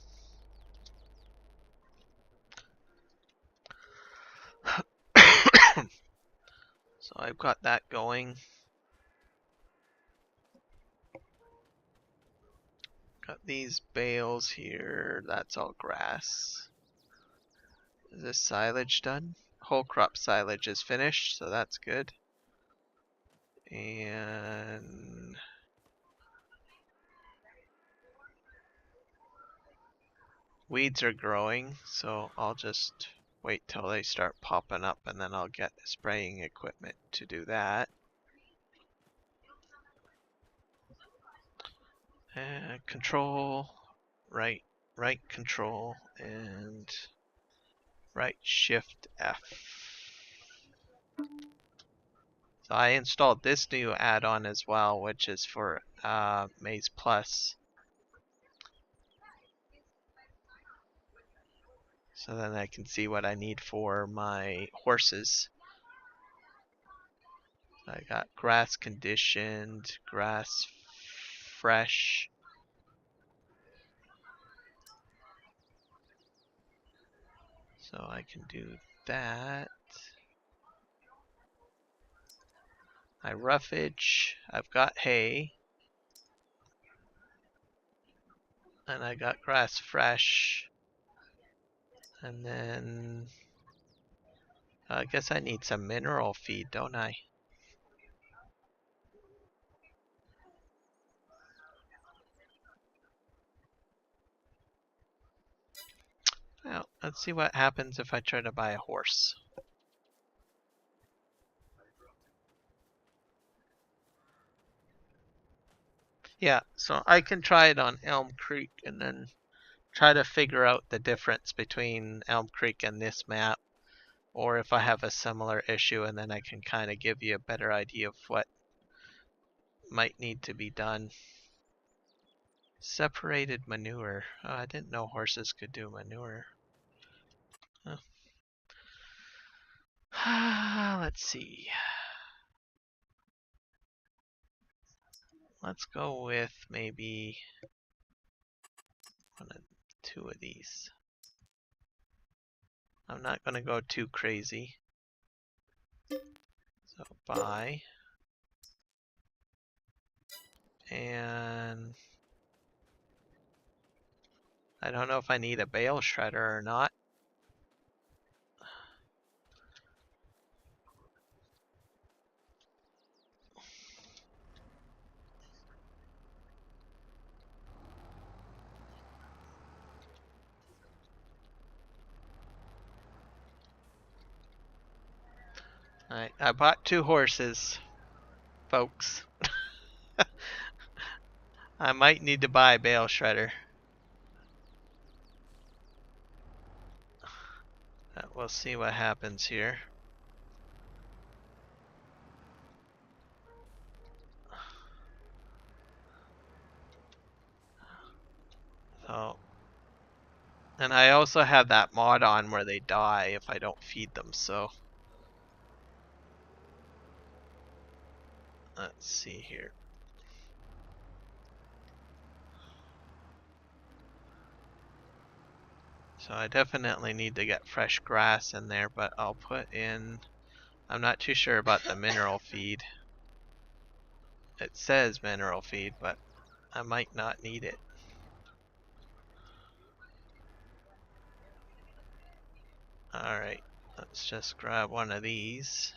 So I've got that going. Got these bales here. That's all grass. Is this silage done? Whole crop silage is finished, so that's good. And weeds are growing, so I'll just wait till they start popping up and then I'll get the spraying equipment to do that. And control, right control, and right shift F. So I installed this new add-on as well, which is for Maize Plus. So then I can see what I need for my horses. I got grass conditioned, grass fresh. So I can do that. My roughage, I've got hay. And I got grass fresh. And then I guess I need some mineral feed, don't I? Well, let's see what happens if I try to buy a horse. Yeah, so I can try it on Elm Creek and then try to figure out the difference between Elm Creek and this map, or if I have a similar issue, and then I can kind of give you a better idea of what might need to be done. Separated manure. Oh, I didn't know horses could do manure. Huh. Let's see. Let's go with maybe two of these. I'm not going to go too crazy. So buy. And I don't know if I need a bale shredder or not. Alright, I bought 2 horses, folks. I might need to buy a bale shredder. We'll see what happens here. So, and I also have that mod on where they die if I don't feed them, so let's see here. So I definitely need to get fresh grass in there, but I'll put in, I'm not too sure about the mineral feed. It says mineral feed, but I might not need it. Alright, let's just grab one of these.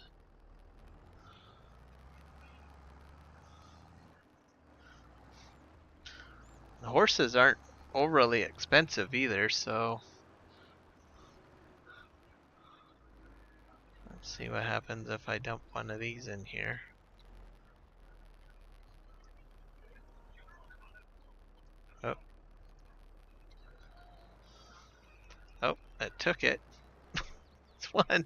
The horses aren't overly expensive either, so let's see what happens if I dump one of these in here. Oh, oh, it took it. It's one.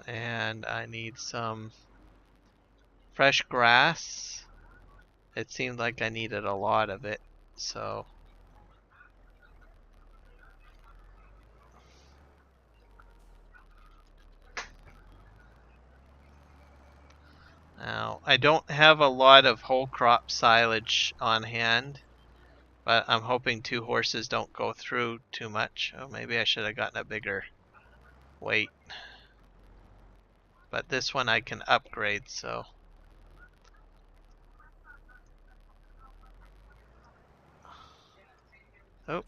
And I need some fresh grass. It seemed like I needed a lot of it, so now I don't have a lot of whole crop silage on hand, but I'm hoping 2 horses don't go through too much. Oh, maybe I should have gotten a bigger weight. But this one I can upgrade, so. Oh,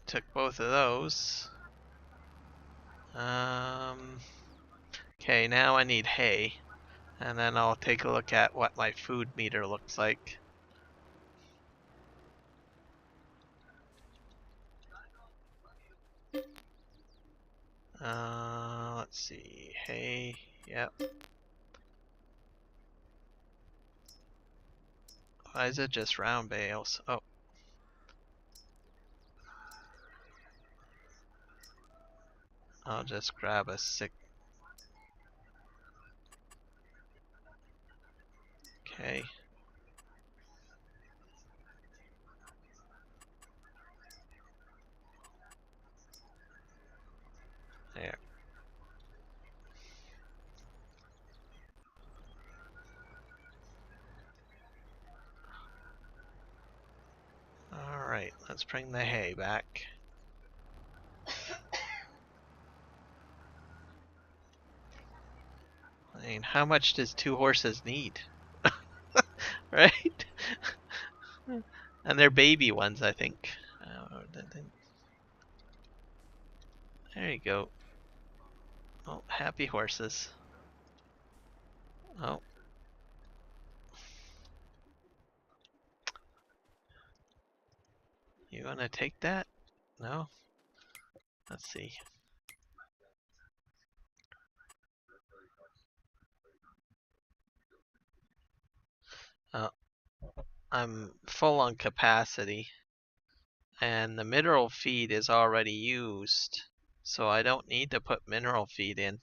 took both of those. Okay, now I need hay. And then I'll take a look at what my food meter looks like. Let's see. Hay, yep. Why is it just round bales? Oh. I'll just grab a sick. Okay. There. Alright, let's bring the hay back. I mean, how much does 2 horses need? Right? And they're baby ones, I think. There you go. Oh, happy horses. Oh. You wanna take that? No? Let's see. Oh, I'm full on capacity. And the mineral feed is already used. So I don't need to put mineral feed in.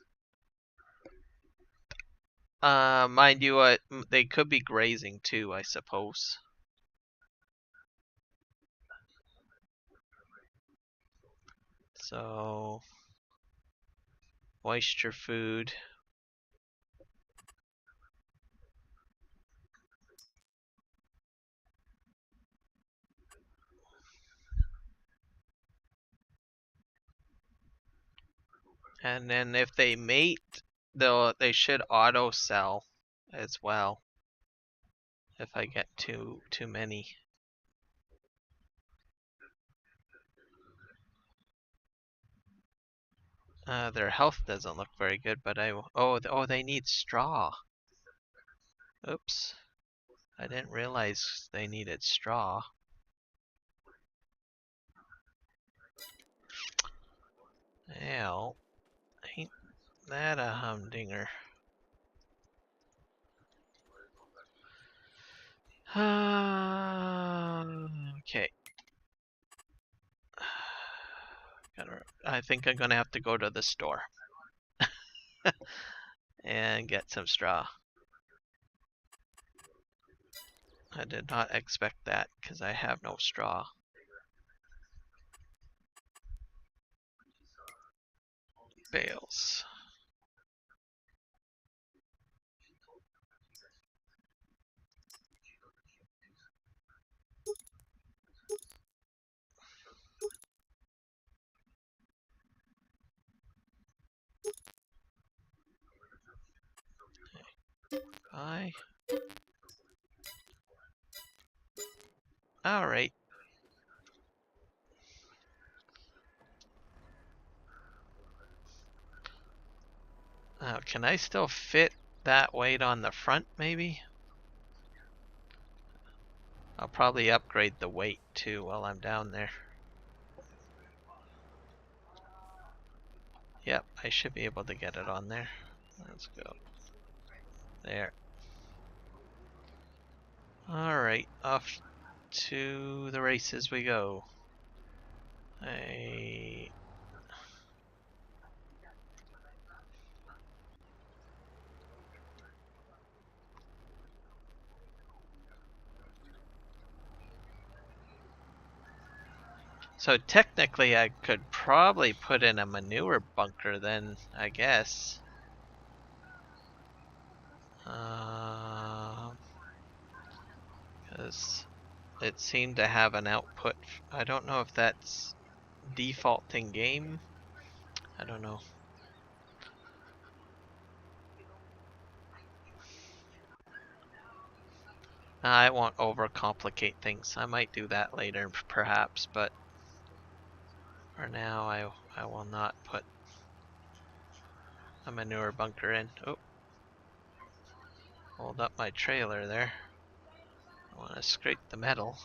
Mind you, they could be grazing too, I suppose. So, moisture food. And then if they mate, they should auto sell as well. If I get too many. Their health doesn't look very good, but oh, they need straw. Oops. I didn't realize they needed straw. Well, ain't that a humdinger? Okay. I think I'm gonna have to go to the store and get some straw. I did not expect that because I have no straw. Bales. Bye. Alright. Can I still fit that weight on the front, maybe? I'll probably upgrade the weight too while I'm down there. Yep, I should be able to get it on there. Let's go. There. Alright, off to the races we go. So technically I could probably put in a manure bunker then, I guess. Because it seemed to have an output. I don't know if that's default in game. I don't know. I won't overcomplicate things. I might do that later, perhaps, but for now I will not put a manure bunker in. Oh, hold up my trailer there. I want to scrape the metal.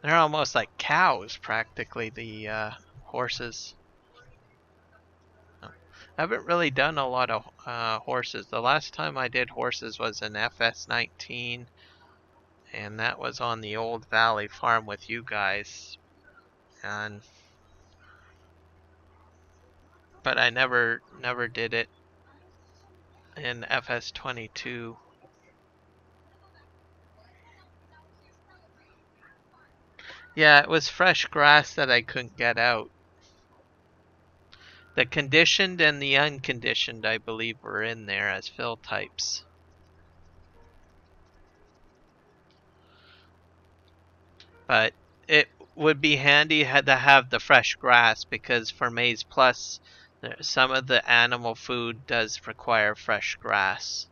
They're almost like cows, practically, the horses. I haven't really done a lot of horses. The last time I did horses was in FS19, and that was on the old Valley farm with you guys. But I never did it in FS22. Yeah, it was fresh grass that I couldn't get out. The conditioned and the unconditioned, I believe, were in there as fill types. But it would be handy to have the fresh grass, because for Maize Plus, some of the animal food does require fresh grass.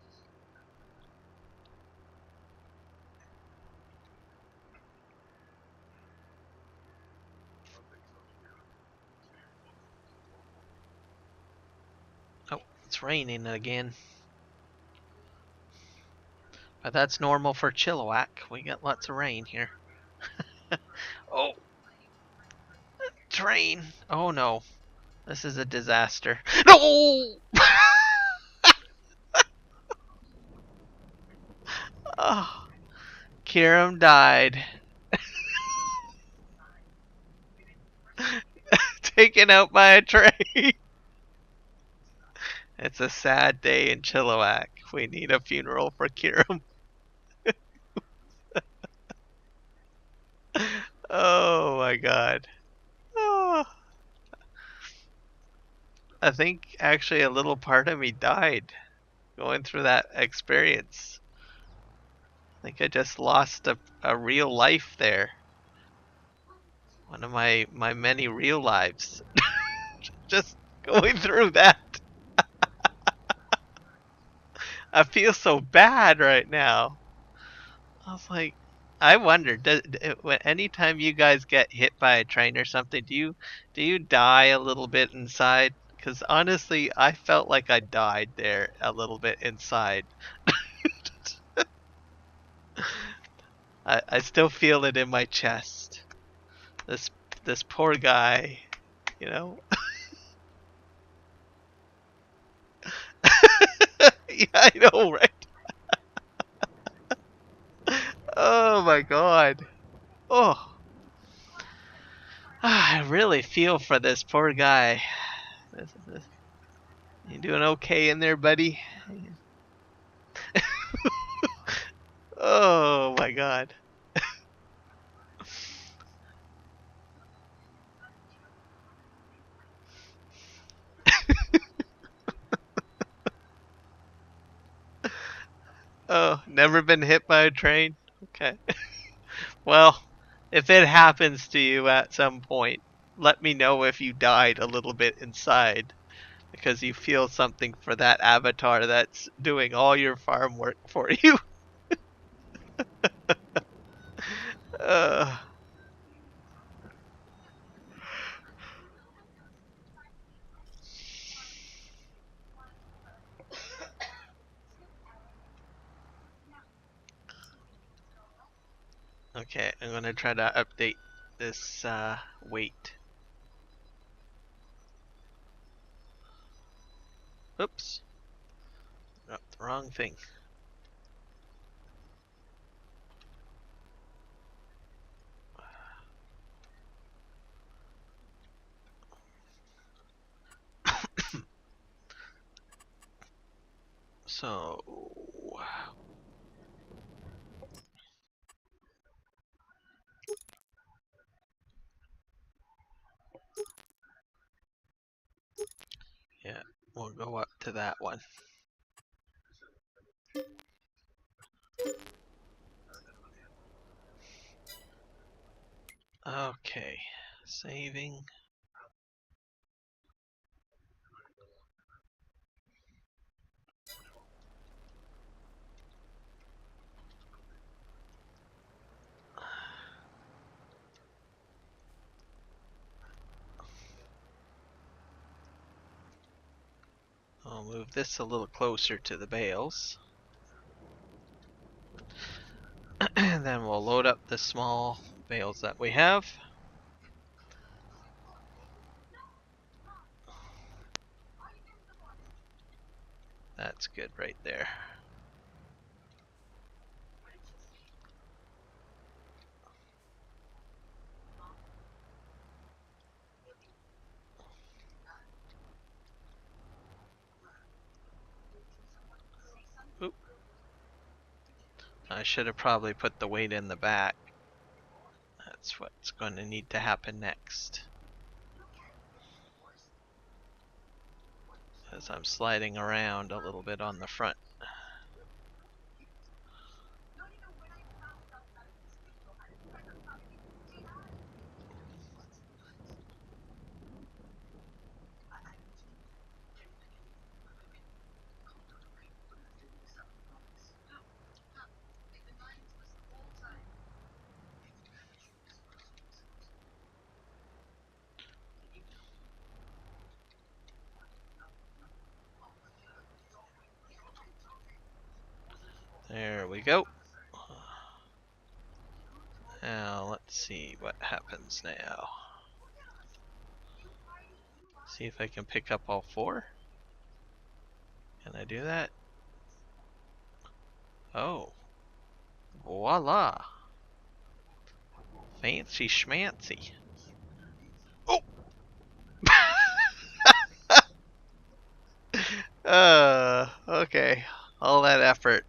Oh, it's raining again. But that's normal for Chilliwack. We get lots of rain here. Oh, train. Oh no. This is a disaster. No! Oh, Kiram died. Taken out by a train. It's a sad day in Chilliwack. We need a funeral for Kiram. Oh my god. Oh, I think actually a little part of me died going through that experience. I think I just lost a real life there. One of my many real lives. Just going through that. I feel so bad right now. I was like, I wonder, anytime you guys get hit by a train or something, do you die a little bit inside? Because honestly, I felt like I died there a little bit inside. I still feel it in my chest. This this poor guy, you know. Yeah, I know, right? Oh my god. Oh, I really feel for this poor guy. You doing okay in there, buddy? Oh my god. Oh, never been hit by a train? Okay. Well, if it happens to you at some point, let me know if you died a little bit inside because you feel something for that avatar that's doing all your farm work for you. uh, okay, I'm gonna try to update this weight. Oops, got the wrong thing. So, yeah, we'll go up to that one. Okay, saving. I'll move this a little closer to the bales. And then we'll load up the small bales that we have. That's good right there. Oop. I should have probably put the weight in the back. That's what's going to need to happen next. As I'm sliding around a little bit on the front. There we go. Now let's see what happens now. See if I can pick up all four. Can I do that? Oh. Voila. Fancy schmancy. Oh! Okay. All that effort.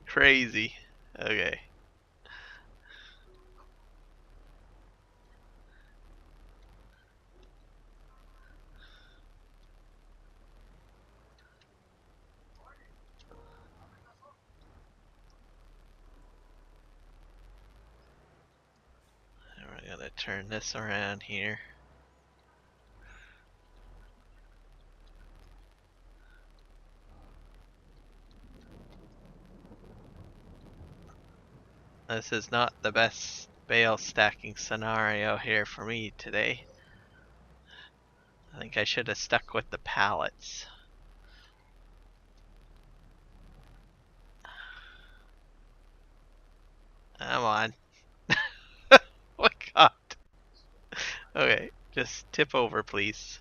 Crazy. Okay. We're gonna turn this around here. This is not the best bale stacking scenario here for me today. I think I should have stuck with the pallets. Just tip over, please.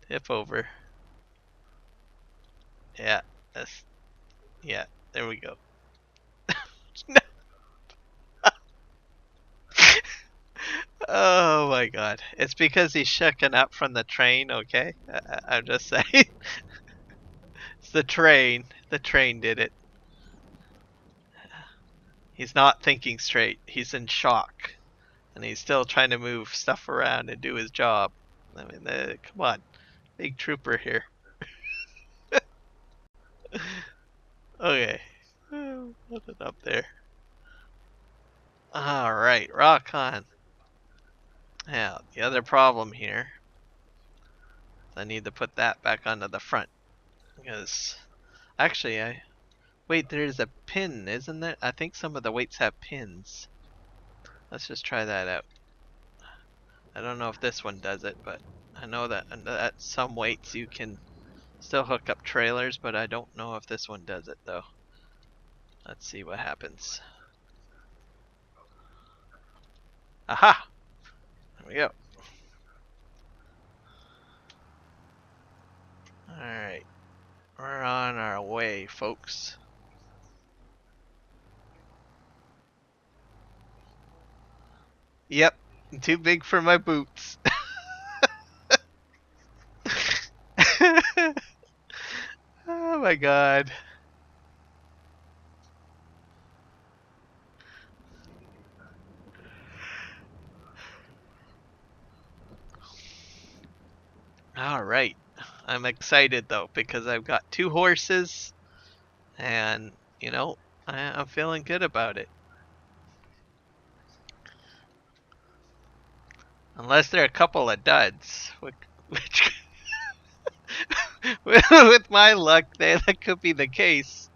Tip over. Yeah. Yeah. There we go. Oh my god. It's because he's shucking up from the train, okay? I'm just saying. It's the train. The train did it. He's not thinking straight. He's in shock. And he's still trying to move stuff around and do his job. I mean, come on. Big trooper here. Okay. Put it up there. Alright, rock on. Now, the other problem here, I need to put that back onto the front. Because, actually, wait, there's a pin, isn't there? I think some of the weights have pins. Let's just try that out. I don't know if this one does it, but I know that at some weights you can still hook up trailers, but I don't know if this one does it though. Let's see what happens. Aha! There we go. Alright. We're on our way, folks. Yep. Too big for my boots. Oh my god. Alright. I'm excited though because I've got 2 horses and, you know, I'm feeling good about it. Unless there are a couple of duds, which with my luck, that could be the case.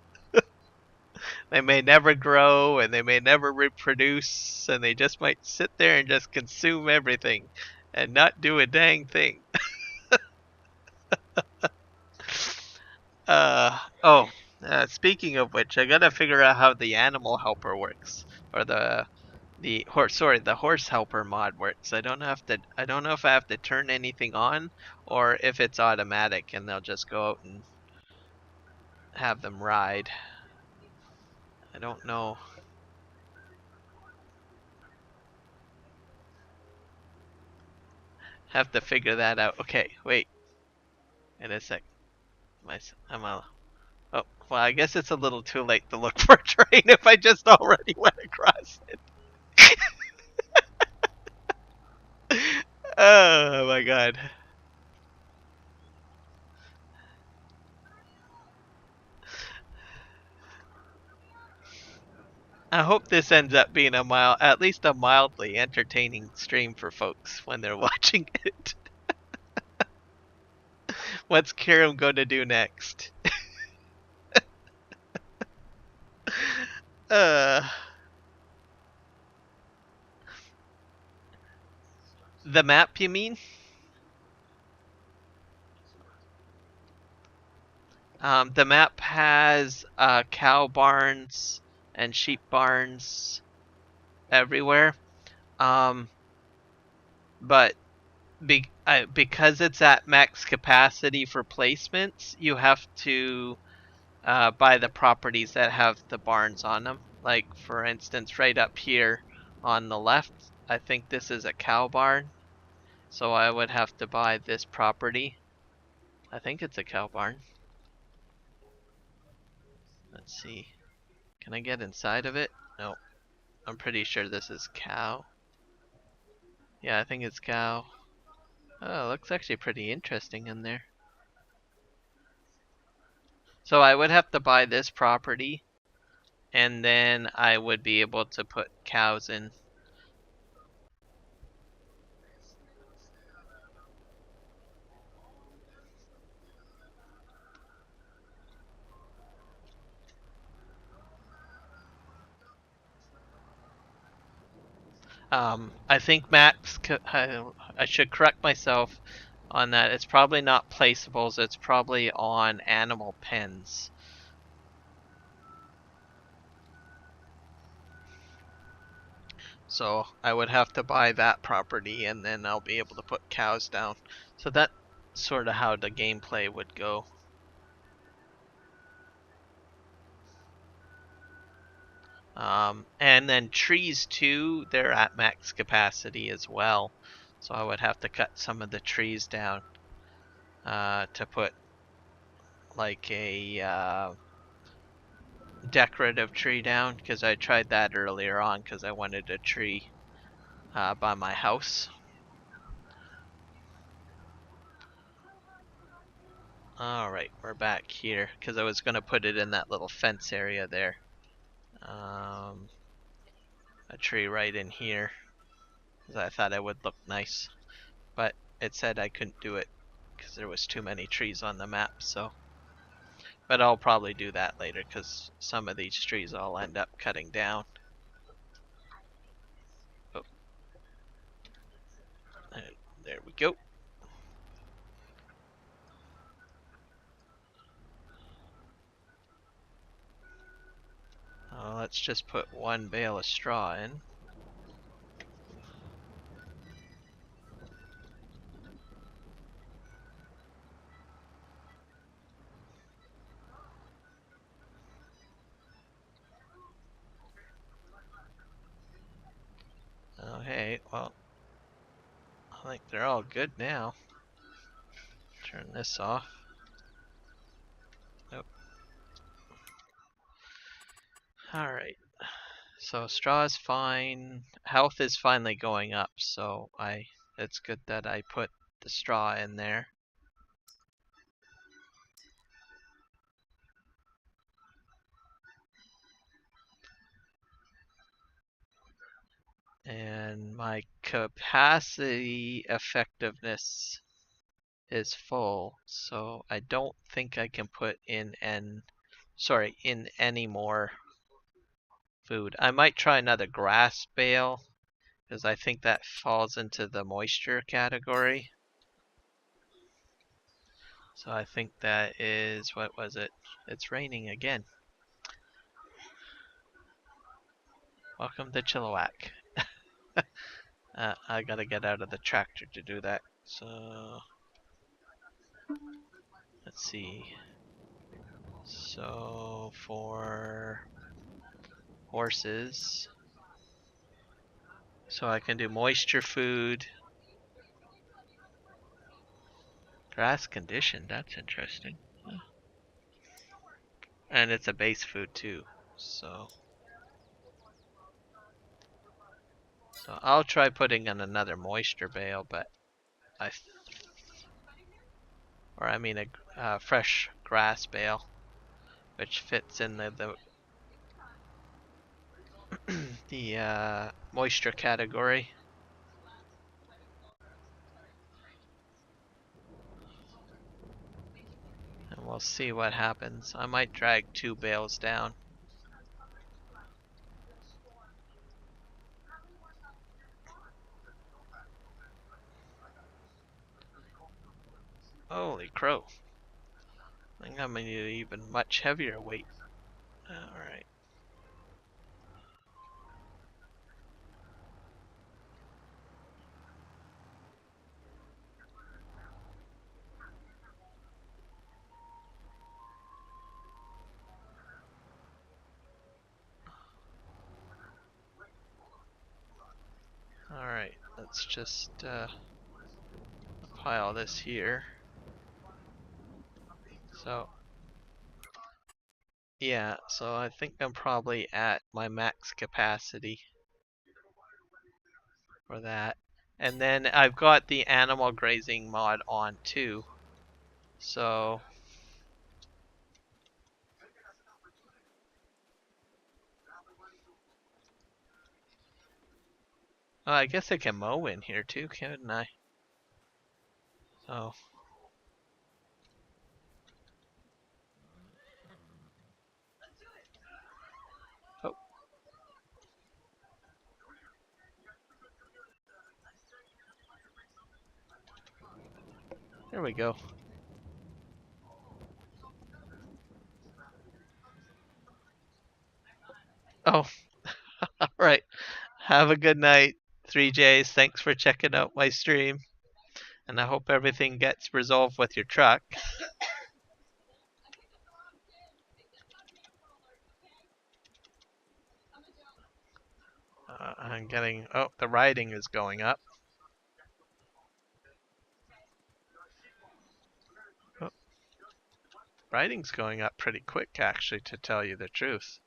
They may never grow and they may never reproduce, and they just might sit there and just consume everything and not do a dang thing. Speaking of which, I gotta figure out how the animal helper works, or the horse helper mod works. I don't know if I have to turn anything on or if it's automatic and they'll just go out and have them ride. I don't know. Have to figure that out. Okay, wait. Wait a sec. Oh, well, I guess it's a little too late to look for a train if I just already went across it. Oh my god. I hope this ends up being at least a mildly entertaining stream for folks when they're watching it. What's Kiram going to do next? The map, you mean? The map has cow barns and sheep barns everywhere. But because it's at max capacity for placements, you have to buy the properties that have the barns on them. Like, for instance, right up here on the left, I think this is a cow barn. So I would have to buy this property. I think it's a cow barn. Let's see. Can I get inside of it? No. I'm pretty sure this is cow. Yeah, I think it's cow. Oh, it looks actually pretty interesting in there. So I would have to buy this property, and then I would be able to put cows in. I think maps, I should correct myself on that. It's probably not placeables, it's probably on animal pens. So I would have to buy that property and then I'll be able to put cows down. So that's sort of how the gameplay would go. And then trees too, they're at max capacity as well. So I would have to cut some of the trees down to put like a decorative tree down, because I tried that earlier on because I wanted a tree by my house. Alright, we're back here because I was going to put it in that little fence area there. A tree right in here because I thought it would look nice. But it said I couldn't do it because there was too many trees on the map. So, but I'll probably do that later because some of these trees I'll end up cutting down. Oh, there we go. Let's just put one bale of straw in. Okay, well, I think they're all good now. Turn this off. Nope. Alright. So straw is fine. Health is finally going up, so it's good that I put the straw in there. And my capacity effectiveness is full, so I don't think I can put in any more food. I might try another grass bale because I think that falls into the moisture category. So I think that is, what was it? It's raining again. Welcome to Chilliwack. I gotta get out of the tractor to do that. So let's see. So for horses, so I can do moisture food, grass condition. That's interesting. And it's a base food too. So I'll try putting in another moisture bale, but a fresh grass bale, which fits in the moisture category. And we'll see what happens. I might drag 2 bales down. Holy crow. I think I'm gonna need an even much heavier weight. Alright. Alright, let's just pile this here. So, yeah, so I think I'm probably at my max capacity for that. And then I've got the animal grazing mod on too. So, I guess I can mow in here too, couldn't I? So, oh. There we go. Oh, alright. Have a good night, 3Js. Thanks for checking out my stream. And I hope everything gets resolved with your truck. I'm getting... Oh, the riding is going up. Oh, riding's going up pretty quick, actually, to tell you the truth.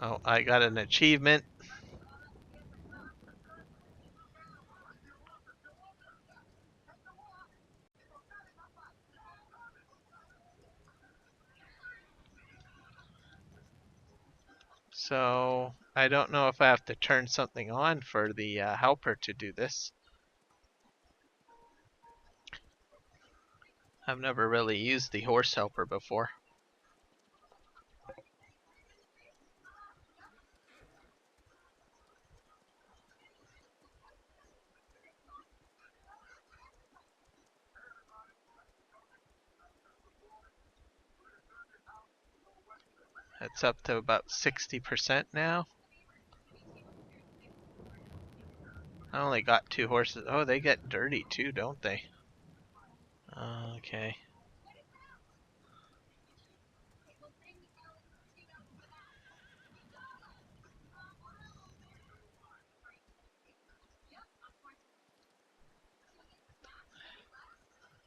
Oh, I got an achievement. So, I don't know if I have to turn something on for the helper to do this. I've never really used the horse helper before. It's up to about 60% now. I only got 2 horses. Oh, they get dirty too, don't they? Okay.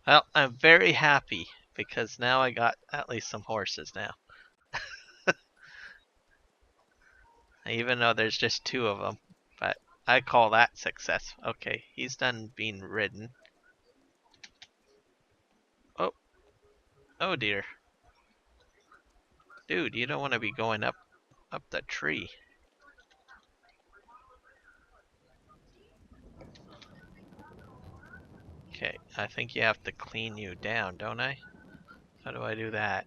Well, I'm very happy because now I got at least some horses now. Even though there's just 2 of them. But I call that success. Okay, he's done being ridden. Oh. Oh dear. Dude, you don't want to be going up the tree. Okay, I think you have to clean you down, don't I? How do I do that?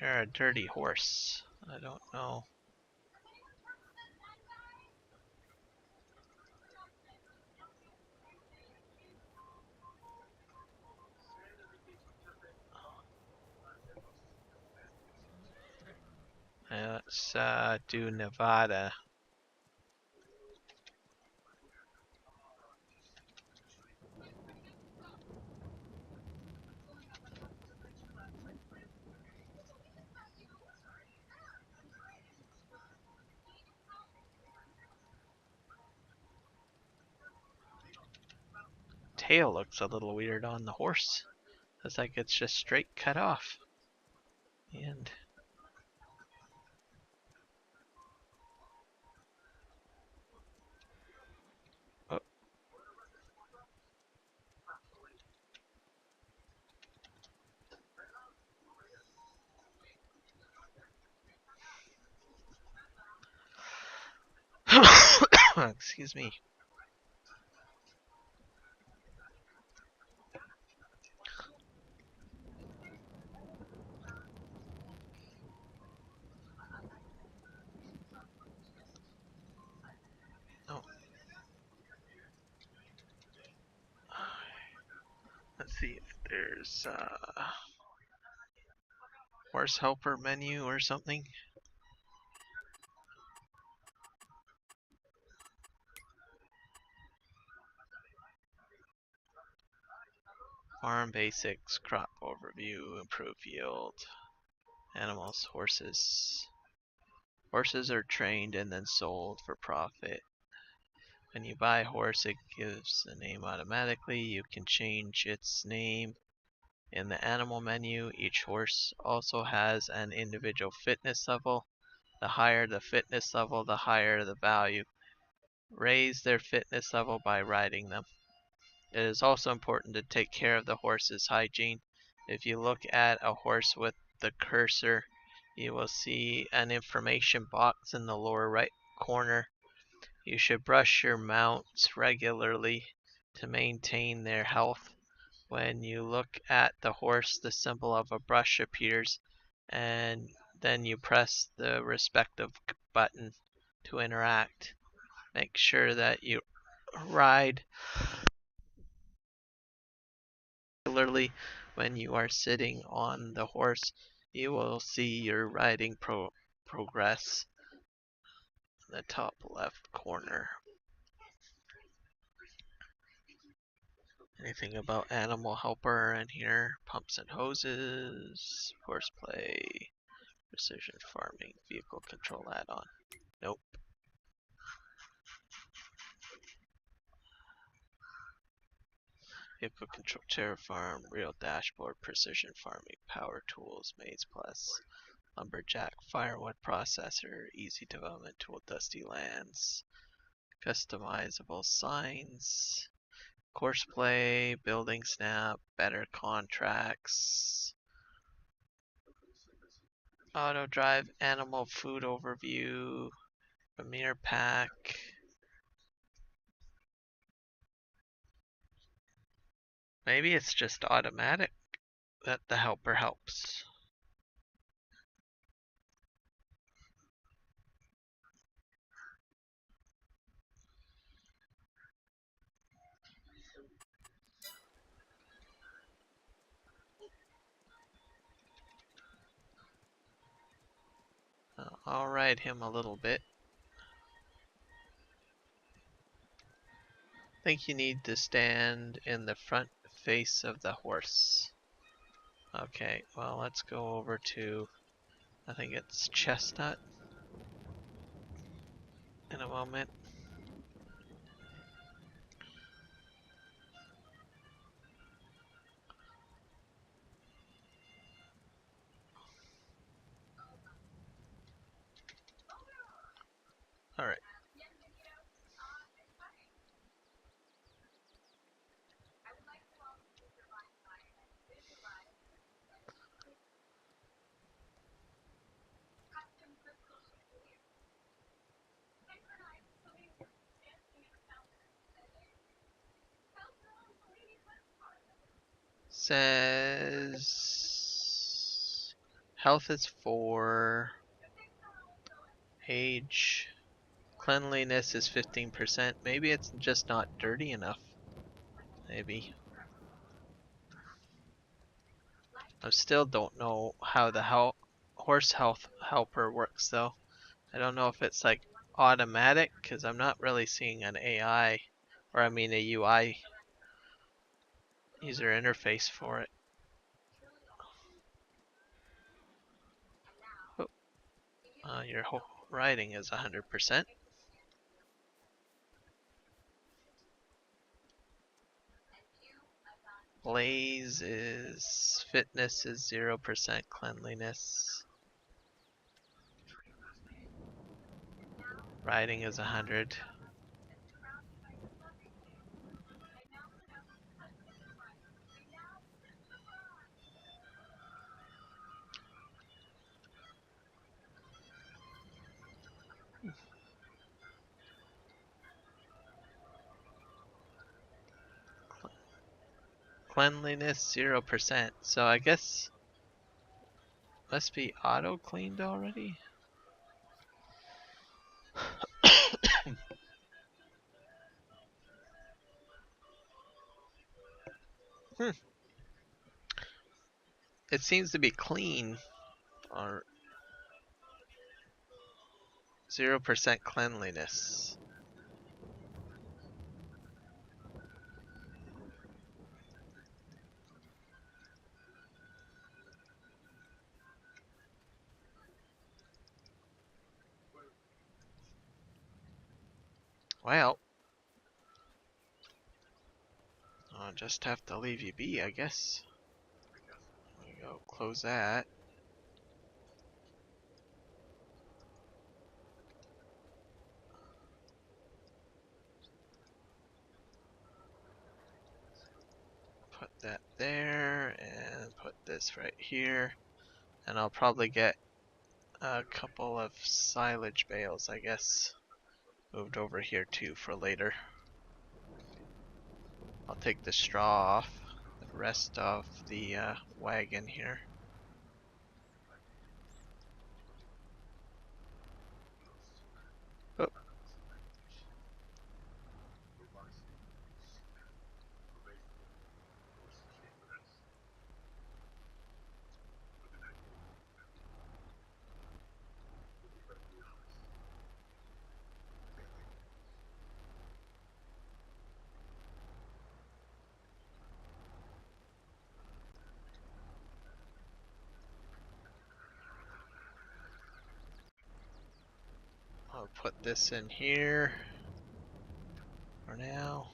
You're a dirty horse. I don't know. Let's do Nevada. Tail looks a little weird on the horse. It's like it's just straight cut off. And oh. Excuse me. Oh. Let's see if there's horse helper menu or something. Farm basics, crop overview, improve yield. Animals, horses. Horses are trained and then sold for profit. When you buy a horse, it gives a name automatically. You can change its name in the animal menu. Each horse also has an individual fitness level. The higher the fitness level, the higher the value. Raise their fitness level by riding them. It is also important to take care of the horse's hygiene. If you look at a horse with the cursor, you will see an information box in the lower right corner. You should brush your mounts regularly to maintain their health. When you look at the horse, the symbol of a brush appears, and then you press the respective button to interact. Make sure that you ride regularly. When you are sitting on the horse, you will see your riding progress in the top left corner. Anything about animal helper in here? Pumps and hoses, horseplay, precision farming, vehicle control add-on. Nope. Vehicle control, terra farm, real dashboard, precision farming, power tools, Maize plus, lumberjack, firewood processor, easy development tool, dusty lands, customizable signs, courseplay, building snap, better contracts, auto drive, animal food overview, Premier pack. Maybe it's just automatic that the helper helps. I'll ride him a little bit. I think you need to stand in the front face of the horse. Okay, well, let's go over to, I think it's Chestnut in a moment. Alright. Says health is 4, age, cleanliness is 15%. Maybe it's just not dirty enough. Maybe. I still don't know how the horse health helper works though. I don't know if it's like automatic, because I'm not really seeing an AI, or I mean a UI user interface for it. Oh, your riding is 100%. Blaze is fitness is 0%, cleanliness. Riding is 100. Cleanliness 0%. So I guess must be auto cleaned already. It seems to be clean, or 0% cleanliness. Well, I'll just have to leave you be, I guess. There we go, close that. Put that there, and put this right here. And I'll probably get a couple of silage bales, I guess, moved over here too for later. I'll take the straw off, the rest of the wagon here. I'll put this in here for now.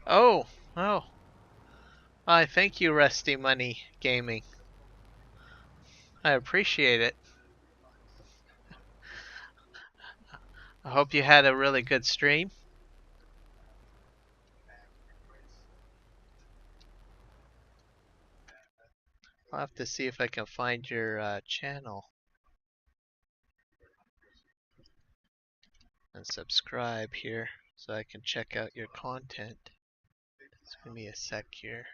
Oh, oh. I thank you, Rusty Money Gaming. I appreciate it. I hope you had a really good stream. I'll have to see if I can find your channel and subscribe here so I can check out your content. Just give me a sec here.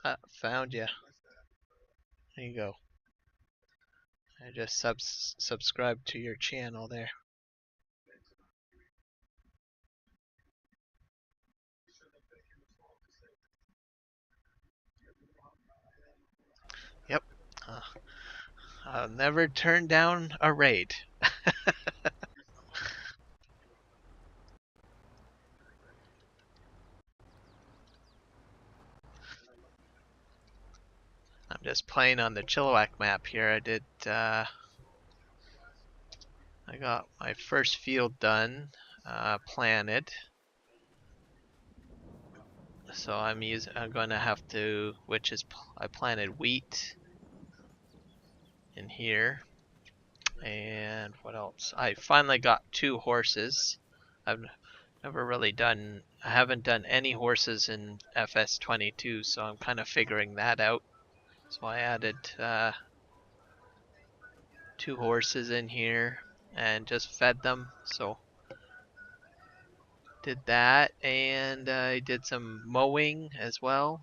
Ah, found ya. There you go. I just subscribed to your channel there. Yep. I'll never turn down a raid. I'm just playing on the Chilliwack map here. I got my first field done, planted. So I'm going to have to, I planted wheat in here. And what else? I finally got 2 horses. I've never really I haven't done any horses in FS22, so I'm kind of figuring that out. So I added 2 horses in here and just fed them. So did that, and I did some mowing as well.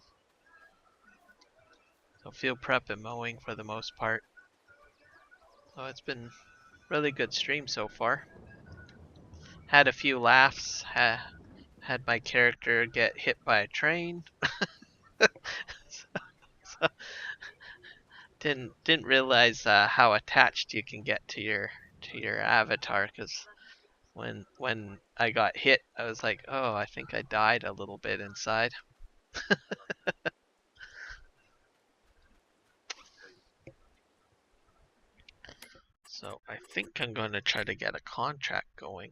So field prep and mowing for the most part. So it's been really good stream so far. Had a few laughs. Had my character get hit by a train. so, didn't realize how attached you can get to your avatar, because when I got hit, I was like, oh, I think I died a little bit inside. So I think I'm going to try to get a contract going.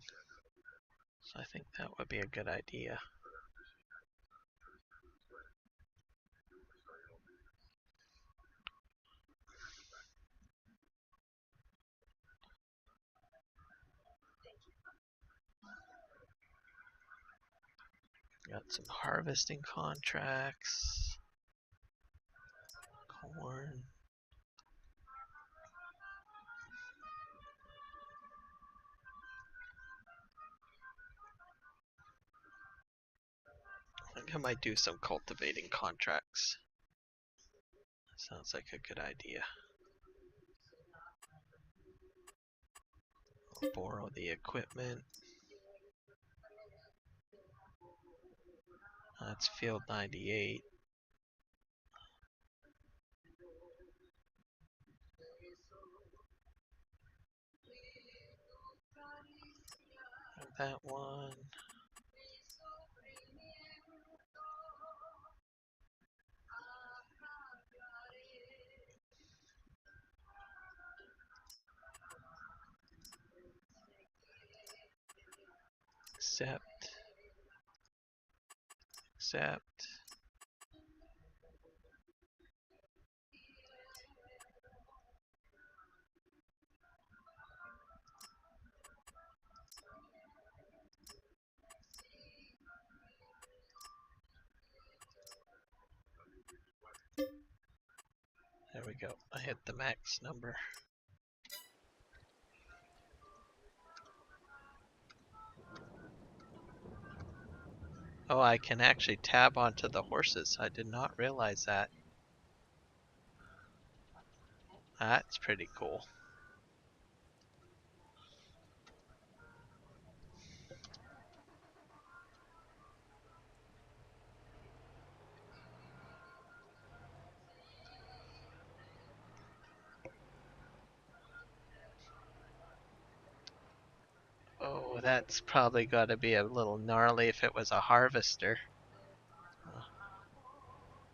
So I think that would be a good idea. Got some harvesting contracts. Corn. I think I might do some cultivating contracts. Sounds like a good idea. I'll borrow the equipment. That's field 98. That one. Accept. go. I hit the max number. Oh, I can actually tab onto the horses. I did not realize that. That's pretty cool. Oh, that's probably got to be a little gnarly if it was a harvester.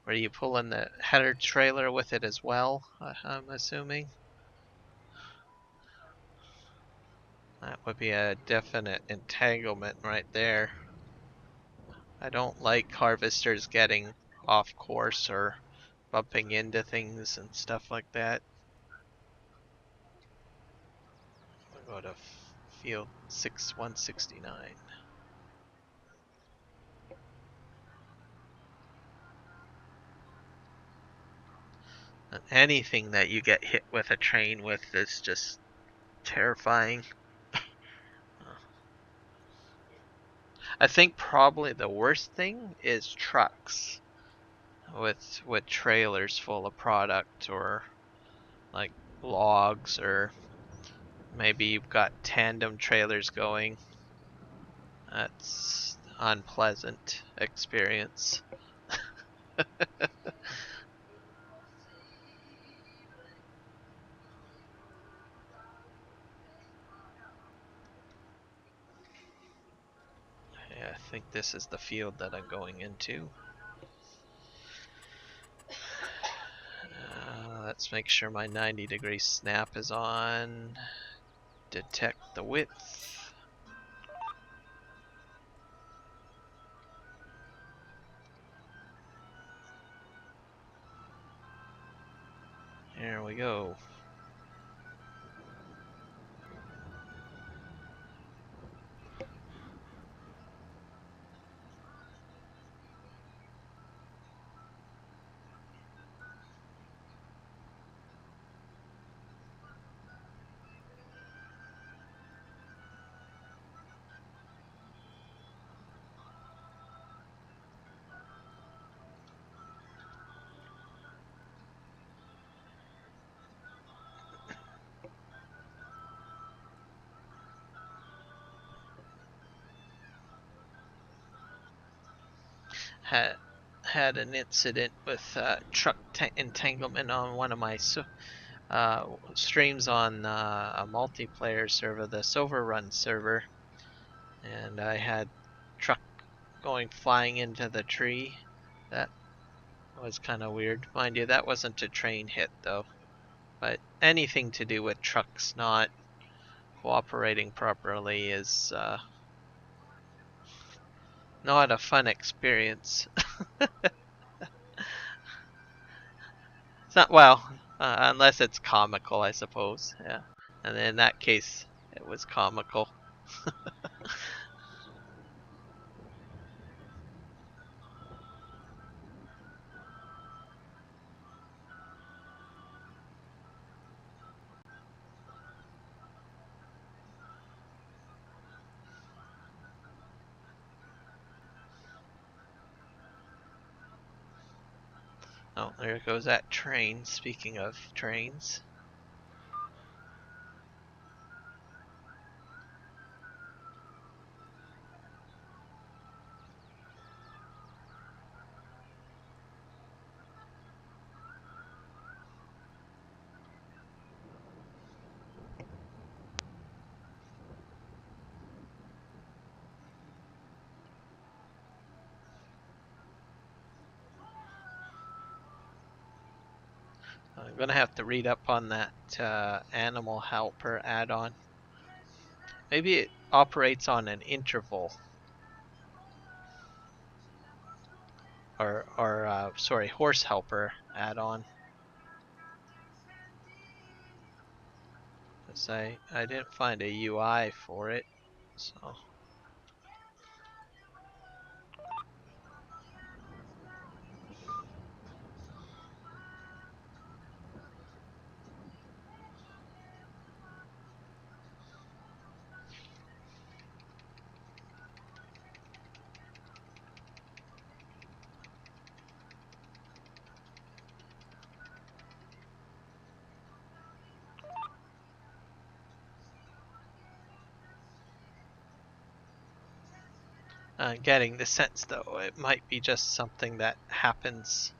Were you pulling the header trailer with it as well, I'm assuming? That would be a definite entanglement right there. I don't like harvesters getting off course or bumping into things and stuff like that. We'll go to field 6169. And anything that you get hit with a train with is just terrifying. I think probably the worst thing is trucks with trailers full of product, or like logs, or maybe you've got tandem trailers going. That's unpleasant experience. Yeah, I think this is the field that I'm going into. Let's make sure my 90-degree snap is on. Detect the width. Here we go. Had an incident with truck entanglement on one of my streams on a multiplayer server, the Silver Run server, and I had truck going flying into the tree. That was kind of weird. Mind you, that wasn't a train hit though. But anything to do with trucks not cooperating properly is not a fun experience. It's not, well, unless it's comical, I suppose. Yeah, and in that case, it was comical. Oh, there goes that train. Speaking of trains. I'm gonna have to read up on that animal helper add-on. Maybe it operates on an interval. Or sorry, horse helper add-on. Cause I didn't find a UI for it, so. getting the sense though it might be just something that happens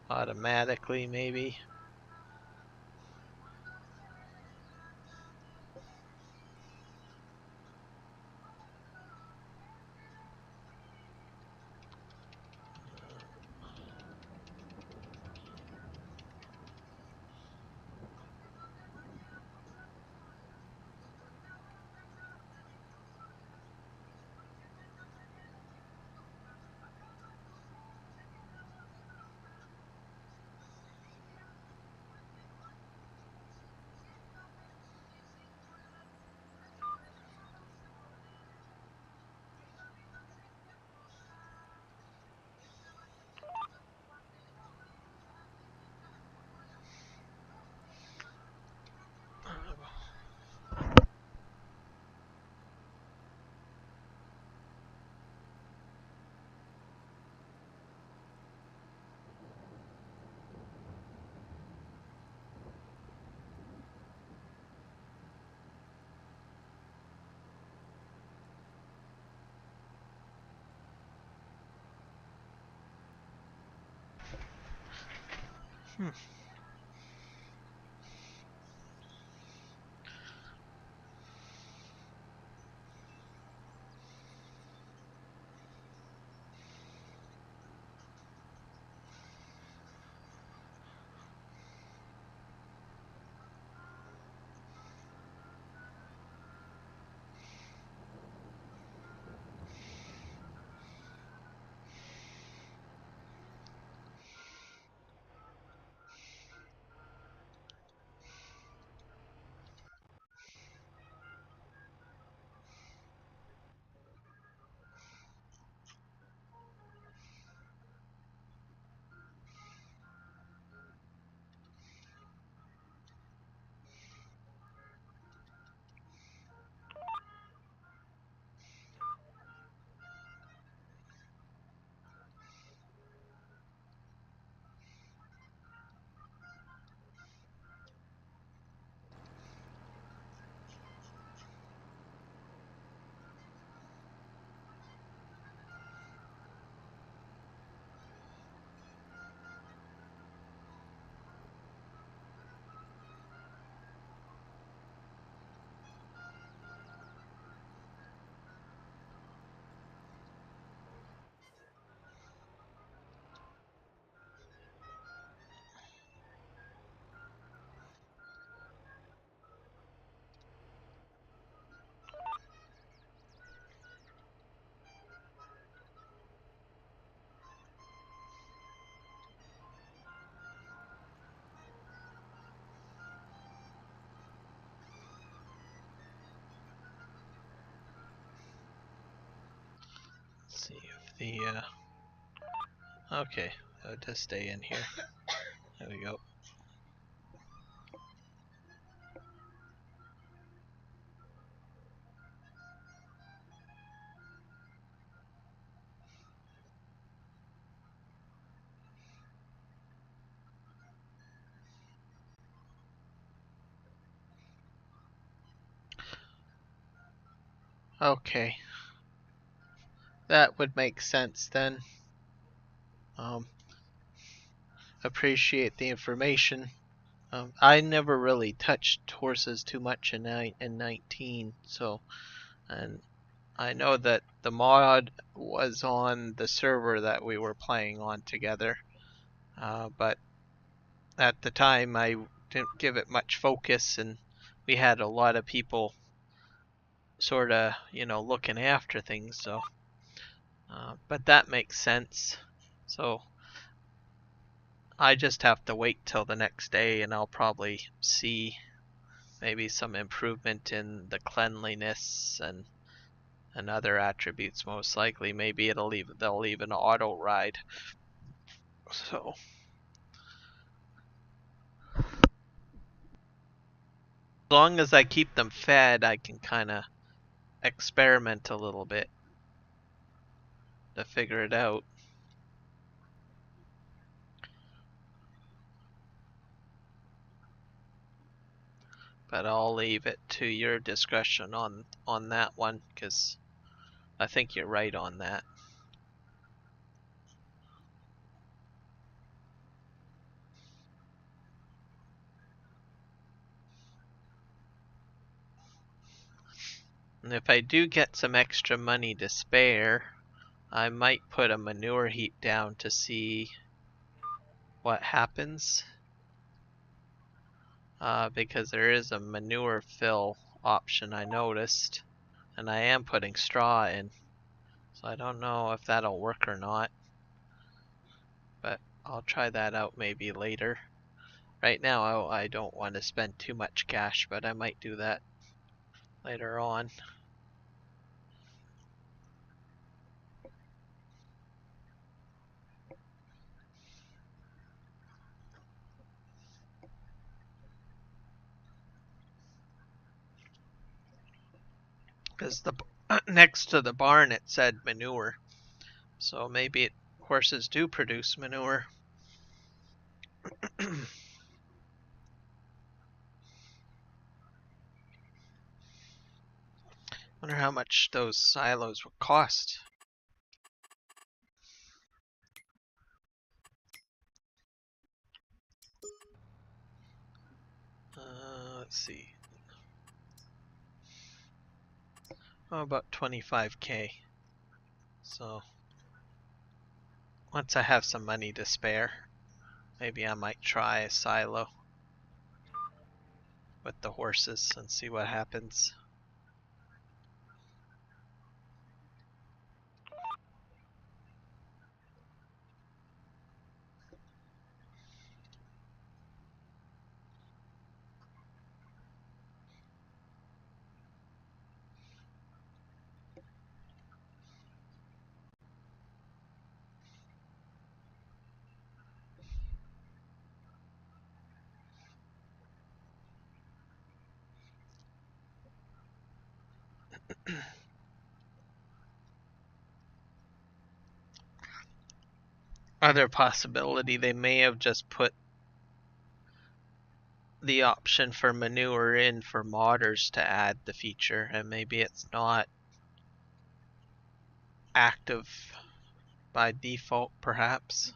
automatically, maybe. Hmm. Let's see if the okay, I'll just stay in here. There we go. Okay, that would make sense then. Um, appreciate the information. I never really touched horses too much in 19, so, and I know that the mod was on the server that we were playing on together, but at the time I didn't give it much focus, and we had a lot of people sort of, looking after things, so, but that makes sense. So I just have to wait till the next day and I'll probably see maybe some improvement in the cleanliness and other attributes. Most likely maybe they'll leave an auto ride. So as long as I keep them fed, I can kind of experiment a little bit to figure it out. But I'll leave it to your discretion on that one, because I think you're right on that. And if I do get some extra money to spare, I might put a manure heap down to see what happens. Because there is a manure fill option I noticed. And I am putting straw in. So I don't know if that'll work or not. But I'll try that out maybe later. Right now I don't want to spend too much cash, but I might do that later on. Because the next to the barn it said manure. So maybe horses do produce manure. Wonder how much those silos would cost. Let's see. Oh, about 25k. So once I have some money to spare, maybe I might try a silo with the horses and see what happens. Other possibility, they may have just put the option for manure in for modders to add the feature, and maybe it's not active by default, perhaps.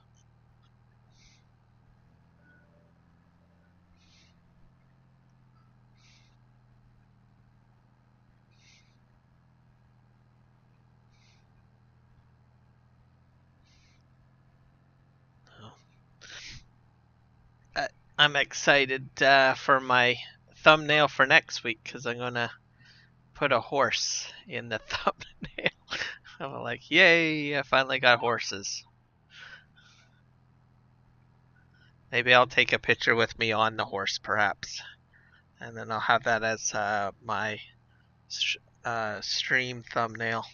I'm excited for my thumbnail for next week because I'm gonna put a horse in the thumbnail. I'm like, yay! I finally got horses. Maybe I'll take a picture with me on the horse, perhaps, and then I'll have that as my stream thumbnail.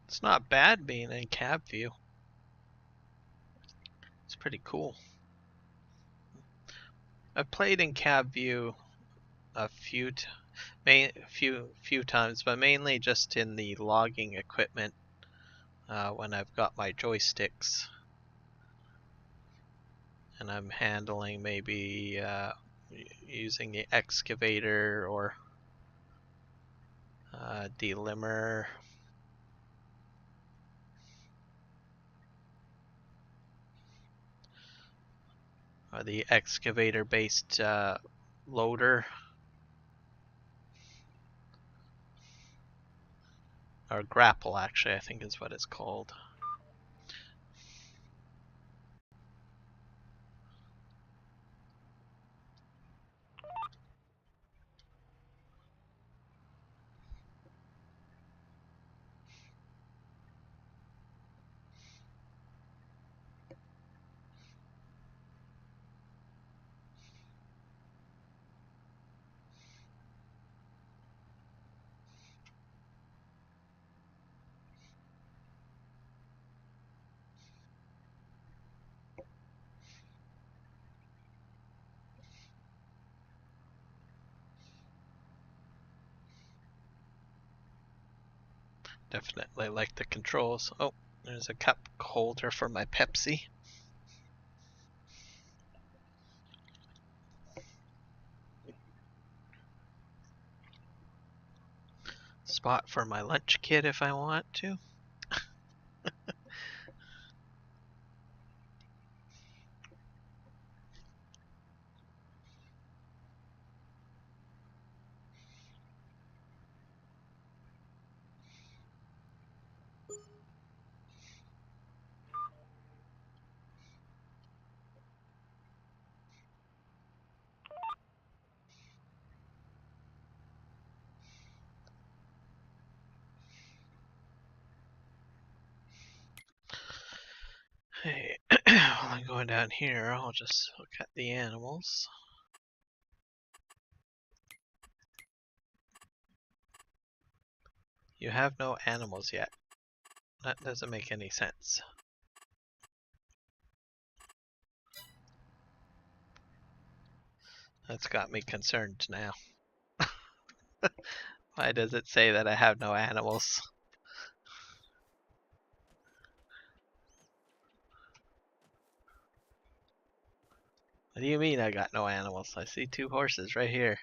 It's not bad being in cab view. It's pretty cool. I've played in cab view a few times, but mainly just in the logging equipment. when I've got my joysticks and I'm handling maybe using the excavator or delimber. Or the excavator based loader. Or grapple, actually, I think is what it's called. Definitely like the controls. Oh, there's a cup holder for my Pepsi. Spot for my lunch kit if I want to. Hey, while I'm going down here, I'll just look at the animals. You have no animals yet. That doesn't make any sense. That's got me concerned now. Why does it say that I have no animals? What do you mean I got no animals? I see 2 horses right here.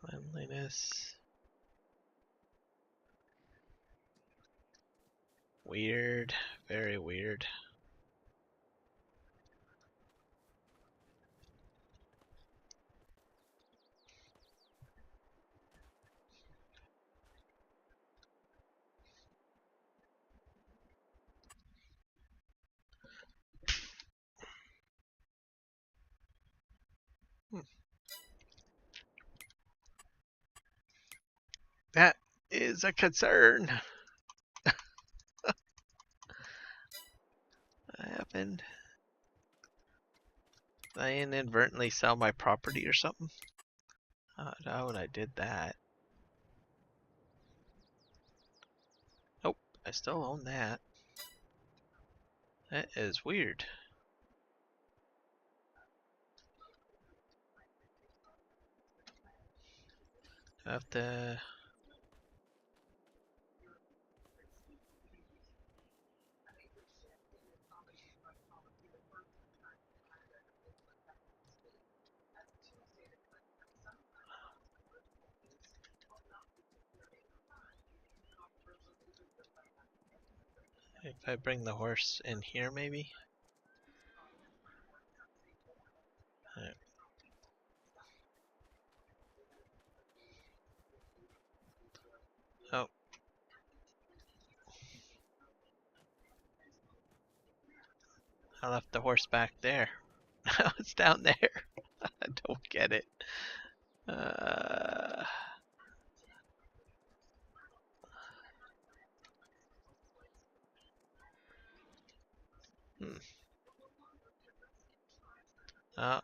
Cleanliness. Weird. Very weird. That is a concern. What happened? Did I inadvertently sell my property or something? Oh, and I did that. Nope, I still own that. That is weird. I have to... If I bring the horse in here, maybe? Right. Oh. I left the horse back there. Now it's down there. I don't get it.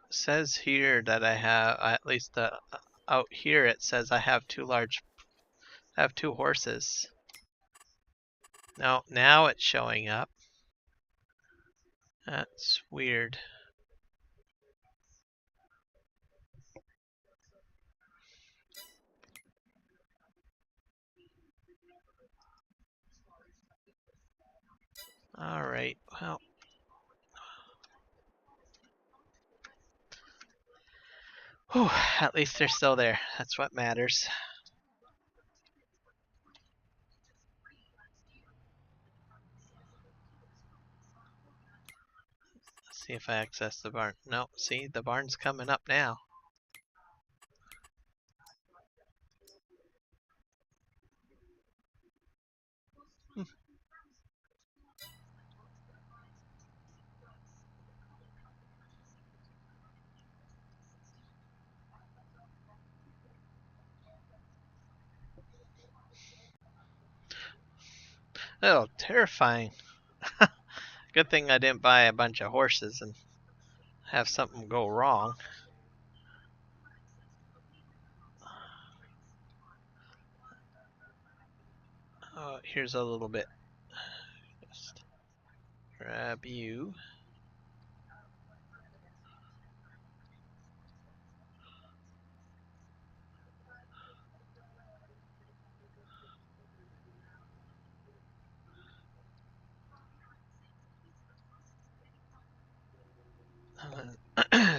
Says here that I have, at least out here it says I have 2 horses. Now it's showing up. That's weird. Alright, well. Whew, at least they're still there. That's what matters. Let's see if I access the barn. No, see, the barn's coming up now. Oh, terrifying. Good thing I didn't buy a bunch of horses and have something go wrong. Oh, here's a little bit. Just grab you.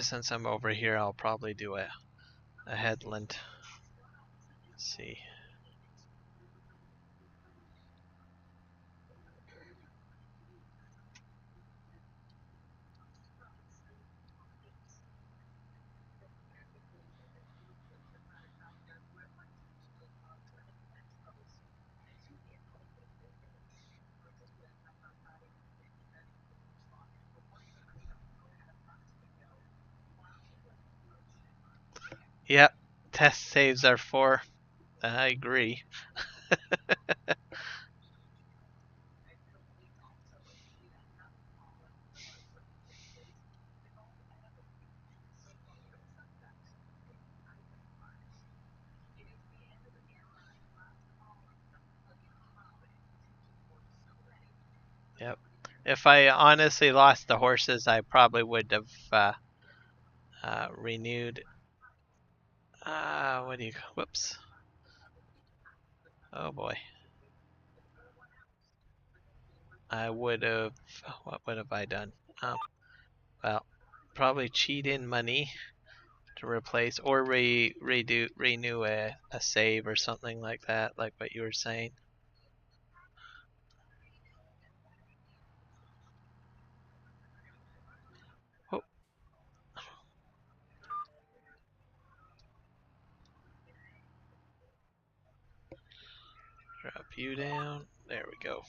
Since I'm over here, I'll probably do a headland. Let's see. Yep, test saves are 4. I agree. Yep. If I honestly lost the horses, I probably would have renewed. What do you? Whoops. Oh boy. I would have. What would have I done? Well, probably cheat in money to replace or renew a save or something like that, like what you were saying. Oh, drop you down. There we go.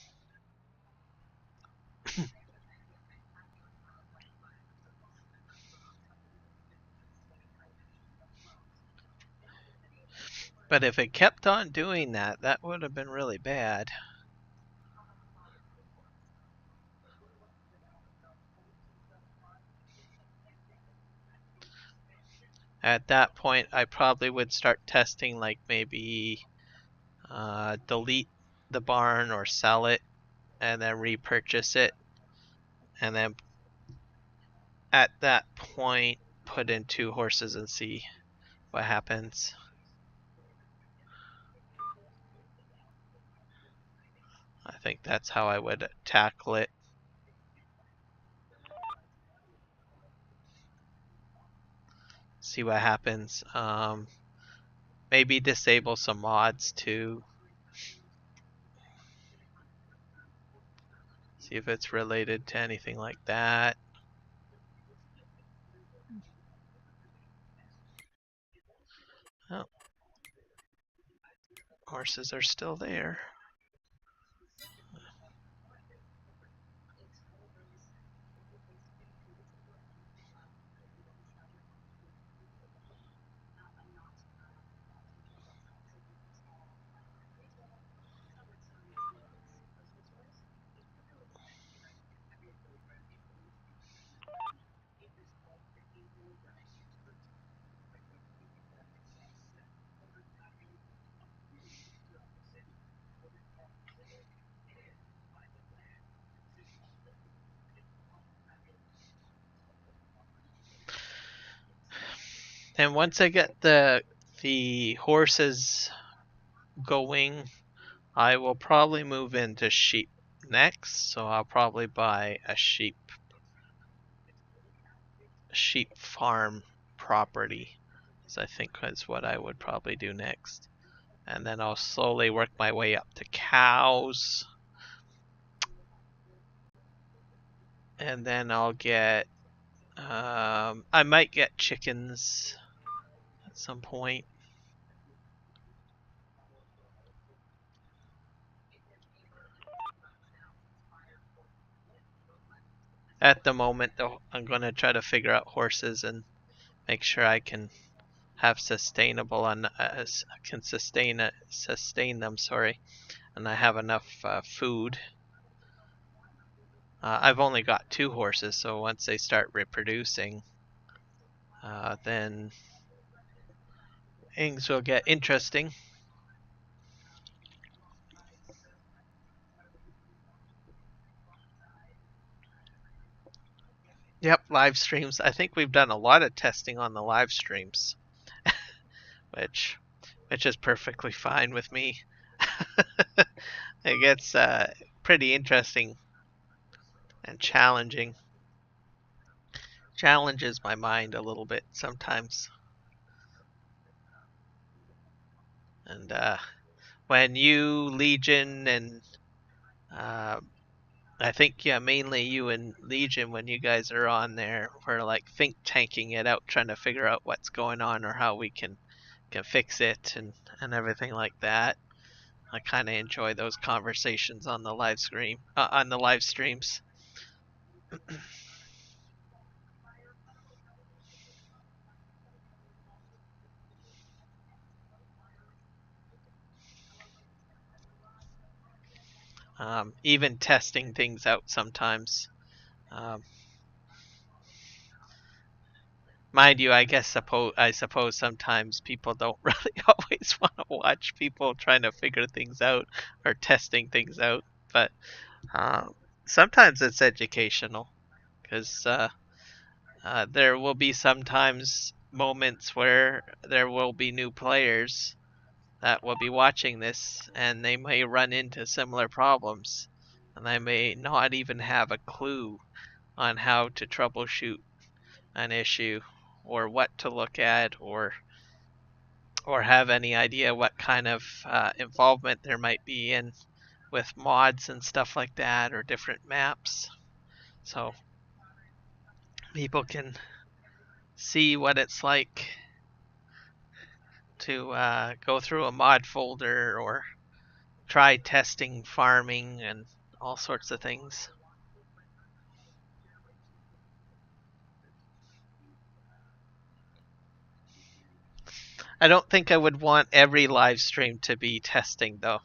But if it kept on doing that, that would have been really bad. At that point, I probably would start testing, like maybe delete the barn or sell it and then repurchase it. And then at that point, put in 2 horses and see what happens. I think that's how I would tackle it. See what happens. Maybe disable some mods too. See if it's related to anything like that. Oh, horses are still there. And once I get the horses going, I will probably move into sheep next. So I'll probably buy a sheep farm property. So I think that's what I would probably do next. And then I'll slowly work my way up to cows. And then I'll get I might get chickens at some point. At the moment, though, I'm going to try to figure out horses and make sure I can have sustainable and can sustain them. Sorry, and I have enough food. I've only got 2 horses, so once they start reproducing, then things will get interesting. Yep, live streams. I think we've done a lot of testing on the live streams, which is perfectly fine with me. It gets pretty interesting and challenging. Challenges my mind a little bit sometimes. And when you, Legion, and I think, yeah, mainly you and Legion, when you guys are on there, we're like think tanking it out, trying to figure out what's going on or how we can fix it and everything like that. I kind of enjoy those conversations on the live streams. Even testing things out sometimes. Um, Mind you, I suppose sometimes people don't really always want to watch people trying to figure things out or testing things out, but sometimes it's educational because there will be sometimes moments where there will be new players that will be watching this and they may run into similar problems and they may not even have a clue on how to troubleshoot an issue or what to look at or have any idea what kind of involvement there might be in with mods and stuff like that or different maps. So people can see what it's like to go through a mod folder or try testing farming and all sorts of things. I don't think I would want every live stream to be testing though.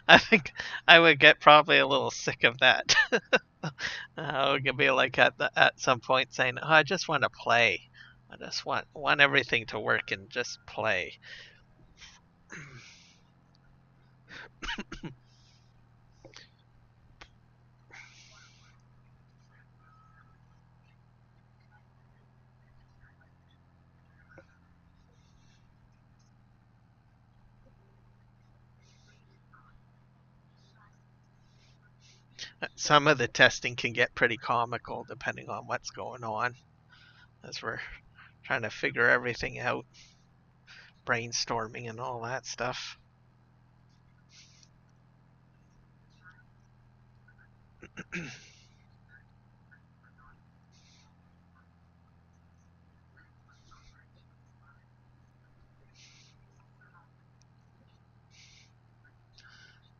I think I would get probably a little sick of that. I would be like at some point saying, oh, I just want to play. I just want everything to work and just play. Some of the testing can get pretty comical depending on what's going on as we're trying to figure everything out, brainstorming and all that stuff.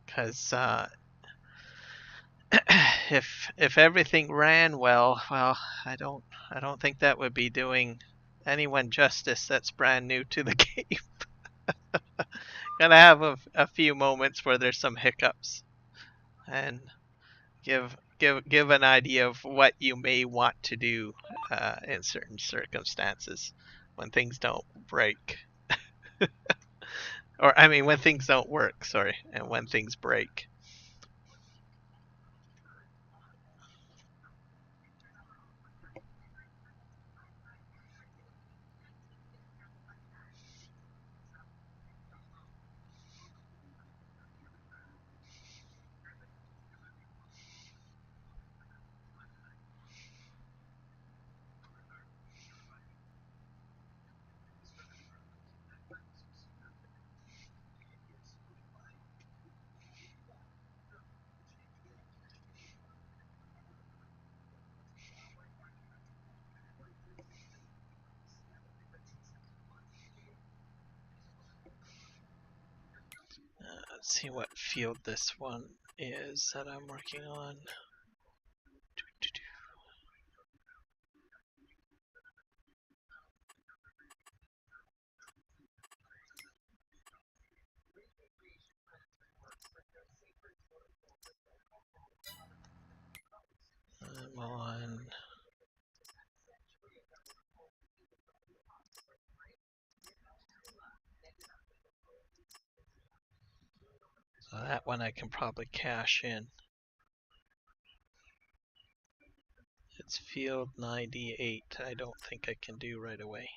Because if everything ran well, I don't think that would be doing anyone justice that's brand new to the game. Gotta have a few moments where there's some hiccups and give an idea of what you may want to do in certain circumstances when things don't break. Or I mean when things don't work, sorry, and when things break. Let's see what field this one is that I'm working on. I'm on. So that one I can probably cash in. It's field 98. I don't think I can do right away.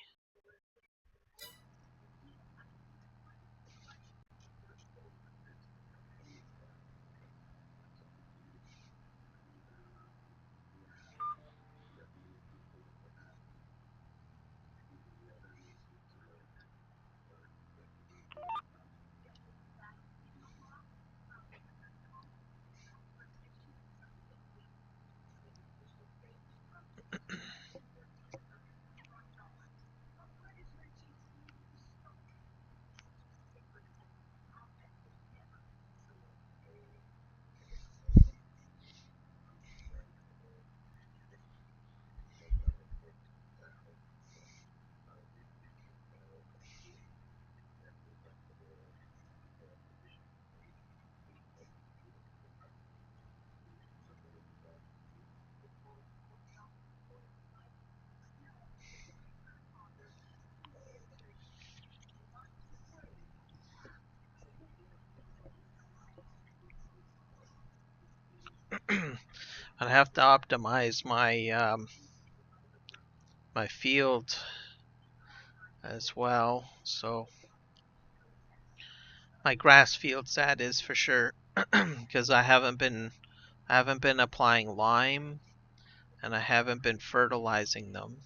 I have to optimize my my field as well. So my grass fields, that is for sure, because I haven't been applying lime and I haven't been fertilizing them.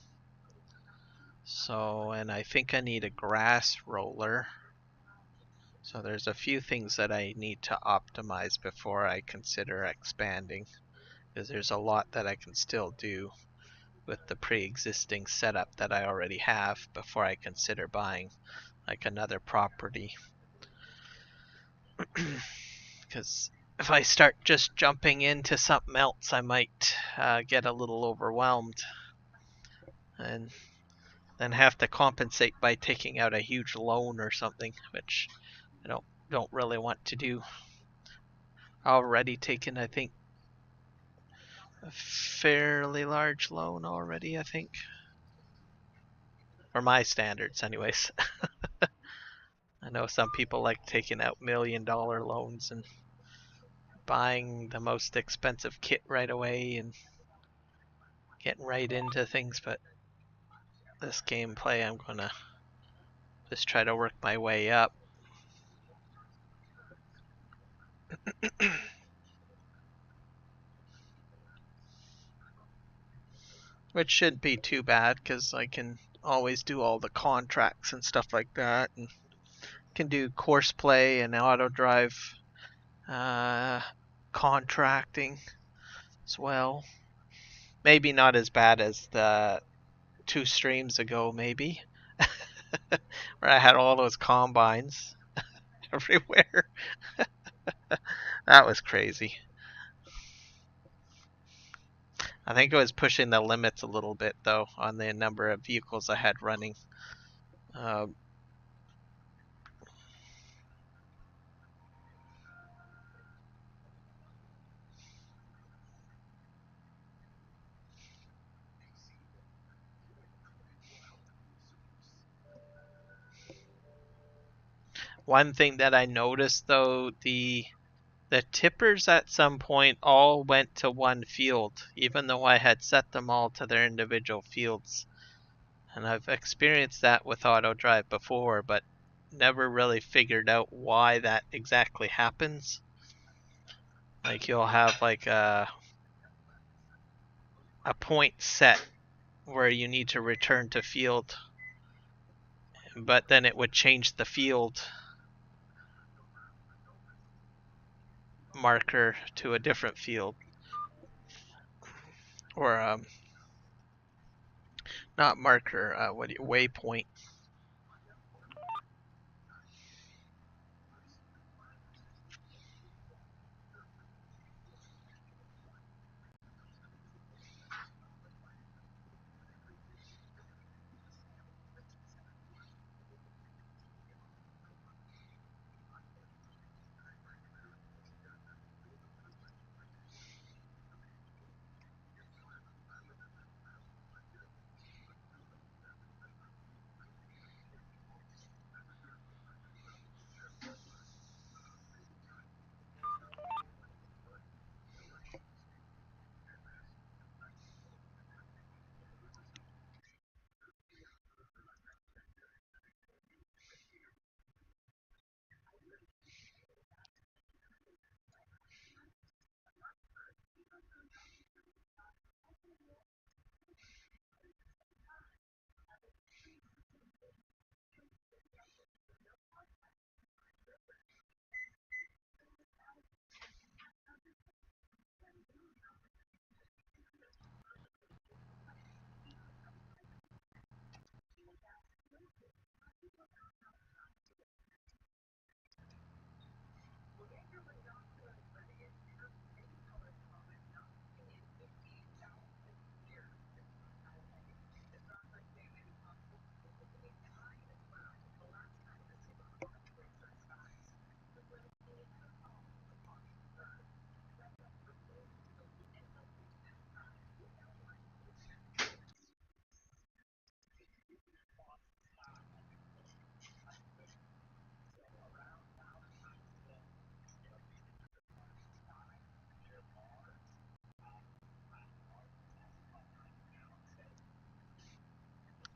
So, and I think I need a grass roller. So there's a few things that I need to optimize before I consider expanding, because there's a lot that I can still do with the pre-existing setup that I already have before I consider buying like another property. Because if I start just jumping into something else, I might get a little overwhelmed and then have to compensate by taking out a huge loan or something, which I don't really want to do. Already taken, I think, a fairly large loan already, I think. For my standards, anyways. I know some people like taking out $1 million loans and buying the most expensive kit right away and getting right into things, but this gameplay I'm gonna just try to work my way up. Which shouldn't be too bad because I can always do all the contracts and stuff like that, and can do course play and auto drive contracting as well. Maybe not as bad as the 2 streams ago, maybe, where I had all those combines everywhere. That was crazy. I think it was pushing the limits a little bit, though, on the number of vehicles I had running. One thing that I noticed, though, the tippers at some point all went to one field, even though I had set them all to their individual fields. And I've experienced that with auto drive before, but never really figured out why that exactly happens. Like you'll have like a point set where you need to return to field, but then it would change the field marker to a different field. Or not marker, waypoint.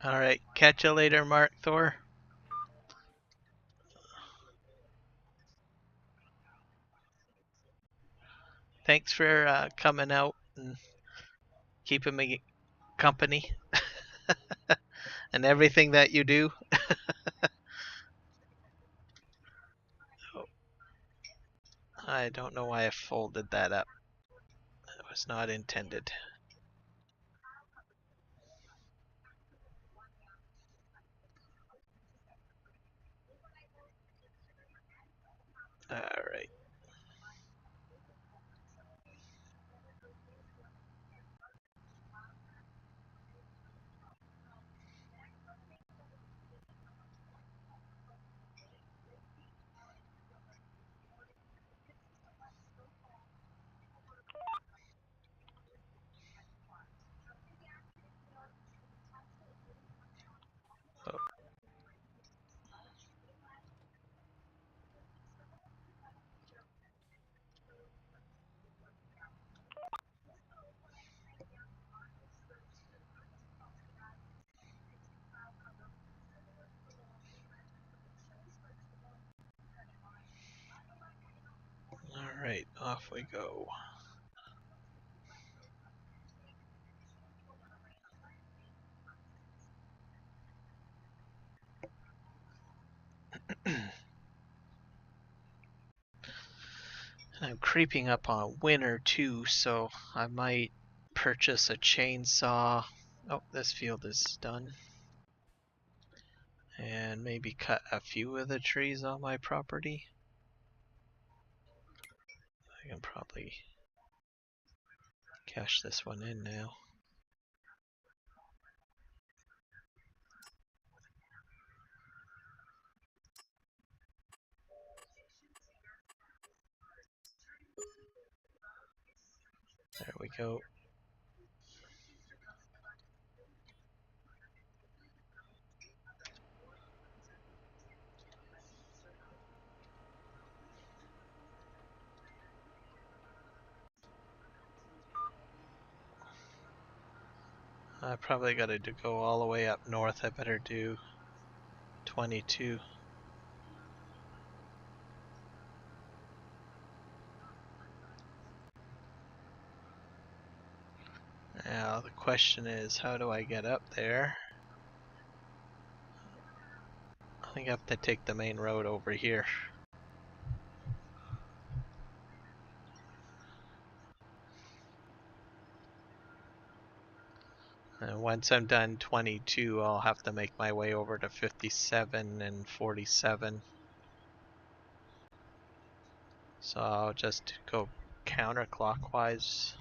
Alright, catch you later, Mark Thor. Thanks for coming out and keeping me company and everything that you do. I don't know why I folded that up. It was not intended. Alright. Alright, off we go. I'm creeping up on winter too, so I might purchase a chainsaw. Oh, this field is done. And maybe cut a few of the trees on my property. I can probably cash this one in now. There we go. I probably gotta go all the way up north. I better do 22. Now the question is, how do I get up there? I think I have to take the main road over here. And once I'm done 22, I'll have to make my way over to 57 and 47. So I'll just go counterclockwise.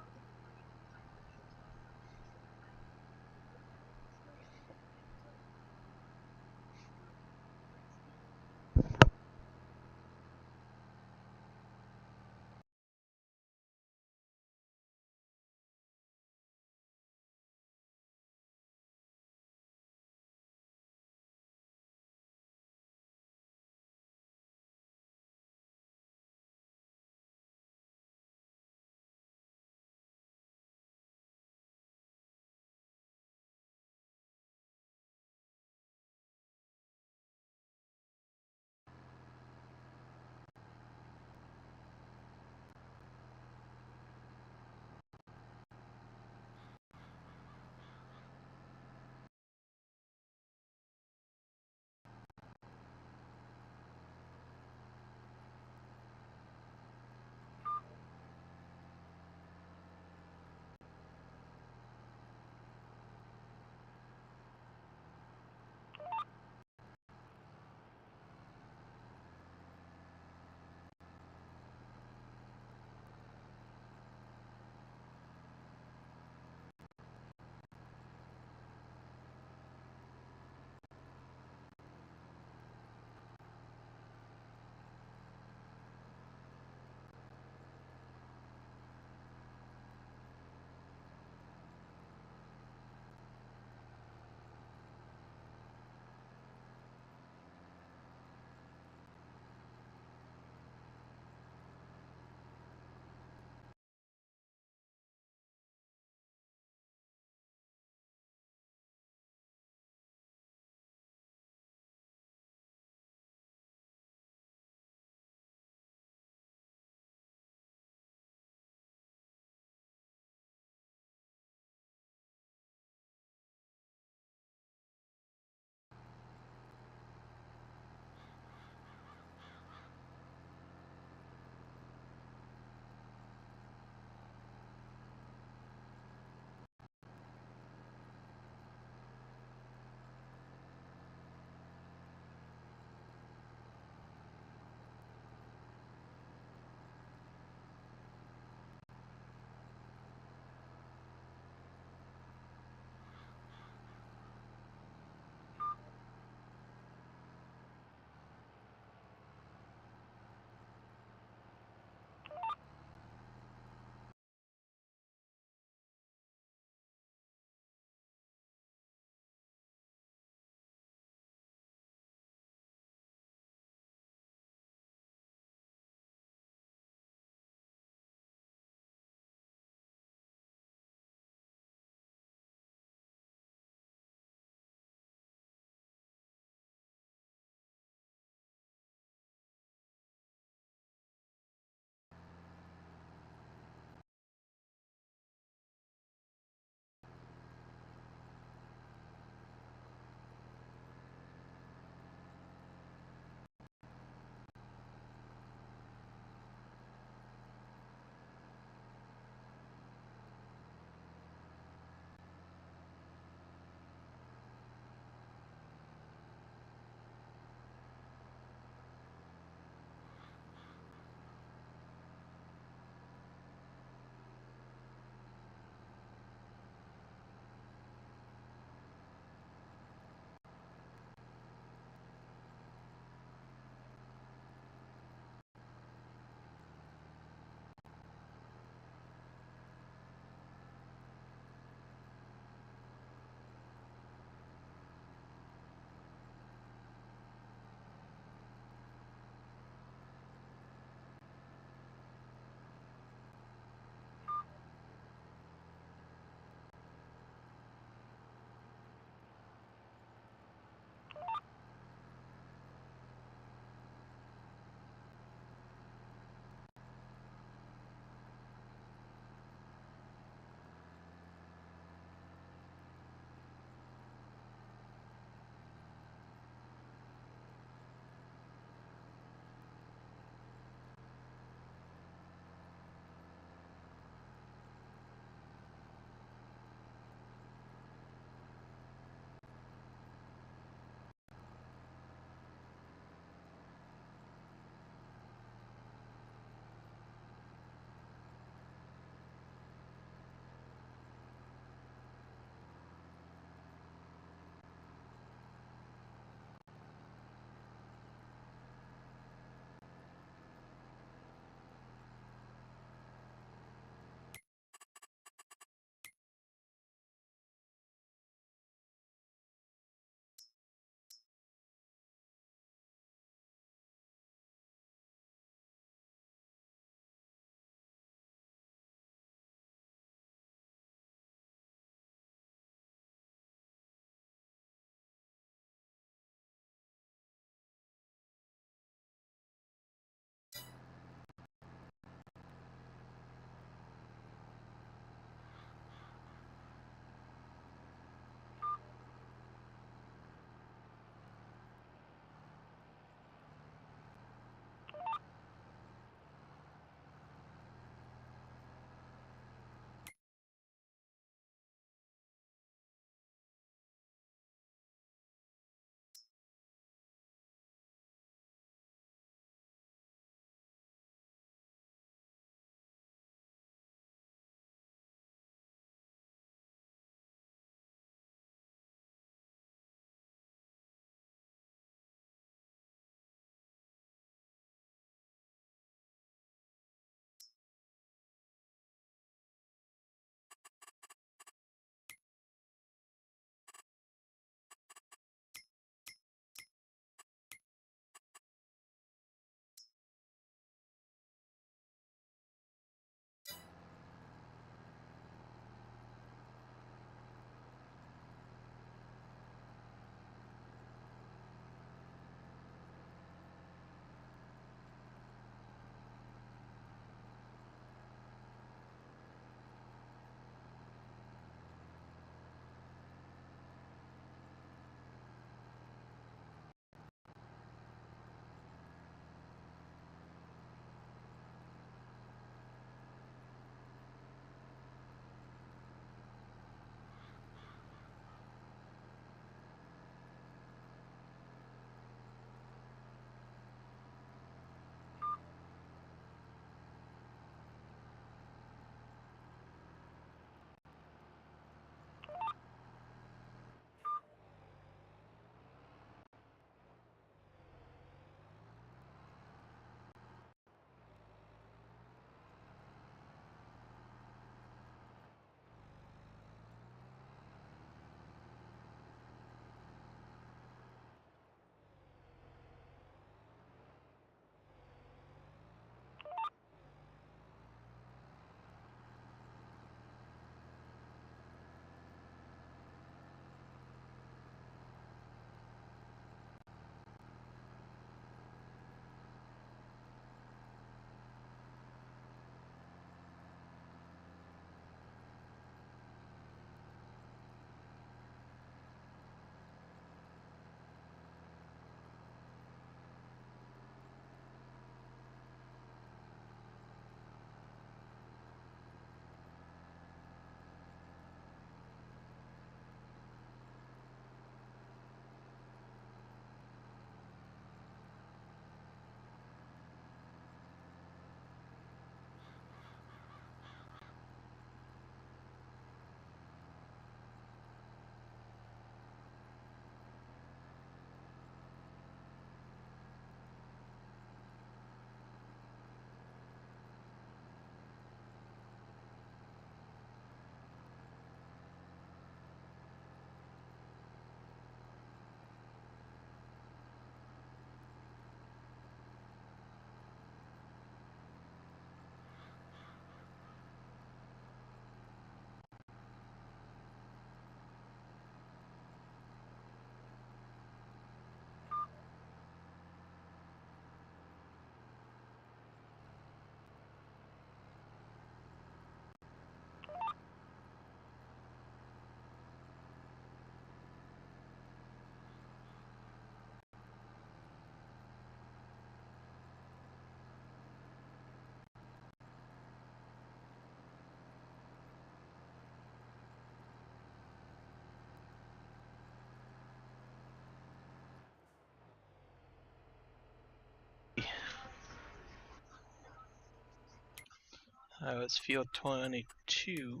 It's field 22.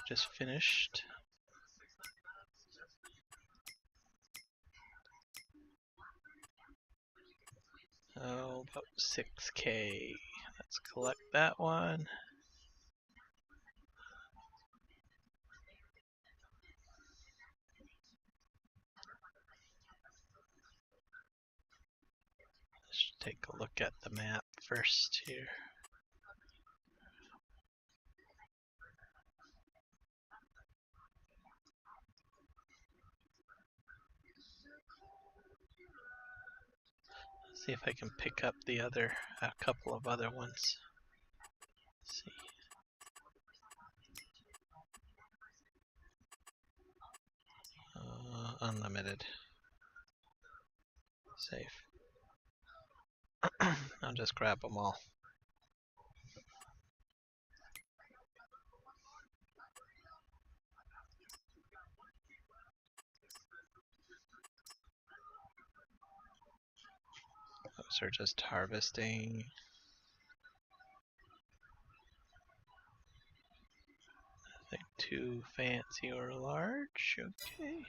Just finished. Oh, about 6K. Let's collect that one. Let's take a look at the map first here. See if I can pick up a couple of other ones. Let's see. Unlimited. Safe. I'll just grab them all. Those are just harvesting. I think 2 fancy or large. Okay.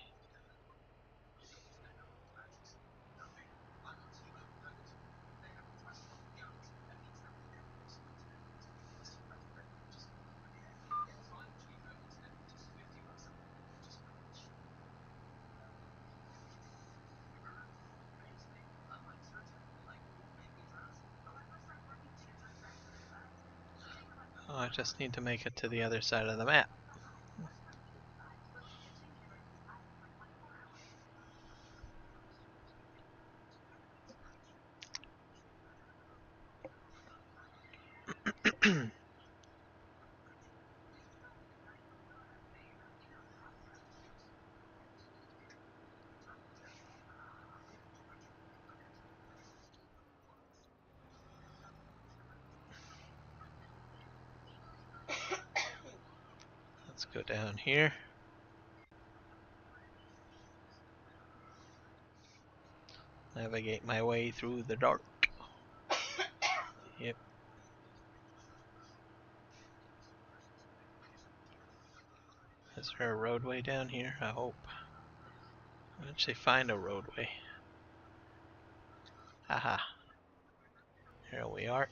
Oh, I just need to make it to the other side of the map. Let's go down here. Navigate my way through the dark. Yep. Is there a roadway down here? I hope. I'll actually find a roadway. Haha. Here we are.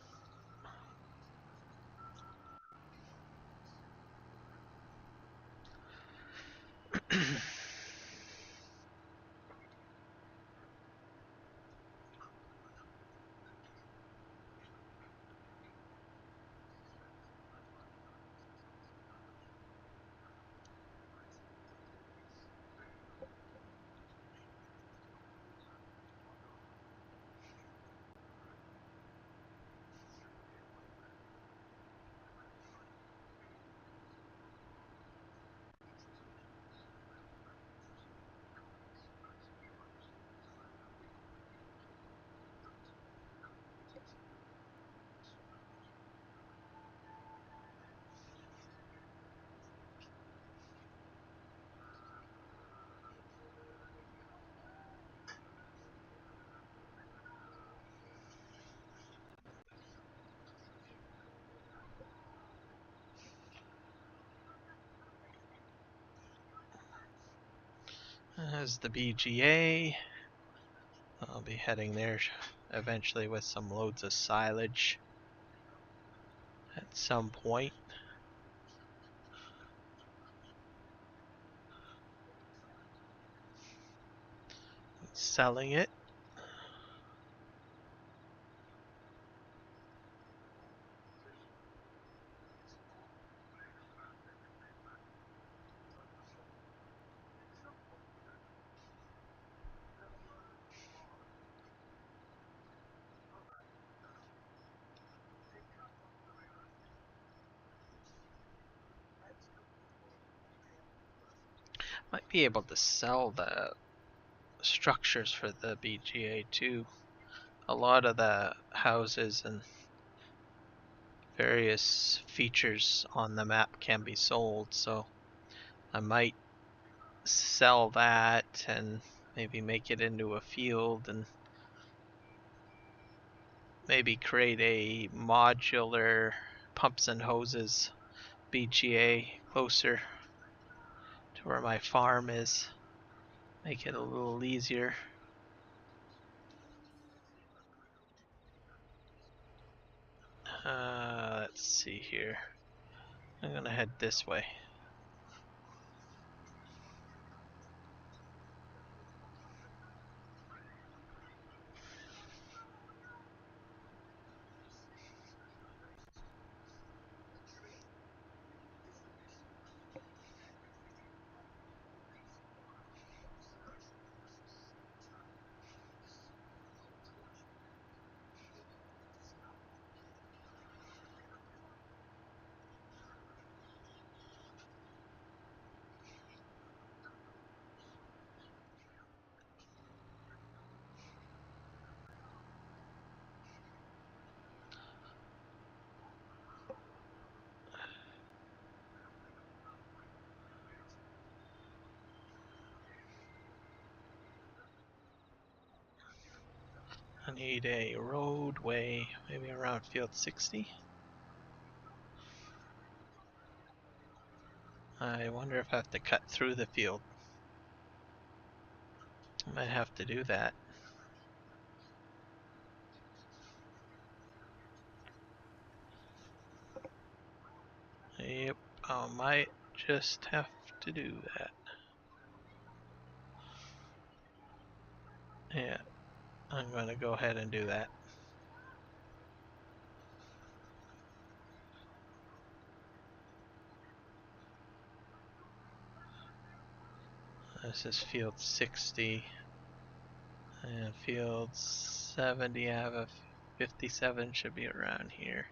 There's the BGA. I'll be heading there eventually with some loads of silage at some point. Selling it. Might be able to sell the structures for the BGA too. A lot of the houses and various features on the map can be sold, so I might sell that and maybe make it into a field and maybe create a modular pumps and hoses BGA closer to where my farm is. Make it a little easier. Let's see here. I'm gonna head this way. I need a roadway, maybe around field 60. I wonder if I have to cut through the field. I might have to do that. Yep, I might just have to do that. Yeah, I'm gonna go ahead and do that. This is field 60. And field 70, I have a 57, should be around here.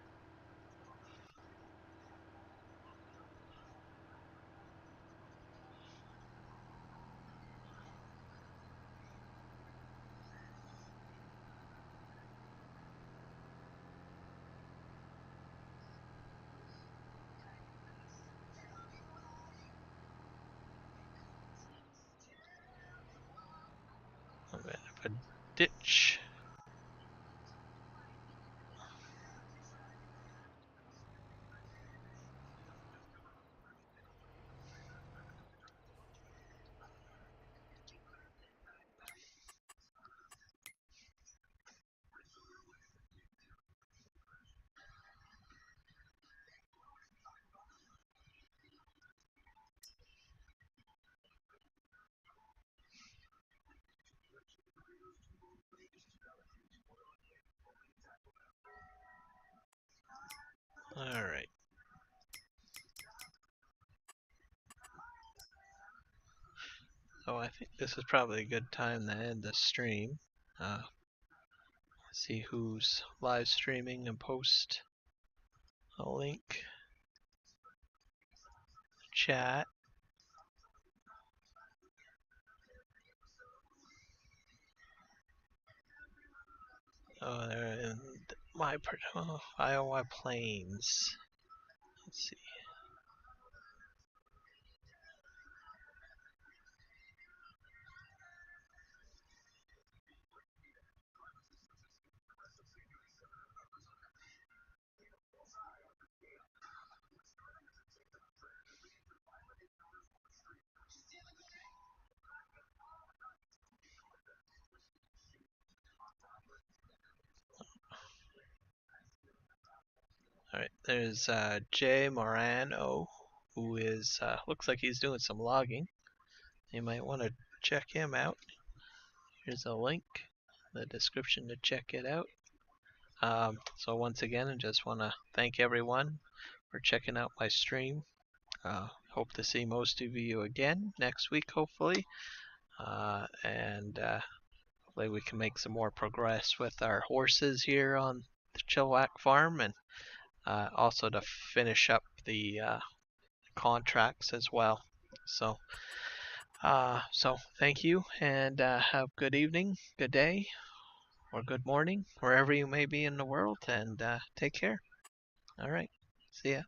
I'm gonna have a ditch. Alright. So I think this is probably a good time to end the stream. See who's live streaming and post a link. Chat. Oh, they're in my Iowa Plains. Let's see. Alright, there's Jay Morano, who is, looks like he's doing some logging. You might want to check him out. Here's a link in the description to check it out. So once again, I just want to thank everyone for checking out my stream. Hope to see most of you again next week, hopefully. And hopefully we can make some more progress with our horses here on the Chilliwack farm, and also to finish up the contracts as well. So thank you, and have good evening, good day, or good morning, wherever you may be in the world, and take care. All right, see ya.